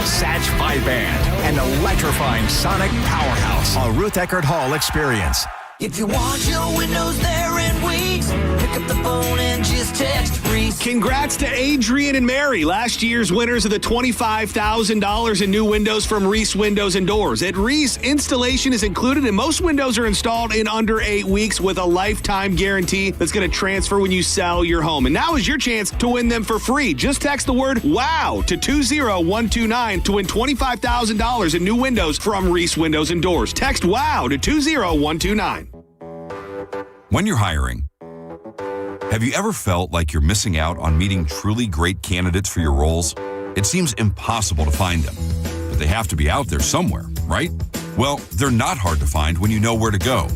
Satch Vai Band, an electrifying sonic powerhouse. A Ruth Eckerd Hall experience. If you want your windows there in weeks, pick up the phone and just text Reese. Congrats to Adrian and Mary, last year's winners of the $25,000 in new windows from Reese Windows and Doors. At Reese, installation is included and most windows are installed in under 8 weeks with a lifetime guarantee that's going to transfer when you sell your home. And now is your chance to win them for free. Just text the word WOW to 20129 to win $25,000 in new windows from Reese Windows and Doors. Text WOW to 20129. When you're hiring, have you ever felt like you're missing out on meeting truly great candidates for your roles? It seems impossible to find them, but they have to be out there somewhere, right? Well, they're not hard to find when you know where to go,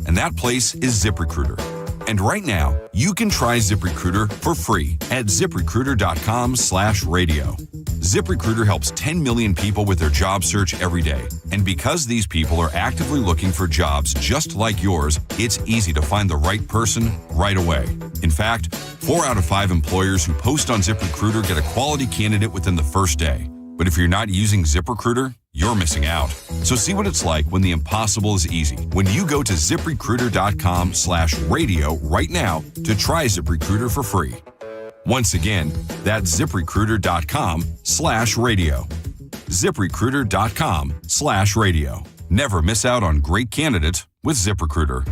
and that place is Ziprecruiter. And right now, you can try Ziprecruiter for free at ziprecruiter.com/radio. ZipRecruiter helps 10 million people with their job search every day. And because these people are actively looking for jobs just like yours, it's easy to find the right person right away. In fact, 4 out of 5 employers who post on ZipRecruiter get a quality candidate within the first day. But if you're not using ZipRecruiter, you're missing out. So see what it's like when the impossible is easy. When you go to ziprecruiter.com/radio right now to try ZipRecruiter for free. Once again, that's ziprecruiter.com/radio. ziprecruiter.com/radio. Never miss out on great candidates with ZipRecruiter.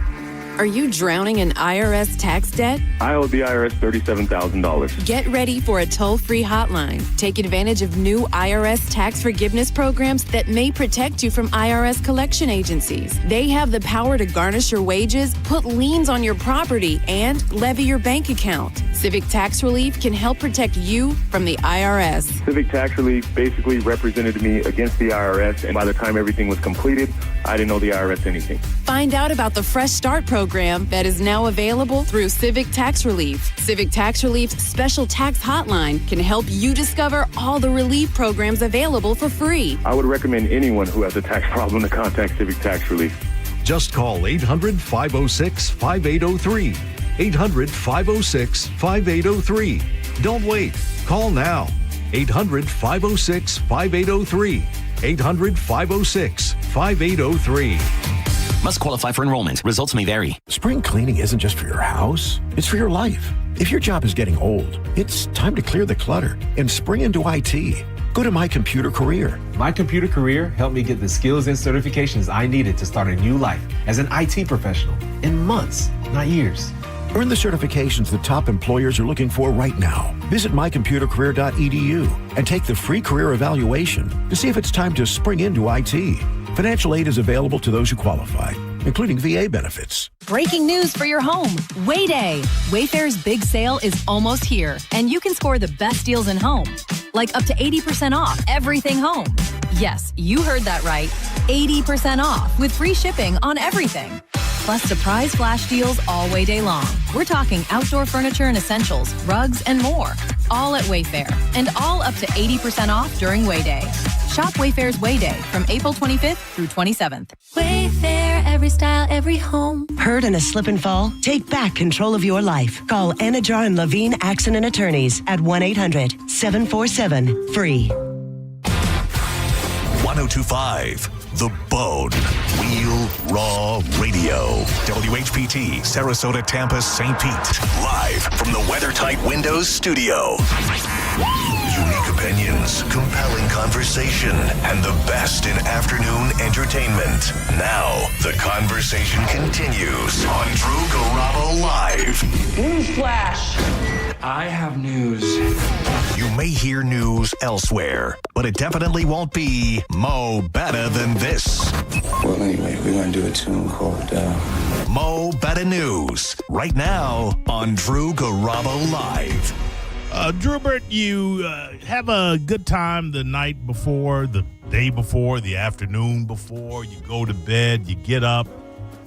Are you drowning in IRS tax debt? I owe the IRS $37,000. Get ready for a toll-free hotline. Take advantage of new IRS tax forgiveness programs that may protect you from IRS collection agencies. They have the power to garnish your wages, put liens on your property, and levy your bank account. Civic Tax Relief can help protect you from the IRS. Civic Tax Relief basically represented me against the IRS, and by the time everything was completed, I didn't owe the IRS anything. Find out about the Fresh Start program that is now available through Civic Tax Relief. Civic Tax Relief's special tax hotline can help you discover all the relief programs available for free. I would recommend anyone who has a tax problem to contact Civic Tax Relief. Just call 800-506-5803. 800-506-5803. Don't wait. Call now. 800-506-5803. 800-506-5803. Must qualify for enrollment. Results may vary. Spring cleaning isn't just for your house, it's for your life. If your job is getting old, it's time to clear the clutter and spring into IT. Go to My Computer Career. My Computer Career helped me get the skills and certifications I needed to start a new life as an IT professional in months, not years. Earn the certifications the top employers are looking for right now. Visit mycomputercareer.edu and take the free career evaluation to see if it's time to spring into IT. Financial aid is available to those who qualify, including VA benefits. Breaking news for your home. Way Day. Wayfair's big sale is almost here, and you can score the best deals in home. Like up to 80% off everything home. Yes, you heard that right. 80% off with free shipping on everything. Plus surprise flash deals all Way Day long. We're talking outdoor furniture and essentials, rugs, and more. All at Wayfair, and all up to 80% off during Way Day. Shop Wayfair's Way Day from April 25th through 27th. Wayfair, every style, every home. Hurt in a slip and fall? Take back control of your life. Call Anajar and Levine Accident Attorneys at 1-800-747-FREE. 1025 The Bone. Real Raw Radio. WHPT, Sarasota, Tampa, St. Pete. Live from the WeatherTight Windows studio. Unique opinions, compelling conversation, and the best in afternoon entertainment. Now, the conversation continues on Drew Garabo Live. Newsflash! I have news. You may hear news elsewhere, but it definitely won't be Mo Better Than This. Well, anyway, we're going to do a tune called Mo Better News, right now on Drew Garabo Live. Drewbert, you have a good time the night before, the day before, the afternoon before. You go to bed, you get up,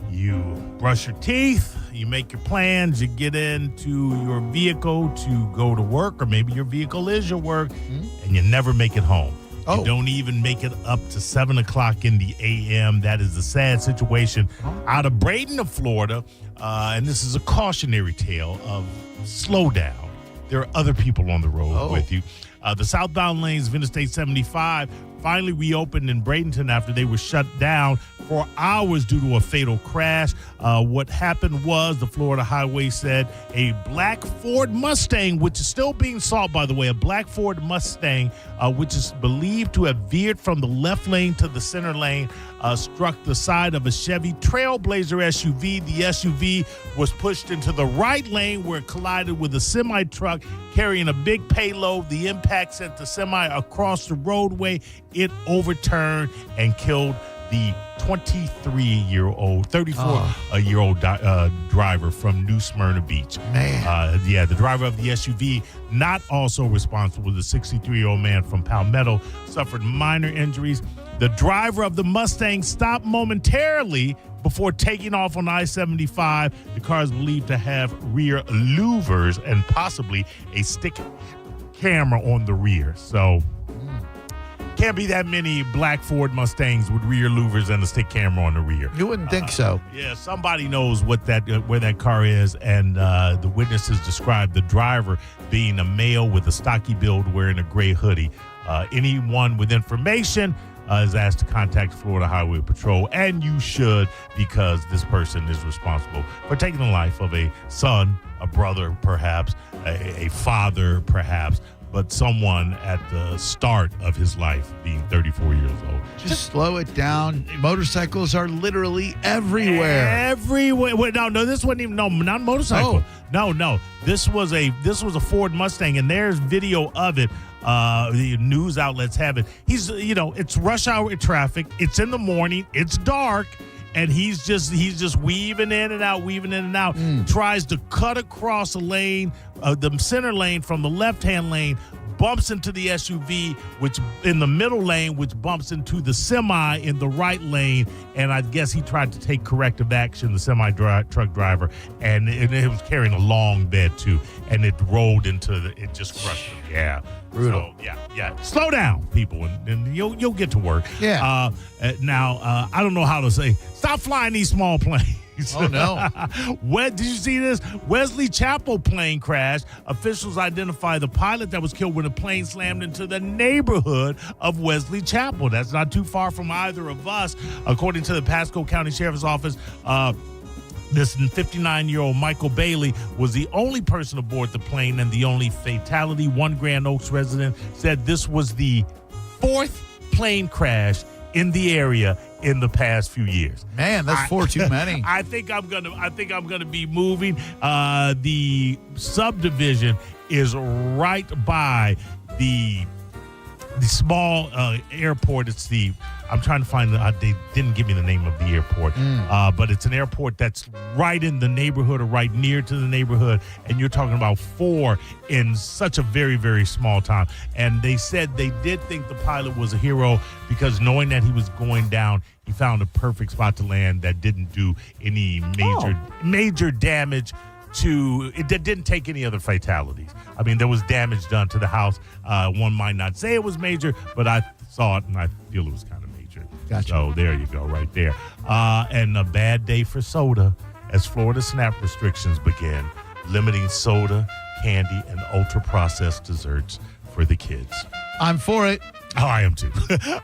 you brush your teeth, you make your plans, you get into your vehicle to go to work, or maybe your vehicle is your work, and you never make it home. Oh. You don't even make it up to 7 o'clock in the a.m. That is the sad situation out of Bradenton, Florida, and this is a cautionary tale of slow down. There are other people on the road with you. The southbound lanes of Interstate 75 finally reopened in Bradenton after they were shut down for hours due to a fatal crash. What happened was, the Florida Highway said, a black Ford Mustang, which is still being sought, by the way, a black Ford Mustang, which is believed to have veered from the left lane to the center lane, struck the side of a Chevy Trailblazer SUV. The SUV was pushed into the right lane where it collided with a semi-truck carrying a big payload. The impact sent the semi across the roadway. It overturned and killed the 34-year-old driver from New Smyrna Beach. Man. The driver of the SUV, not also responsible, the 63-year-old man from Palmetto, suffered minor injuries. The driver of the Mustang stopped momentarily before taking off on I-75. The car is believed to have rear louvers and possibly a stick camera on the rear. So can't be that many black Ford Mustangs with rear louvers and a stick camera on the rear. You wouldn't think so. Yeah, somebody knows what where that car is, and the witnesses described the driver being a male with a stocky build wearing a gray hoodie. Anyone with information is asked to contact Florida Highway Patrol, and you should, because this person is responsible for taking the life of a son, a brother perhaps, a father perhaps, but someone at the start of his life, being 34 years old. Just slow it down. Motorcycles are literally everywhere. Everywhere. Wait, no, this wasn't even not a motorcycle. Oh. No. This was a Ford Mustang, and there's video of it. The news outlets have it. He's, it's rush hour traffic. It's in the morning. It's dark. And he's just weaving in and out, tries to cut across a lane, the center lane from the left-hand lane, bumps into the SUV, which in the middle lane, which bumps into the semi in the right lane. And I guess he tried to take corrective action, the semi-truck driver, and it was carrying a long bed too, and it rolled it just crushed him. Yeah. Brutal. So, yeah. Slow down, people, and you'll get to work. Yeah. Now, I don't know how to say, stop flying these small planes. Oh, no. Did you see this? Wesley Chapel plane crash. Officials identify the pilot that was killed when a plane slammed into the neighborhood of Wesley Chapel. That's not too far from either of us. According to the Pasco County Sheriff's Office, this 59-year-old Michael Bailey was the only person aboard the plane and the only fatality. One Grand Oaks resident said this was the fourth plane crash in the area in the past few years. Man, that's four too many. I think I'm gonna be moving. The subdivision is right by the small airport. I'm trying to find they didn't give me the name of the airport, but it's an airport that's right in the neighborhood or right near to the neighborhood, and you're talking about four in such a very, very small time. And they said they did think the pilot was a hero because knowing that he was going down, he found a perfect spot to land that didn't do any major damage it didn't take any other fatalities. I mean, there was damage done to the house. One might not say it was major, but I saw it and I feel it was kind of major. Gotcha. So there you go, right there. And a bad day for soda as Florida SNAP restrictions begin, limiting soda, candy, and ultra-processed desserts for the kids. I'm for it. Oh, I am too.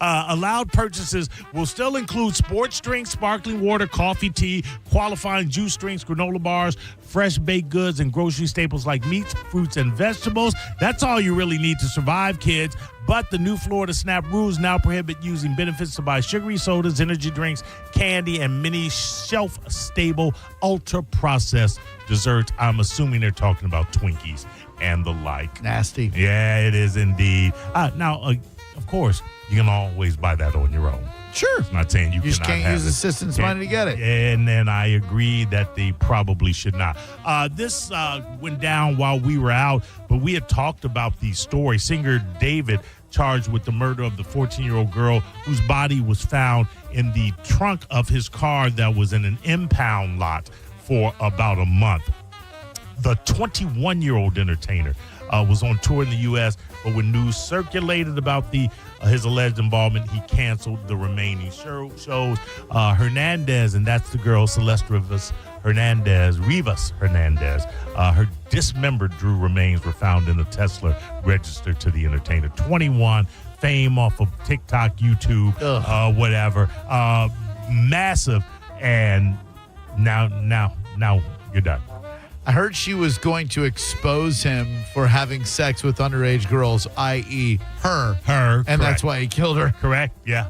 Allowed purchases will still include sports drinks, sparkling water, coffee, tea, qualifying juice drinks, granola bars, fresh baked goods, and grocery staples like meats, fruits, and vegetables. That's all you really need to survive, kids. But the new Florida SNAP rules now prohibit using benefits to buy sugary sodas, energy drinks, candy, and many shelf-stable, ultra-processed desserts. I'm assuming they're talking about Twinkies and the like. Nasty. Yeah, it is indeed. Now, of course, you can always buy that on your own. Sure. I'm not saying you just cannot can't use it. assistance money to get it. And then I agree that they probably should not. This went down while we were out, but we had talked about the story. Singer David charged with the murder of the 14-year-old girl whose body was found in the trunk of his car that was in an impound lot for about a month. The 21-year-old entertainer was on tour in the U.S., but when news circulated about his alleged involvement, he canceled the remaining shows. Hernandez, and that's the girl, Celeste Rivas Hernandez, her dismembered Drew remains were found in a Tesla registered to the entertainer. 21, fame off of TikTok, YouTube, whatever. Massive, and now you're done. I heard she was going to expose him for having sex with underage girls, i.e. her. And correct. that's why he killed her. Correct. Yeah.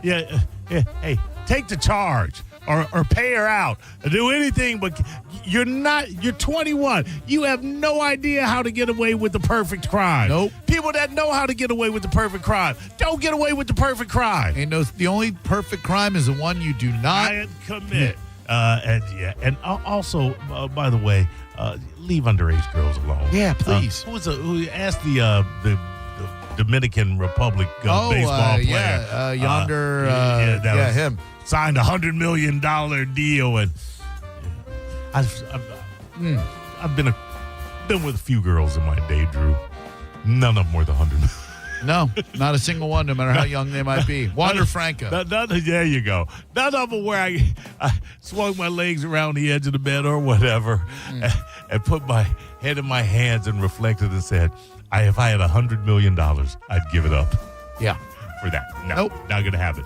Hey, take the charge or pay her out. Do anything, but you're 21. You have no idea how to get away with the perfect crime. Nope. People that know how to get away with the perfect crime don't get away with the perfect crime. The only perfect crime is the one you do not commit. And also, by the way, leave underage girls alone. Yeah, please. Who asked the Dominican Republic baseball player? Yonder. Him. Signed $100 million deal, and I've been with a few girls in my day, Drew. None of them worth $100 million. No, not a single one, no matter how young they might be. Wander Franca. There you go. None of them where I swung my legs around the edge of the bed or whatever and put my head in my hands and reflected and said, if I had $100 million, I'd give it up. Yeah. For that. No, nope. Not going to happen.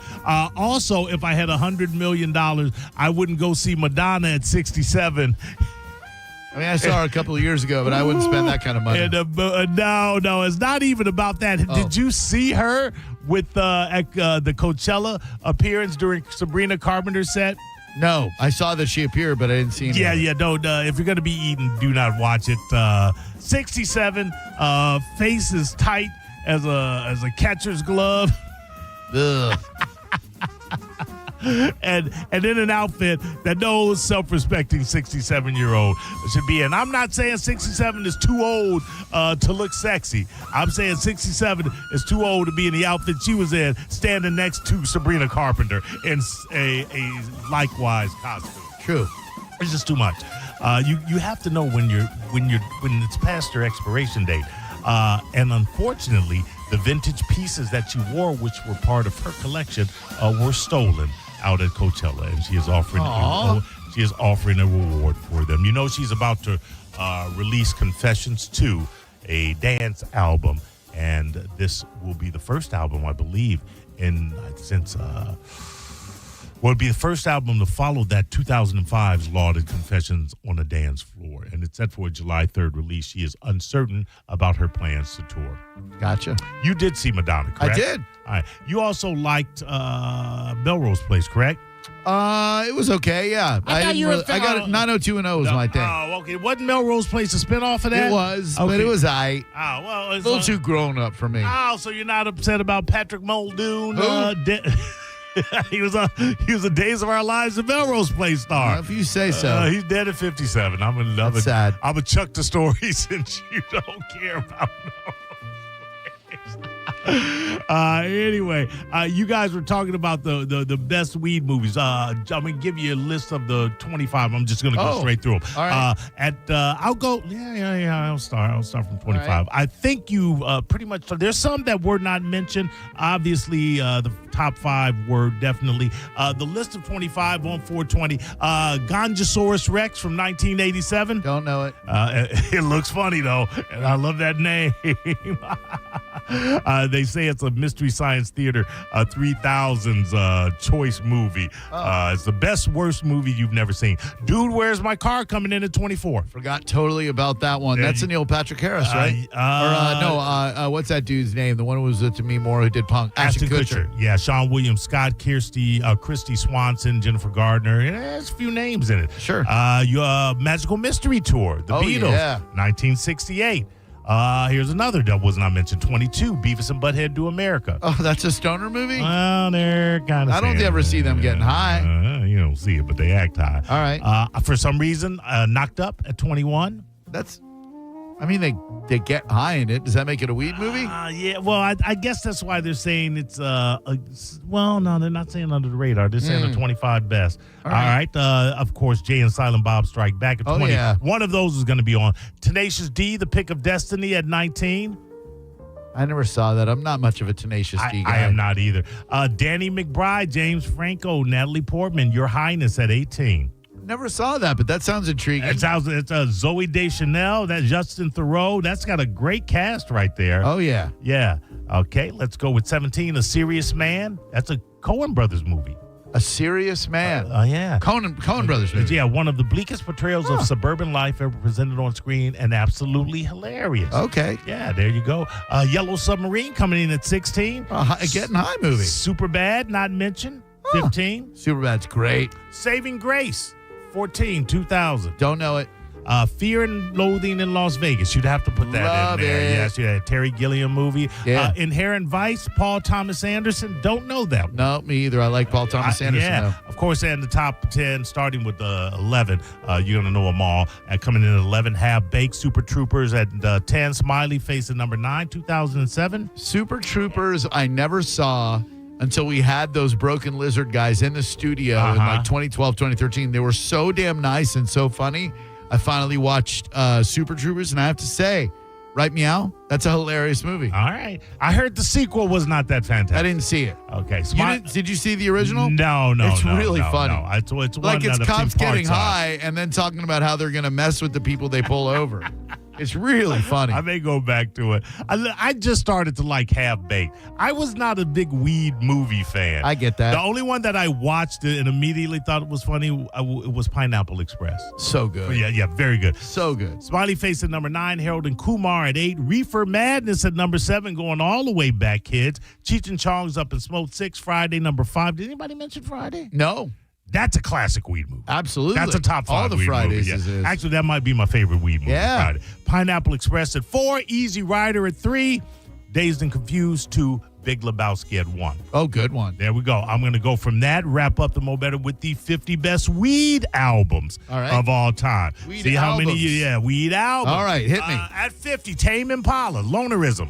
Also, if I had $100 million, I wouldn't go see Madonna at 67. I mean, I saw her a couple of years ago, but I wouldn't spend that kind of money. And, no, it's not even about that. Oh. Did you see her with at the Coachella appearance during Sabrina Carpenter's set? No, I saw that she appeared, but I didn't see any. Yeah. Don't. If you're going to be eating, do not watch it. 67, face is tight as a catcher's glove. Ugh. and in an outfit that no self-respecting 67-year-old should be in. I'm not saying 67 is too old to look sexy. I'm saying 67 is too old to be in the outfit she was in, standing next to Sabrina Carpenter in a likewise costume. True. It's just too much. You have to know when it's past your expiration date. And unfortunately, the vintage pieces that she wore, which were part of her collection, were stolen out at Coachella, and she is offering a reward for them. You know, she's about to release Confessions 2, a dance album, and this will be the first album, I believe, it'd be the first album to follow that 2005's lauded Confessions on a Dance Floor, and it's set for a July 3rd release. She is uncertain about her plans to tour. Gotcha. You did see Madonna, correct? I did. All right. You also liked Melrose Place, correct? It was okay, yeah. I got it. 90210 was my thing. Oh, okay. Wasn't Melrose Place a spinoff of that? It was, okay. but it was aight. Oh, well, it's a little too grown up for me. Oh, so you're not upset about Patrick Muldoon? He was a Days of Our Lives at Melrose Place star. Well, if you say so. He's dead at 57. That's sad. I'm a chuck the story since you don't care about anyway, you guys were talking about the best weed movies. I'm going to give you a list of the 25. I'm just going to go straight through them. All right. I'll go. Yeah. I'll start from 25. Right. I think you pretty much. There's some that were not mentioned. Obviously, the top 5 were definitely the list of 25 on 420. Ganjasaurus Rex from 1987. Don't know it. It looks funny though, and I love that name. They say it's a Mystery Science Theater 3000's choice movie. It's the best, worst movie you've never seen. Dude, Where's My Car coming in at 24. Forgot totally about that one. That's the Neil Patrick Harris, right? What's that dude's name? The one who was to me more who did Punk. Ashton Kutcher. Yeah, Sean William Scott, Christy Swanson, Jennifer Gardner. There's a few names in it. Sure. Your Magical Mystery Tour, The Beatles, 1968. Here's another that was not mentioned. 22, Beavis and Butthead Do America. Oh, that's a stoner movie? Well, they're kind of. I don't ever see them getting high. You don't see it, but they act high. All right. For some reason, Knocked Up at 21. They get high in it. Does that make it a weed movie? Yeah. Well, I guess that's why they're saying it's. Well, no, they're not saying under the radar. They're saying the 25 best. All right. Of course, Jay and Silent Bob Strike Back at 20. Yeah. One of those is going to be on. Tenacious D, The Pick of Destiny at 19. I never saw that. I'm not much of a Tenacious D guy. I am not either. Danny McBride, James Franco, Natalie Portman, Your Highness at 18. Never saw that, but that sounds intriguing. It's Zooey Deschanel, that Justin Theroux. That's got a great cast right there. Oh, yeah. Yeah. Okay, let's go with 17, A Serious Man. That's a Coen Brothers movie. A Serious Man. Yeah. Coen Brothers movie. Yeah, one of the bleakest portrayals of suburban life ever presented on screen, and absolutely hilarious. Okay. Yeah, there you go. Yellow Submarine coming in at 16. Getting high movie. Superbad, not mentioned. 15. Superbad's great. Saving Grace. 14, 2000. Don't know it. Fear and Loathing in Las Vegas. You'd have to put that in there. Yes, yeah. Terry Gilliam movie. Yeah. Inherent Vice, Paul Thomas Anderson. Don't know that one. No, me either. I like Paul Thomas Anderson, though. Of course, in the top 10, starting with 11, you're going to know them all. Coming in at 11, Have Baked, Super Troopers at 10, Smiley Face at number 9, 2007. Super Troopers, I never saw until we had those Broken Lizard guys in the studio in like 2012, 2013. They were so damn nice and so funny. I finally watched Super Troopers, and I have to say, Right Meow, that's a hilarious movie. All right. I heard the sequel was not that fantastic. I didn't see it. Okay. Did you see the original? No. It's really funny. No. It's one like it's that I've cops seen getting parts high and then talking about how they're going to mess with the people they pull over. It's really funny. I may go back to it. I just started to like Half-Baked. I was not a big weed movie fan. I get that. The only one that I watched and immediately thought it was funny it was Pineapple Express. So good. Yeah, very good. So good. Smiley Face at number 9, Harold and Kumar at 8, Reefer Madness at number 7, going all the way back, kids. Cheech and Chong's up in Smoke 6, Friday number 5. Did anybody mention Friday? No. That's a classic weed movie. Absolutely. That's a top 5 All the weed Fridays movie. is. Actually, that might be my favorite weed movie. Yeah. Friday. Pineapple Express at 4, Easy Rider at 3, Dazed and Confused 2, Big Lebowski at 1. Oh, good one. There we go. I'm going to go from that, wrap up the Mo Better with the 50 best weed albums of all time. Weed See how albums. many? Weed albums. All right, hit me. At 50, Tame Impala, Lonerism.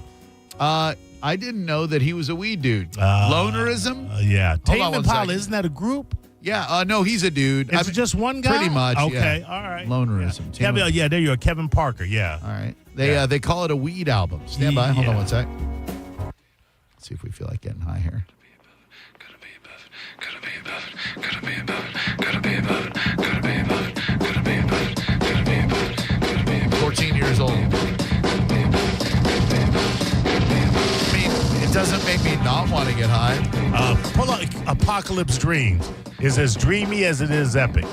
I didn't know that he was a weed dude. Lonerism? Yeah. Tame on one Impala, second. isn't that a group? Yeah, no, he's a dude. Is it just one guy? Pretty much. Okay, yeah. all right. Lonerism. Yeah, there you are. Kevin Parker, yeah. All right. They call it a weed album. Stand by. Hold on one sec. Let's see if we feel like getting high here. 14 years old. I mean, it doesn't make me not want to get high. Pull up Apocalypse Dreams is as dreamy as it is epic.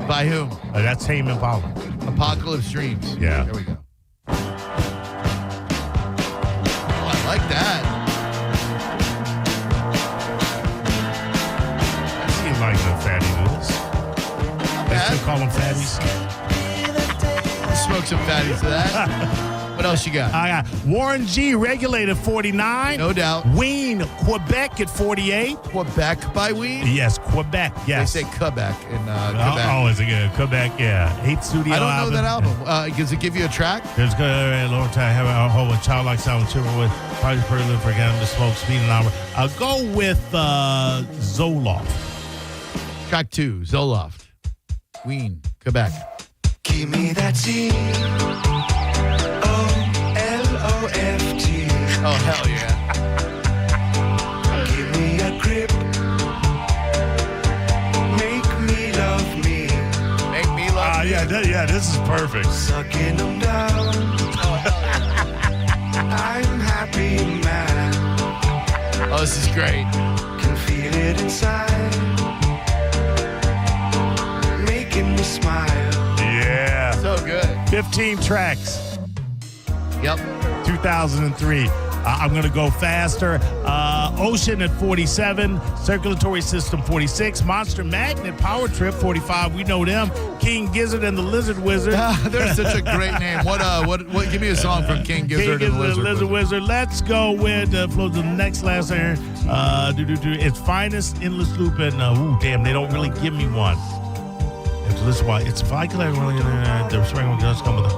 By whom? That's Tame Impala. Apocalypse Dreams. Yeah. There we go. Oh, I like that. I see like the fatty dudes. They still call them fatties. I'll smoke some fatties to that. What else you got? I got Warren G, Regulated 49. No doubt. Ween, Quebec at 48. Quebec by Ween? Yes, Quebec, yes. They say Quebec in Quebec. Oh, is it good? Quebec, yeah. 8 studio I don't album. know that album. Does it give you a track? There's good a long time having a whole childlike sound with children with probably pretty little for getting the smoke, speed and armor. I'll go with Zoloft. Track 2, Zoloft. Ween, Quebec. Give me that T. O-L-O-F-T. Oh, hell yeah. Give me a grip. Make me love me. Make me love me. Yeah, this is perfect. Sucking them down. I'm happy man. Oh, this is great. Can feel it inside. Making me smile. Yeah. So good. 15 tracks. Yep. 2003. I'm going to go faster. Ocean at 47. Circulatory System 46. Monster Magnet Power Trip 45. We know them. King Gizzard and the Lizard Wizard. They're such a great name. What? Give me a song from King Gizzard and the Lizard Wizard. Let's go with flow to the next last here. It's Finest Endless Loop and damn, they don't really give me one. Listen, why it's Vicalar really the spring just come with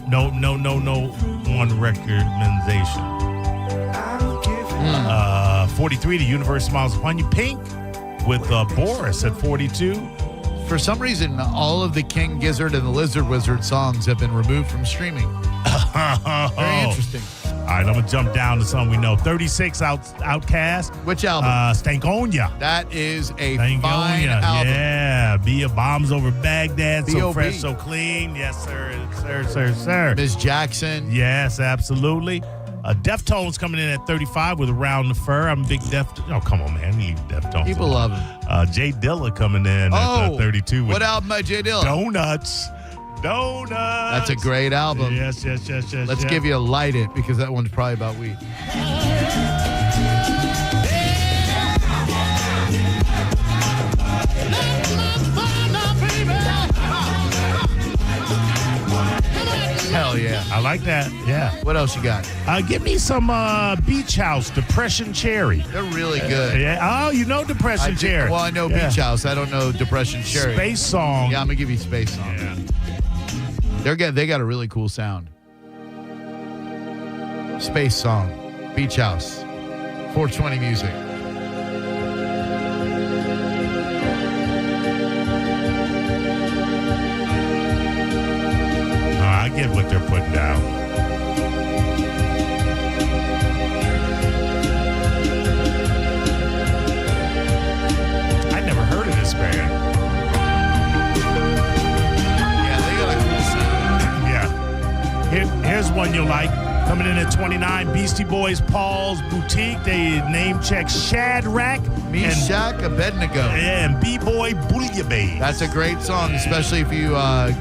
no one recommendation. 43, The Universe Smiles Upon You. Pink with Boris at 42. For some reason, all of the King Gizzard and the Lizard Wizard songs have been removed from streaming. Very interesting. All right, I'm going to jump down to something we know. 36, Outkast. Which album? Stankonia. That is a Stankonia, fine album. Yeah. Be a Bombs Over Baghdad. So B.O.B. fresh, so clean. Yes, sir. Sir. Miss Jackson. Yes, absolutely. Deftones coming in at 35 with Around the Fur. I'm a big Deftones. Oh, come on, man. We need Deftones. People love him. Jay Dilla coming in at 32. With What album by Jay Dilla? Donuts. That's a great album. Yes. Let's give you a Light It, because that one's probably about weed. Hell yeah. I like that. Yeah. What else you got? Give me some Beach House, Depression Cherry. They're really good. Yeah. Oh, you know Depression Cherry. Well, I know Beach House. I don't know Depression Cherry. Space Song. Yeah, I'm going to give you Space Song. Yeah. They got a really cool sound. Space Song. Beach House. 420 music. I get what they're putting down. I never heard of this band. Yeah, they got a cool sound. behind Beastie Boys' Paul's Boutique. They name check Shadrach. Meshach Abednego. And B-Boy Bouillabaisse. That's a great song, especially if you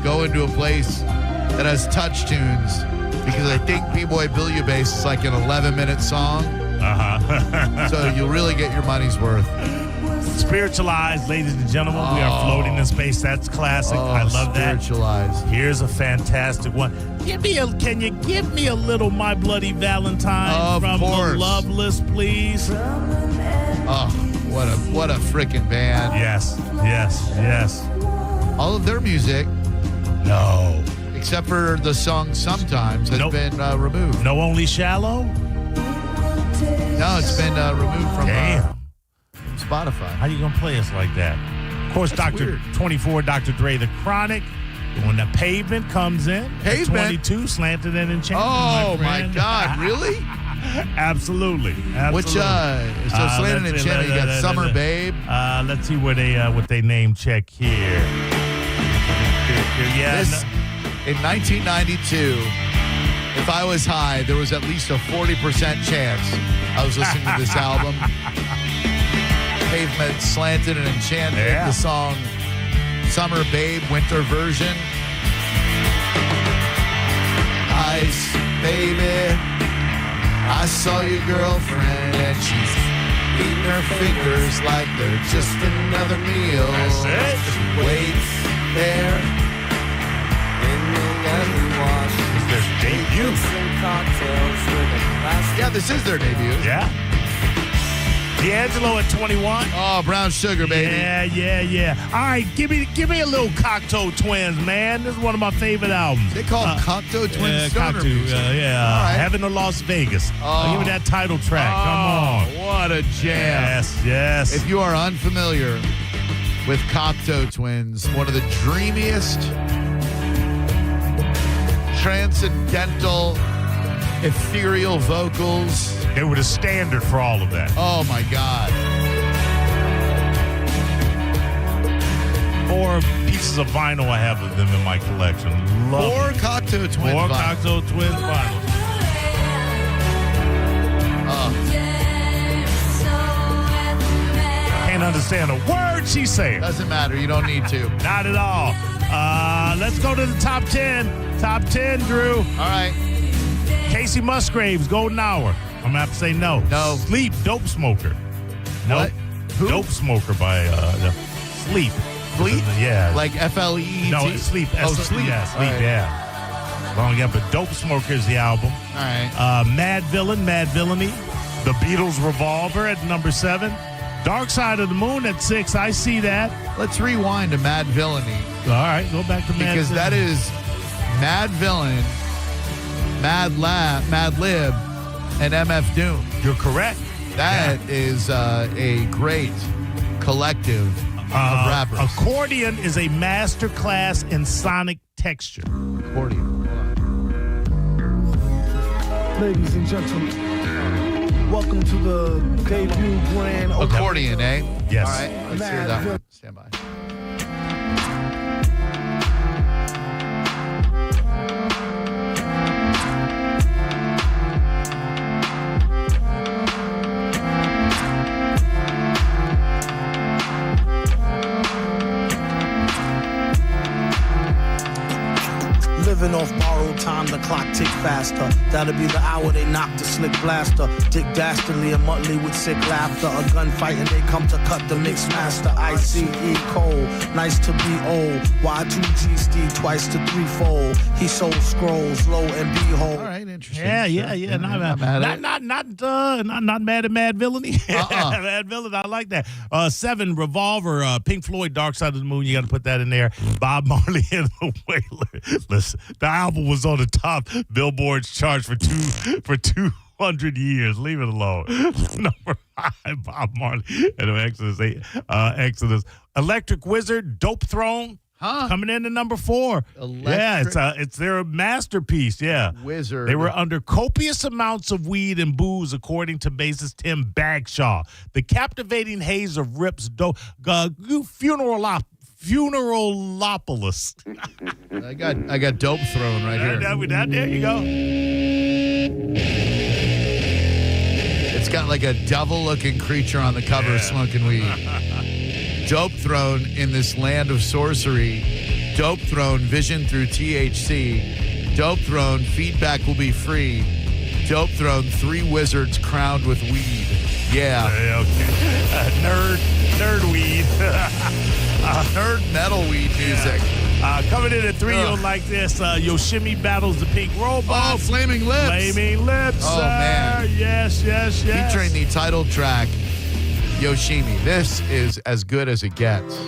go into a place that has touch tunes, because I think B-Boy Bouillabaisse is like an 11-minute song. So you'll really get your money's worth. Spiritualized, ladies and gentlemen. We are floating in space. That's classic. I love that. Spiritualized. Here's a fantastic one. Can you give me a little My Bloody Valentine from the Loveless, please? Oh, what a freaking band. Yes. All of their music, no, except for the song Sometimes, has been removed. No Only Shallow? No, it's been removed from Spotify. How you going to play us like that? Of course, That's Dr. weird. 24, Dr. Dre, The Chronic. When the Pavement comes in. Pavement? 22, Slanted and Enchanted. Oh, my God. Really? Absolutely. Which, so Slanted and Enchanted, you got Summer Babe. Let's see what they name check here. Yeah. In 1992, if I was high, there was at least a 40% chance I was listening to this album. Pavement, Slanted and Enchanted, the song Summer Babe, winter version. Ice, baby, I saw your girlfriend and she's eating her fingers like they're just another meal. That's it. She waits there in the lemon wash. It's their debut. Yeah, this is their debut. Yeah. D'Angelo at 21. Oh, Brown Sugar, baby. Yeah. All right, give me a little Cocteau Twins, man. This is one of my favorite albums. They call them Cocteau Twins stoner Cocteau, music. Right. Heaven to Las Vegas. Give me that title track. Come on. What a jam. Yes. If you are unfamiliar with Cocteau Twins, one of the dreamiest, transcendental, ethereal vocals. They were the standard for all of that. Oh, my God. 4 pieces of vinyl I have of them in my collection. Love 4 it. Cocteau Twins 4 vinyl. Cocteau Twins vinyl. Can't understand a word she's saying. Doesn't matter. You don't need to. Not at all. Let's go to the top 10. Top 10, Drew. All right. Casey Musgraves, Golden Hour. I'm going to have to say no. No. Sleep, Dope Smoker. What? Who? Dope Smoker by Sleep. Sleep? Yeah. Like F-L-E-E-T? No, it's Sleep. Sleep. Yeah, Sleep, right. yeah. Long, yeah, but Dope Smoker is the album. All right. Mad Villain, Mad Villainy. The Beatles' Revolver at number 7. Dark Side of the Moon at 6. I see that. Let's rewind to Mad Villainy. All right, go back to Mad Because Villainy. that is Mad Villain, Mad Lib, and MF Doom. You're correct. That is a great collective of rappers. Accordion is a master class in sonic texture. Accordion. Ladies and gentlemen, welcome to the debut grand opening. Accordion, eh? Yes. All right, let's hear that one. Stand by. Living off borrowed time, the clock tick faster. That'll be the hour they knock the slick blaster. Dick Dastardly and Muttley with sick laughter. A gunfight and they come to cut the mix master. ICE Cole, nice to be old. Y2G Steve twice to threefold. He sold scrolls, lo and behold. All right, interesting. Yeah. Not mad at Mad Villainy. Mad Villain, I like that. 7, Revolver, Pink Floyd, Dark Side of the Moon. You got to put that in there. Bob Marley and the Wailers. Listen, the album was on the top Billboard's charts for 200 years. Leave it alone. Number 5, Bob Marley and the Exodus. Electric Wizard, Dope Throne. Coming in at number 4. It's their masterpiece. Yeah, Wizard. They were under copious amounts of weed and booze, according to bassist Tim Bagshaw. The captivating haze of Rip's Funeralopolis. I got Dope Throne right here. There you go. It's got like a devil-looking creature on the cover smoking weed. Dope throne in this land of sorcery. Dope throne vision through THC. Dope throne feedback will be free. Dope throne 3 wizards crowned with weed. Yeah. Okay. Nerd weed. Nerd metal weed music. Coming in at 3, you'll like this. Yoshimi battles the Pink Robot. Oh, Flaming Lips. Flaming Lips. Oh, man. Yes. Featuring the title track, Yoshimi. This is as good as it gets.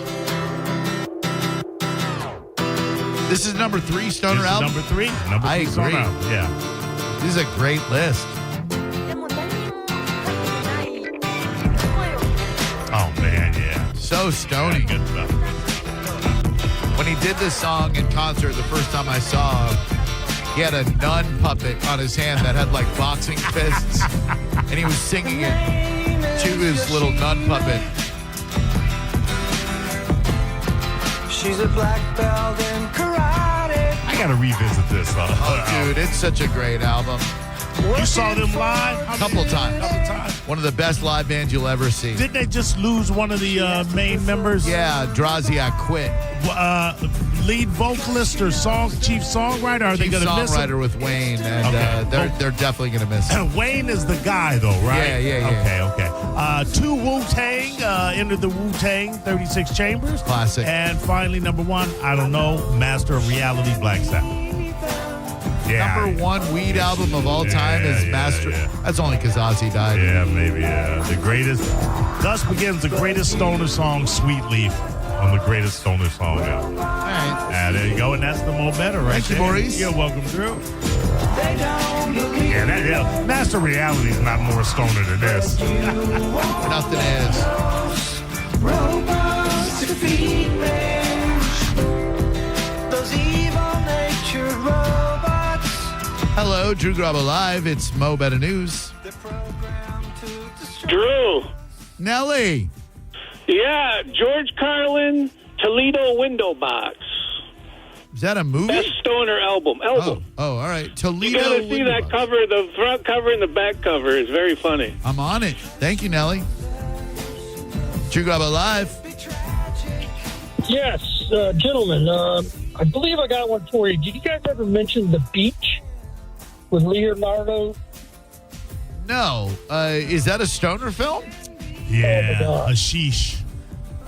This is number 3 Stoner album? Number 3. I agree. Stoner album. Yeah. This is a great list. Oh, man, yeah. So stony. Yeah, good stuff. When he did this song in concert, the first time I saw him, he had a nun puppet on his hand that had like boxing fists, and he was singing it to his little nun puppet. She's a black belt in karate. I gotta revisit this. Oh, dude, it's such a great album. You saw them live? A couple times. One of the best live bands you'll ever see. Didn't they just lose one of the main members? Yeah, Draziak quit. Lead vocalist or chief songwriter? Are they going to miss him? Songwriter with Wayne, and they're definitely going to miss him. Wayne is the guy, though, right? Yeah. Okay. 2 Wu-Tang entered the Wu-Tang 36 Chambers. Classic. And finally, number 1, I don't know, Master of Reality, Black Sabbath. Yeah. Number 1 weed album of all time is Master. That's only because Ozzy died. Yeah, maybe. The greatest. Thus begins the greatest stoner song, Sweet Leaf, on the greatest stoner song ever. All right. There you go, and that's the Mo Better right Thank you, there. Maurice. You're welcome through. Yeah, Master Reality is not more stoner than this. Nothing is. Robots defeat man. Those evil natured robots. Hello, Drew Garabo Live. It's Mo Better News. Drew. Nelly. Yeah, George Carlin, Toledo Window Box. Is that a movie? Best stoner album. Oh, all right. Toledo. You gotta see that cover. The front cover and the back cover is very funny. I'm on it. Thank you, Nelly. Drew Garabo Live. Yes, gentlemen. I believe I got one for you. Did you guys ever mention The Beach with Leonardo? No. Is that a stoner film? Yeah, Oh, hashish.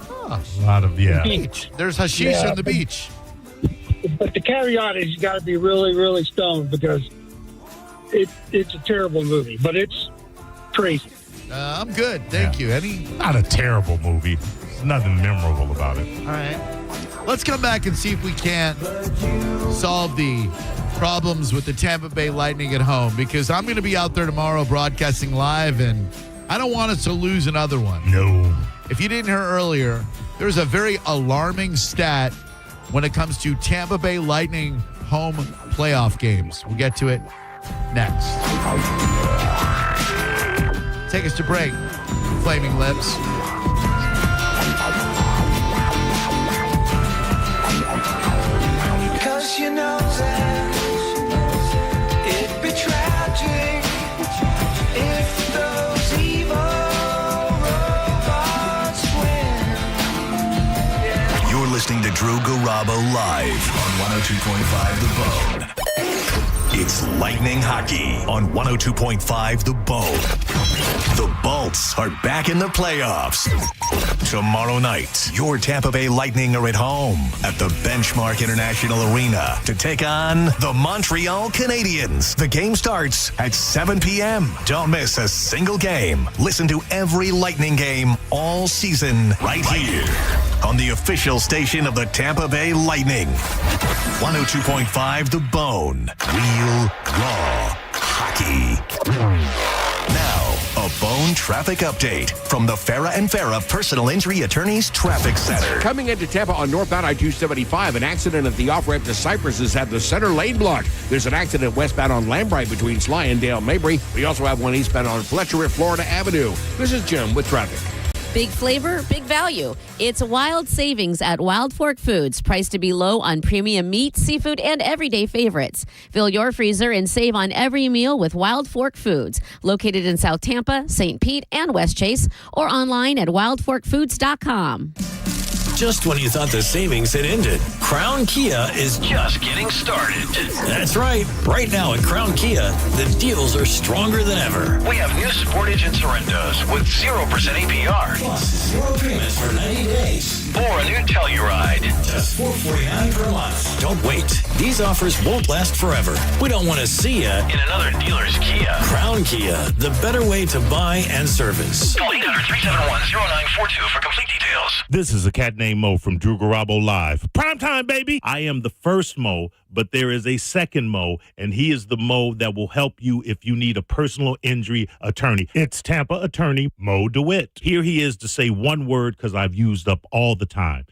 Oh. A lot of, Beach. There's hashish on the beach. But the caveat is you got to be really, really stoned because it's a terrible movie, but it's crazy. I'm good. Thank you. Not a terrible movie. There's nothing memorable about it. All right. Let's come back and see if we can't solve the problems with the Tampa Bay Lightning at home, because I'm going to be out there tomorrow broadcasting live, and I don't want us to lose another one. No. If you didn't hear earlier, there's a very alarming stat when it comes to Tampa Bay Lightning home playoff games. We'll get to it next. Take us to break. Flaming Lips. Cause you know that it'd be tragic if those evil robots win. You're listening to Drew Garabo live on 102.5 The Bone. It's Lightning Hockey on 102.5 The Bone. The Bolts are back in the playoffs. Tomorrow night, your Tampa Bay Lightning are at home at the Benchmark International Arena to take on the Montreal Canadiens. The game starts at 7 p.m. Don't miss a single game. Listen to every Lightning game all season right here on the official station of the Tampa Bay Lightning. 102.5 The Bone. Real, raw hockey. Now, a Bone traffic update from the Farah and Farah Personal Injury Attorneys Traffic Center. Coming into Tampa on northbound I-275, an accident at the off-ramp to Cypress has had the center lane blocked. There's an accident westbound on Lambright between Sly and Dale Mabry. We also have one eastbound on Fletcher at Florida Avenue. This is Jim with traffic. Big flavor, big value. It's Wild Savings at Wild Fork Foods, priced to be low on premium meat, seafood, and everyday favorites. Fill your freezer and save on every meal with Wild Fork Foods, located in South Tampa, St. Pete, and West Chase, or online at wildforkfoods.com. Just when you thought the savings had ended, Crown Kia is just getting started. That's right. Right now at Crown Kia, the deals are stronger than ever. We have new Sportage and Sorrentos with 0% APR. Plus 0 payments for 90 days. Or a new Telluride. Just $449 per month. Don't wait. These offers won't last forever. We don't want to see you in another dealer's Kia. Crown Kia, the better way to buy and service. Call 800-371-0942 for complete details. This is a cat named Mo from Drew Garabo Live. Prime time, baby. I am the first Mo, but there is a second Mo, and he is the Mo that will help you if you need a personal injury attorney. It's Tampa attorney Mo DeWitt. Here he is to say one word because I've used up all the time.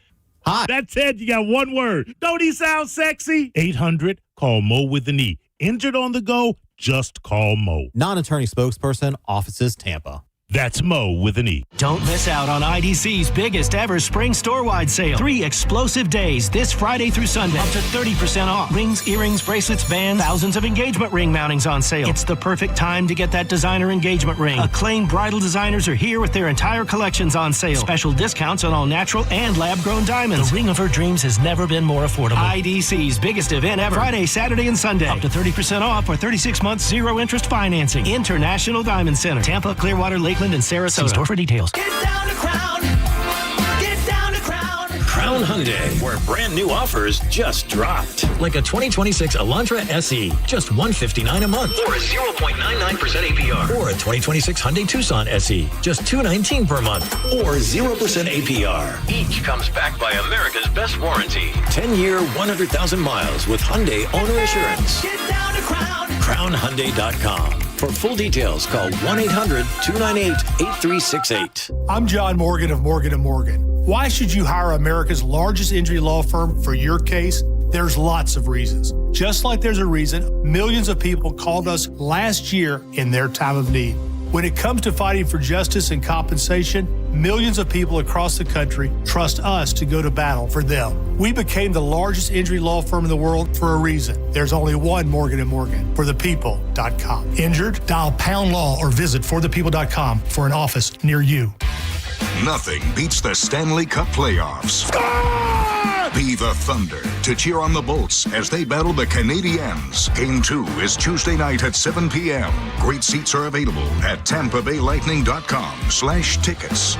Hi. That's it. You got one word. Don't he sound sexy? 800, call Mo with an E. Injured on the go, just call Mo. Non-attorney spokesperson, offices Tampa. That's Mo with an E. Don't miss out on IDC's biggest ever spring store-wide sale. 3 explosive days this Friday through Sunday. Up to 30% off. Rings, earrings, bracelets, bands, thousands of engagement ring mountings on sale. It's the perfect time to get that designer engagement ring. Acclaimed bridal designers are here with their entire collections on sale. Special discounts on all natural and lab-grown diamonds. The ring of her dreams has never been more affordable. IDC's biggest event ever. Friday, Saturday, and Sunday. Up to 30% off or 36 months zero-interest financing. International Diamond Center. Tampa, Clearwater, Lakeland, and Sarasota. See store for details. Get down to Crown. Get down to Crown. Crown Hyundai, where brand new offers just dropped. Like a 2026 Elantra SE, just $159 a month. Or a 0.99% APR. Or a 2026 Hyundai Tucson SE, just $219 per month. Or 0% APR. Each comes backed by America's best warranty. 10-year, 100,000 miles with Hyundai Owner Assurance. Get down to Crown. CrownHyundai.com. For full details, call 1-800-298-8368. I'm John Morgan of Morgan & Morgan. Why should you hire America's largest injury law firm for your case? There's lots of reasons. Just like there's a reason millions of people called us last year in their time of need. When it comes to fighting for justice and compensation, millions of people across the country trust us to go to battle for them. We became the largest injury law firm in the world for a reason. There's only one Morgan & Morgan, forthepeople.com. Injured? Dial pound law or visit forthepeople.com for an office near you. Nothing beats the Stanley Cup playoffs. Be the Thunder to cheer on the Bolts as they battle the Canadiens. Game 2 is Tuesday night at 7 p.m. Great seats are available at TampaBayLightning.com/tickets.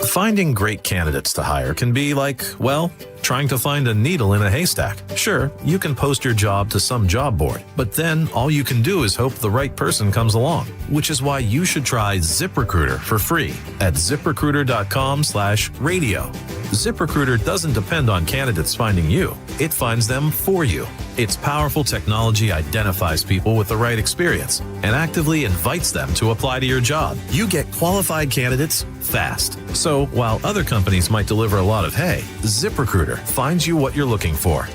Finding great candidates to hire can be like, well, trying to find a needle in a haystack. Sure, you can post your job to some job board, but then all you can do is hope the right person comes along, which is why you should try Ziprecruiter for free at ziprecruiter.com/radio. Ziprecruiter doesn't depend on candidates finding you. It finds them for you. Its powerful technology identifies people with the right experience and actively invites them to apply to your job. You get qualified candidates fast. So while other companies might deliver a lot of hay, Ziprecruiter finds you what you're looking for.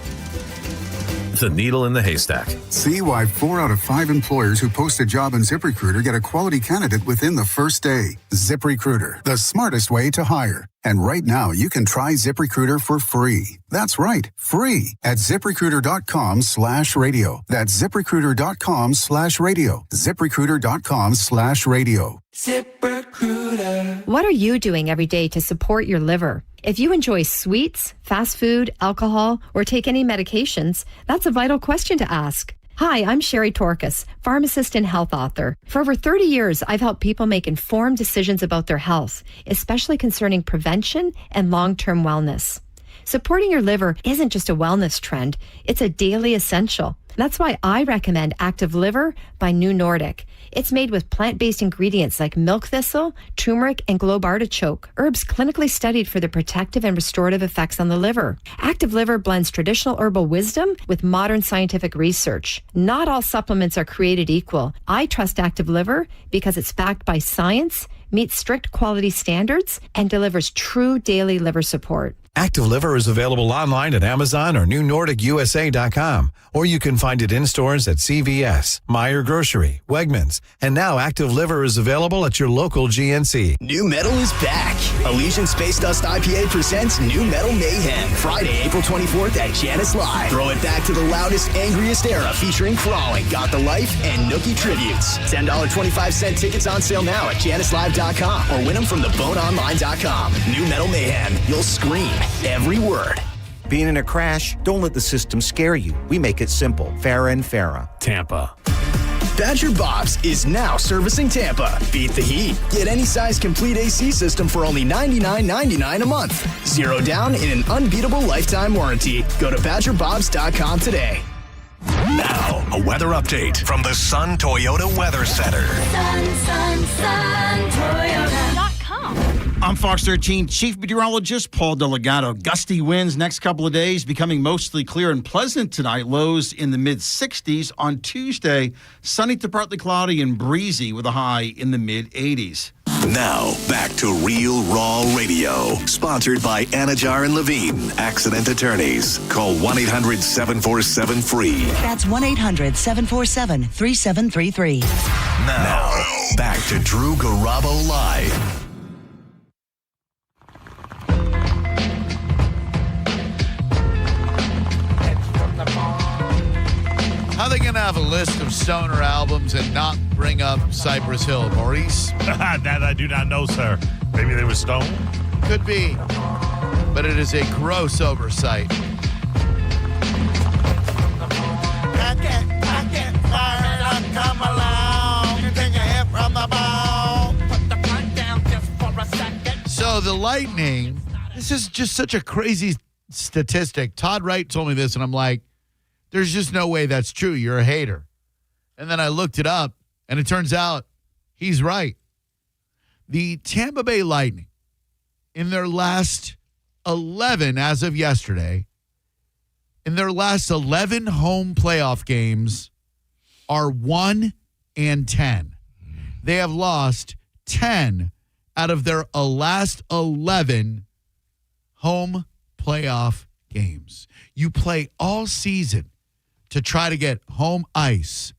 The needle in the haystack. See why 4 out of 5 employers who post a job on ZipRecruiter get a quality candidate within the first day. ZipRecruiter, the smartest way to hire. And right now, you can try ZipRecruiter for free. That's right, free at ZipRecruiter.com/radio. That's ZipRecruiter.com/radio. ZipRecruiter.com/radio. ZipRecruiter. What are you doing every day to support your liver? If you enjoy sweets, fast food, alcohol, or take any medications, that's a vital question to ask. Hi, I'm Sherry Torkas, pharmacist and health author. For over 30 years, I've helped people make informed decisions about their health, especially concerning prevention and long-term wellness. Supporting your liver isn't just a wellness trend, it's a daily essential. That's why I recommend Active Liver by New Nordic. It's made with plant-based ingredients like milk thistle, turmeric, and globe artichoke, herbs clinically studied for their protective and restorative effects on the liver. Active Liver blends traditional herbal wisdom with modern scientific research. Not all supplements are created equal. I trust Active Liver because it's backed by science, meets strict quality standards, and delivers true daily liver support. Active Liver is available online at Amazon or NewNordicUSA.com, or you can find it in stores at CVS, Meijer Grocery, Wegmans, and now Active Liver is available at your local GNC. New Metal is back. Elysian Space Dust IPA presents New Metal Mayhem, Friday, April 24th at Janice Live. Throw it back to the loudest, angriest era featuring Crawling, Got the Life, and Nookie tributes. $10.25 tickets on sale now at JaniceLive.com or win them from theboneonline.com. New Metal Mayhem. You'll scream every word. Being in a crash? Don't let the system scare you. We make it simple. Farah and Farah. Tampa. Badger Bob's is now servicing Tampa. Beat the heat. Get any size complete AC system for only $99.99 a month. 0 down in an unbeatable lifetime warranty. Go to BadgerBobs.com today. Now, a weather update from the Sun Toyota Weather Center. Sun, Toyota.com. I'm Fox 13 Chief Meteorologist Paul Delegato. Gusty winds next couple of days, becoming mostly clear and pleasant tonight. Lows in the mid-60s. On Tuesday, sunny to partly cloudy and breezy with a high in the mid-80s. Now, back to Real Raw Radio. Sponsored by Anajar and Levine, accident attorneys. Call 1-800-747-FREE. That's 1-800-747-3733. Now, back to Drew Garabo Live. How are they going to have a list of stoner albums and not bring up Cypress Hill, Maurice? That I do not know, sir. Maybe they were stoned? Could be. But it is a gross oversight. Come along and take a hit from the ball. Put the front down just for a second. So the Lightning, this is just such a crazy statistic. Todd Wright told me this, and I'm like, there's just no way that's true. You're a hater. And then I looked it up, and it turns out he's right. The Tampa Bay Lightning, in their last 11, as of yesterday, in their last 11 home playoff games, are 1-10. They have lost 10 out of their last 11 home playoff games. You play all season to try to get home ice,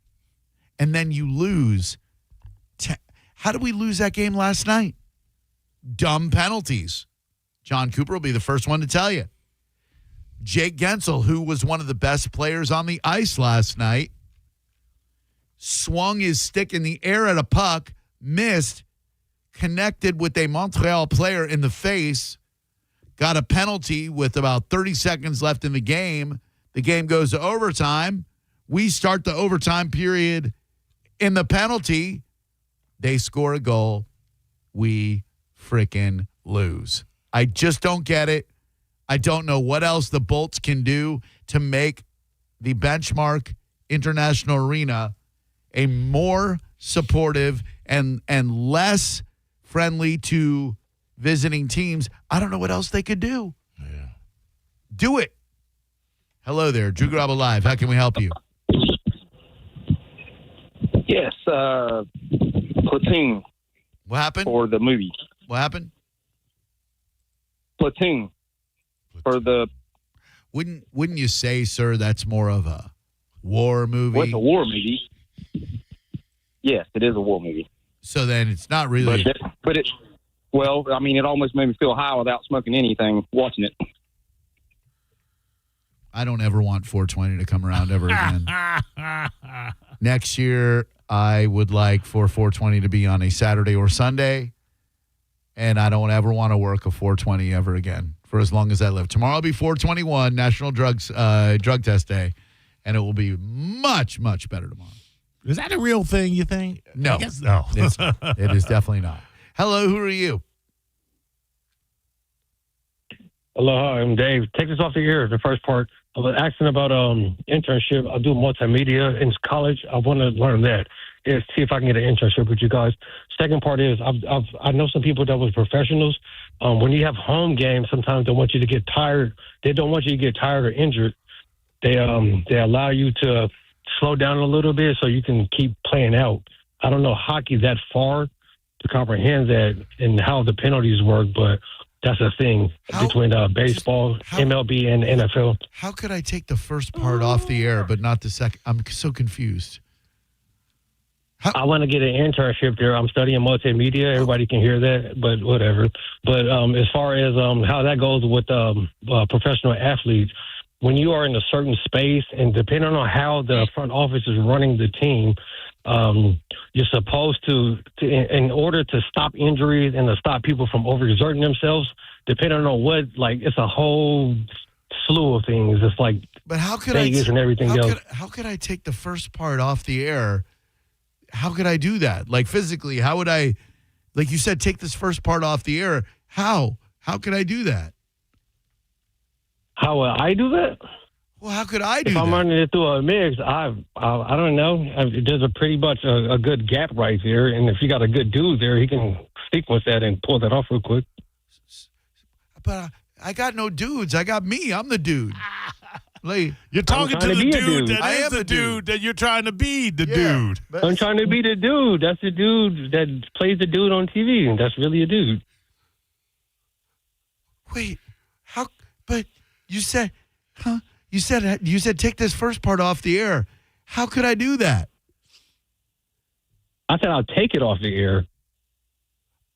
and then you lose. How did we lose that game last night? Dumb penalties. John Cooper will be the first one to tell you. Jake Gensel, who was one of the best players on the ice last night, swung his stick in the air at a puck, missed, connected with a Montreal player in the face, got a penalty with about 30 seconds left in the game. The game goes to overtime. We start the overtime period in the penalty. They score a goal. We freaking lose. I just don't get it. I don't know what else the Bolts can do to make the Benchmark International Arena a more supportive and less friendly to visiting teams. I don't know what else they could do. Yeah. Do it. Hello there, Drew Garabo Live. How can we help you? Yes, Platoon. What happened? For the movie. What happened? Platoon. For the. Wouldn't you say, sir, that's more of a war movie? Well, it's a war movie. Yes, it is a war movie. So then it's not really. But it. Well, I mean, it almost made me feel high without smoking anything watching it. I don't ever want 420 to come around ever again. Next year, I would like for 420 to be on a Saturday or Sunday, and I don't ever want to work a 420 ever again for as long as I live. Tomorrow will be 421, National Drug Test Day, and it will be much, much better tomorrow. Is that a real thing, you think? No. I guess no. It is definitely not. Hello, who are you? Hello, hi, I'm Dave. Take this off the air, the first part. I was asking about internship. I do multimedia in college. I want to learn that. See if I can get an internship with you guys. Second part is I know some people that was professionals. When you have home games, sometimes they want you to get tired. They don't want you to get tired or injured. They allow you to slow down a little bit so you can keep playing out. I don't know hockey that far to comprehend that and how the penalties work, but that's a thing between baseball, MLB, and NFL. How could I take the first part off the air but not the second? I'm so confused. I want to get an internship there. I'm studying multimedia. Everybody can hear that, but whatever. But as far as how that goes with professional athletes, when you are in a certain space and depending on how the front office is running the team, you're supposed to, in order to stop injuries and to stop people from overexerting themselves, depending on what, like, it's a whole slew of things. It's like but how could Vegas and everything else. How could I take the first part off the air? How could I do that? Like, physically, how would I, like you said, take this first part off the air? How? How could I do that? How would I do that? Well, how could I do if that? I'm running it through a mix, I don't know. There's a pretty much a good gap right there, and if you got a good dude there, he can sequence that and pull that off real quick. But I got no dudes. I got me. I'm the dude. Like, you're talking to the dude that I is am the dude that you're trying to be the Yeah, dude. I'm trying to be the dude. That's the dude that plays the dude on TV, and that's really a dude. Wait, how? But you said, huh? You said take this first part off the air. How could I do that? I said I'll take it off the air.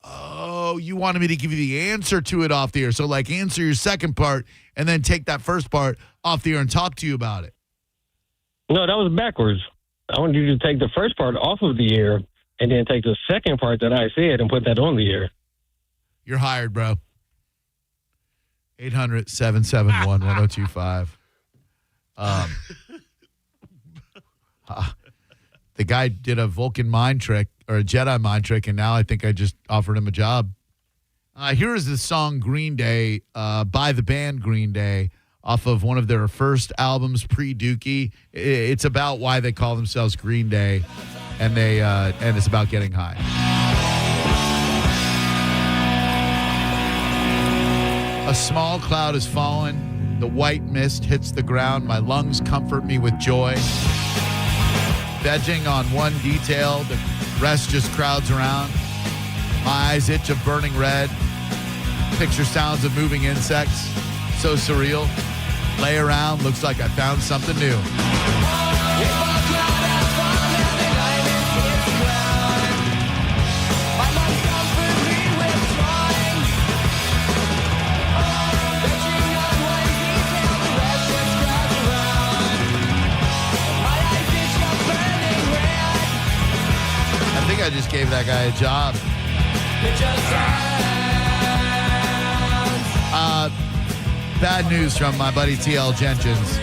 Oh, you wanted me to give you the answer to it off the air. So, like, answer your second part and then take that first part off the air and talk to you about it. No, that was backwards. I wanted you to take the first part off of the air and then take the second part that I said and put that on the air. You're hired, bro. 800-771-1025. The guy did a Vulcan mind trick or a Jedi mind trick, and now I think I just offered him a job. Here is the song Green Day by the band Green Day off of one of their first albums, pre-Dookie. It's about why they call themselves Green Day, and it's about getting high. A small cloud has fallen. The white mist hits the ground. My lungs comfort me with joy. Vegging on one detail, the rest just crowds around. My eyes itch of burning red. Picture sounds of moving insects. So surreal. Lay around, looks like I found something new. I think I just gave that guy a job. Bad news from my buddy TL Jenkins.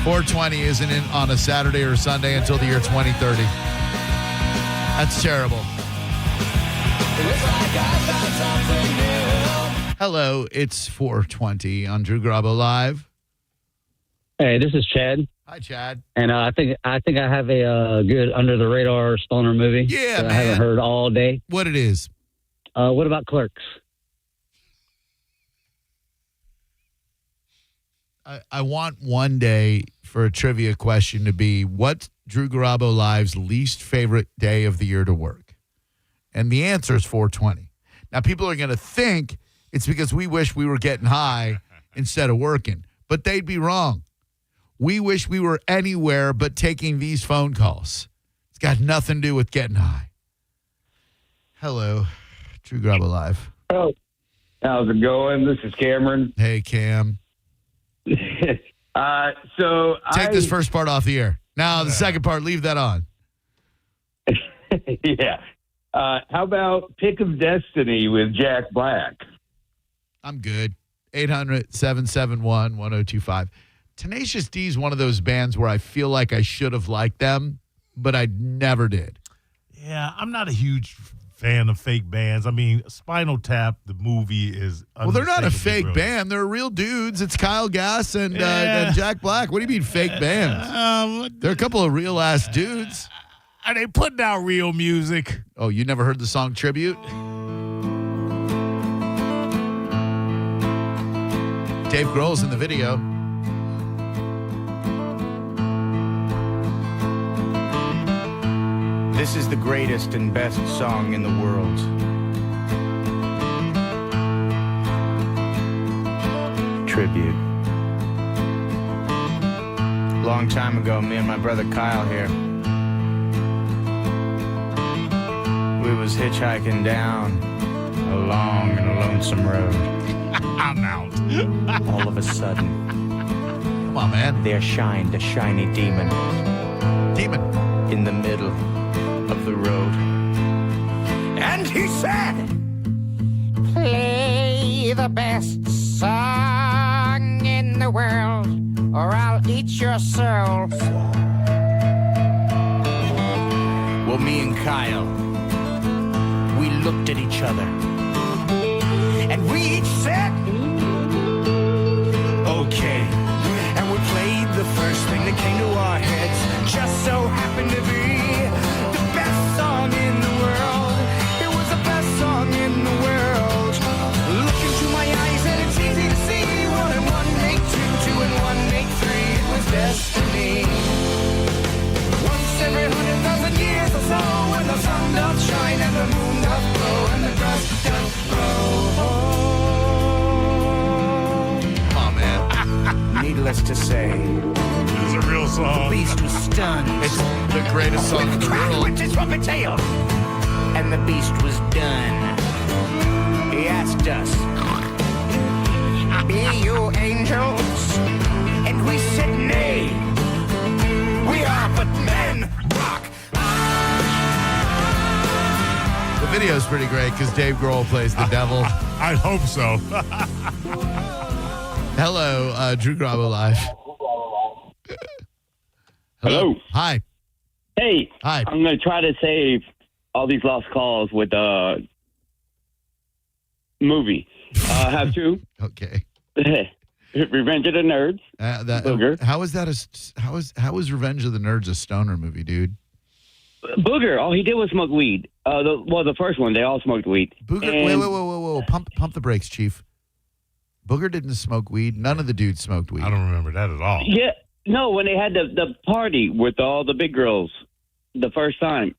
420 isn't in on a Saturday or Sunday until the year 2030. That's terrible. Hello, it's 420 on Drew Garabo Live. Hey, this is Chad. Hi, Chad. And I think I have a good under the radar stoner movie. Yeah, that man. I haven't heard all day. What it is? What about Clerks? I want one day for a trivia question to be, what's Drew Garabo Live's least favorite day of the year to work? And the answer is 420. Now, people are going to think it's because we wish we were getting high instead of working, but they'd be wrong. We wish we were anywhere but taking these phone calls. It's got nothing to do with getting high. Hello, Drew Garabo Live. Oh, how's it going? This is Cameron. Hey, Cam. Take this first part off the air. Now, the second part, leave that on. Yeah. How about Pick of Destiny with Jack Black? I'm good. 800-771-1025. Tenacious D is one of those bands where I feel like I should have liked them, but I never did. Yeah, I'm not a huge fan of fake bands. I mean, Spinal Tap, the movie is Well, they're not a fake brilliant. band. They're real dudes. It's Kyle Gass and Jack Black. What do you mean fake bands? They're a couple of real-ass dudes. Are they putting out real music? Oh, you never heard the song Tribute? Dave Grohl's in the video. This is the greatest and best song in the world. tribute. Long time ago, me and my brother Kyle here, we was hitchhiking down a long and lonesome road. I'm out. All of a sudden, come on, man, there shined a shiny demon. Demon in the middle of the road. And he said, play the best song in the world, or I'll eat your soul. Well, me and Kyle, we looked at each other, And we each said, okay. and we played the first thing that came to our heads. Just so happened to be the best song in the world. It was the best song in the world. Look into my eyes and it's easy to see. 1 and 1 make 2, 2 and 1 make 3. It was destiny. Once every 100,000 years or so, when the sun doth shine and the moon doth glow and the dust doth blow. Oh, man. Needless to say, It's a real song. the beast was stunned. It's the greatest song in the world. Went his trumpet tail. And the beast was done. He asked us, Be you angels? And we said nay. We are but men. Rock. The video's pretty great because Dave Grohl plays the devil. I hope so. Hello, Drew Garabo Live. Hello. Hi. Hey. Hi. I'm going to try to save all these lost calls with a movie. I have two. Okay. Revenge of the Nerds. Booger. How is that how is Revenge of the Nerds a stoner movie, dude? Booger. All he did was smoke weed. The first one, they all smoked weed. Booger. And- Whoa. Pump the brakes, Chief. Booger didn't smoke weed. None of the dudes smoked weed. I don't remember that at all. Yeah. No, when they had the party with all the big girls the first time.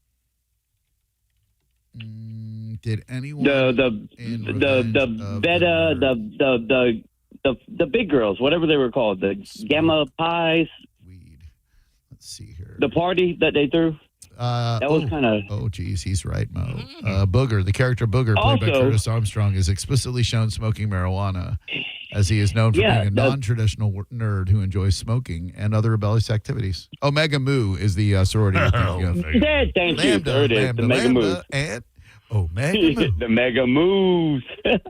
Did anyone the big girls, whatever they were called, the Gamma Pies. Let's see here. The party that they threw. That was kind of. Oh, geez, he's right, Mo. Booger, the character Booger, played by Also- Curtis Armstrong, is explicitly shown smoking marijuana, as he is known for being a non-traditional nerd who enjoys smoking and other rebellious activities. Omega Mu is the sorority. you're thinking of. Yeah, thank you. There it is. The Mega Moves. And Omega Mu. The Mega Moves.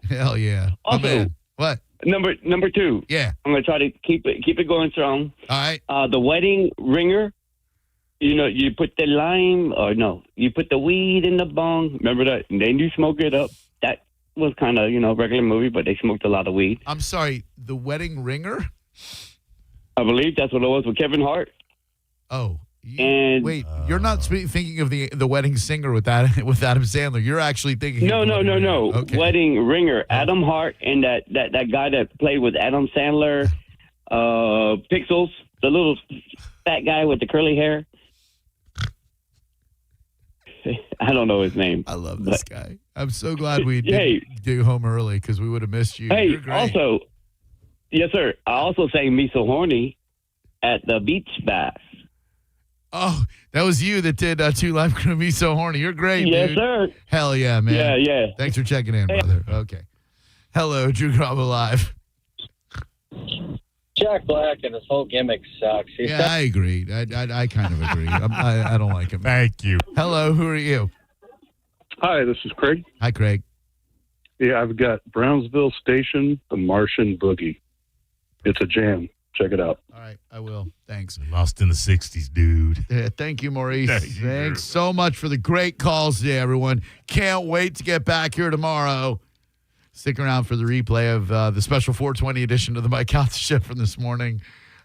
Hell yeah. Oh, Also, man. What? Number two. Yeah. I'm gonna try to keep it going strong. All right. The wedding ringer. You know, you put the lime, or no, you put the weed in the bong. Remember that? And then you smoke it up. That was kind of, regular movie, but they smoked a lot of weed. I'm sorry, The Wedding Ringer? I believe that's what it was with Kevin Hart. Oh. And wait, you're not thinking of the Wedding Singer with Adam Sandler. You're actually thinking No. Okay. Wedding Ringer. Adam Hart and that guy that played with Adam Sandler, Pixels, the little fat guy with the curly hair. I don't know his name. I love this guy. I'm so glad we didn't do home early because we would have missed you. Hey, You're great. also, yes, sir. I also sang Me So Horny at the beach bath. Oh, that was you that did Two Life Gonna Be So Horny. You're great, Yes, dude. sir. Hell yeah, man. Yeah. Thanks for checking in, brother. Okay. Hello, Drew Garabo Live. Jack Black and his whole gimmick sucks. Yeah, I agree. I kind of agree. I don't like him. Thank you. Hello, who are you? Hi, this is Craig. Hi, Craig. Yeah, I've got Brownsville Station, The Martian Boogie. It's a jam. Check it out. All right, I will. Thanks. Lost in the 60s, dude. Yeah, thank you, Maurice. Thank you, Thanks so much for the great calls today, everyone. Can't wait to get back here tomorrow. Stick around for the replay of the special 420 edition of the Mike Calta Show from this morning.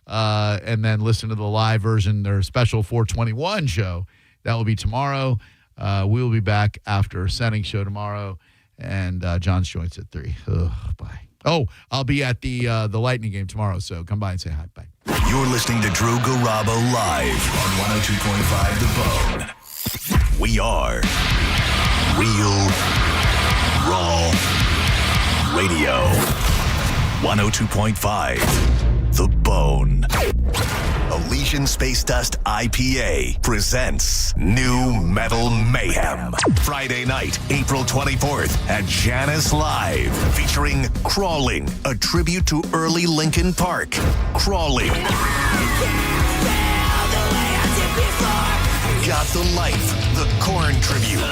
And then listen to the live version, their special 421 show. That will be tomorrow. We will be back after Setting show tomorrow. And John's Joints at 3. Bye. Oh, I'll be at the Lightning game tomorrow, so come by and say hi. Bye. You're listening to Drew Garabo live on 102.5 The Bone. We are Real Raw Radio. 102.5 The Bone. Elysian Space Dust IPA presents New Metal Mayhem. Friday night, April 24th at Janice Live, featuring Crawling, a tribute to early Linkin Park. Crawling. Got the Life, the Korn tribute.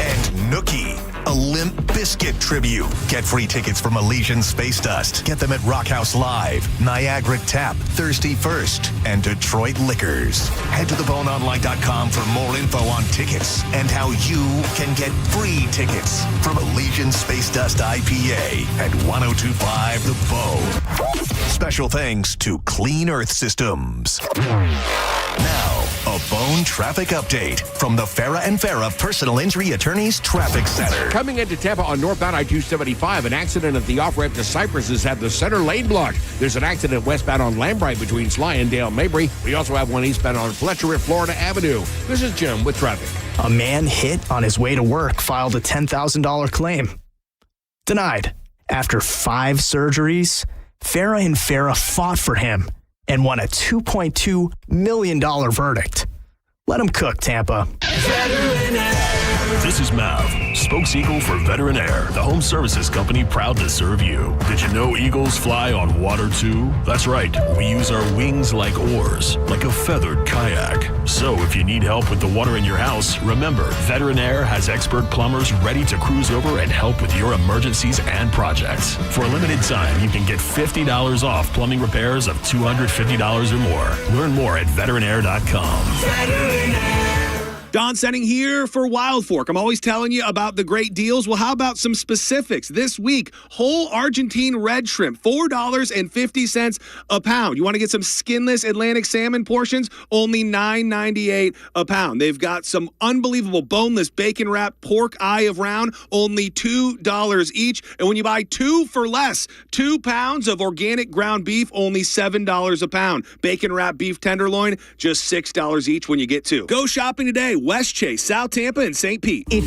And Nookie, a Limp Bizkit tribute. Get free tickets from Elysian Space Dust. Get them at Rockhouse Live, Niagara Tap, Thirsty First, and Detroit Liquors. Head to theboneonline.com for more info on tickets and how you can get free tickets from Elysian Space Dust IPA at 102.5 The Bone. Special thanks to Clean Earth Systems. Now, a Bone traffic update from the Farah and Farah Personal Injury Attorneys Traffic Center. Coming into Tampa on northbound I-275, an accident at the off-ramp to Cypress has had the center lane blocked. There's an accident westbound on Lambright between Sly and Dale Mabry. We also have one eastbound on Fletcher at Florida Avenue. This is Jim with traffic. A man hit on his way to work filed a $10,000 claim. Denied. After 5 surgeries, Farah and Farah fought for him and won a $2.2 million verdict. Let him cook, Tampa. This is Mav, spokes-eagle for Veteran Air, the home services company proud to serve you. Did you know eagles fly on water too? That's right, we use our wings like oars, like a feathered kayak. So if you need help with the water in your house, remember, Veteran Air has expert plumbers ready to cruise over and help with your emergencies and projects. For a limited time, you can get $50 off plumbing repairs of $250 or more. Learn more at veteranair.com. Veteran Air. Don Senning here for Wild Fork. I'm always telling you about the great deals. Well, how about some specifics? This week, whole Argentine red shrimp, $4.50 a pound. You want to get some skinless Atlantic salmon portions? Only $9.98 a pound. They've got some unbelievable boneless bacon wrapped pork eye of round, only $2 each. And when you buy 2 for less, 2 pounds of organic ground beef, only $7 a pound. Bacon wrapped beef tenderloin, just $6 each when you get 2. Go shopping today. West Chase, South Tampa, and St. Pete. If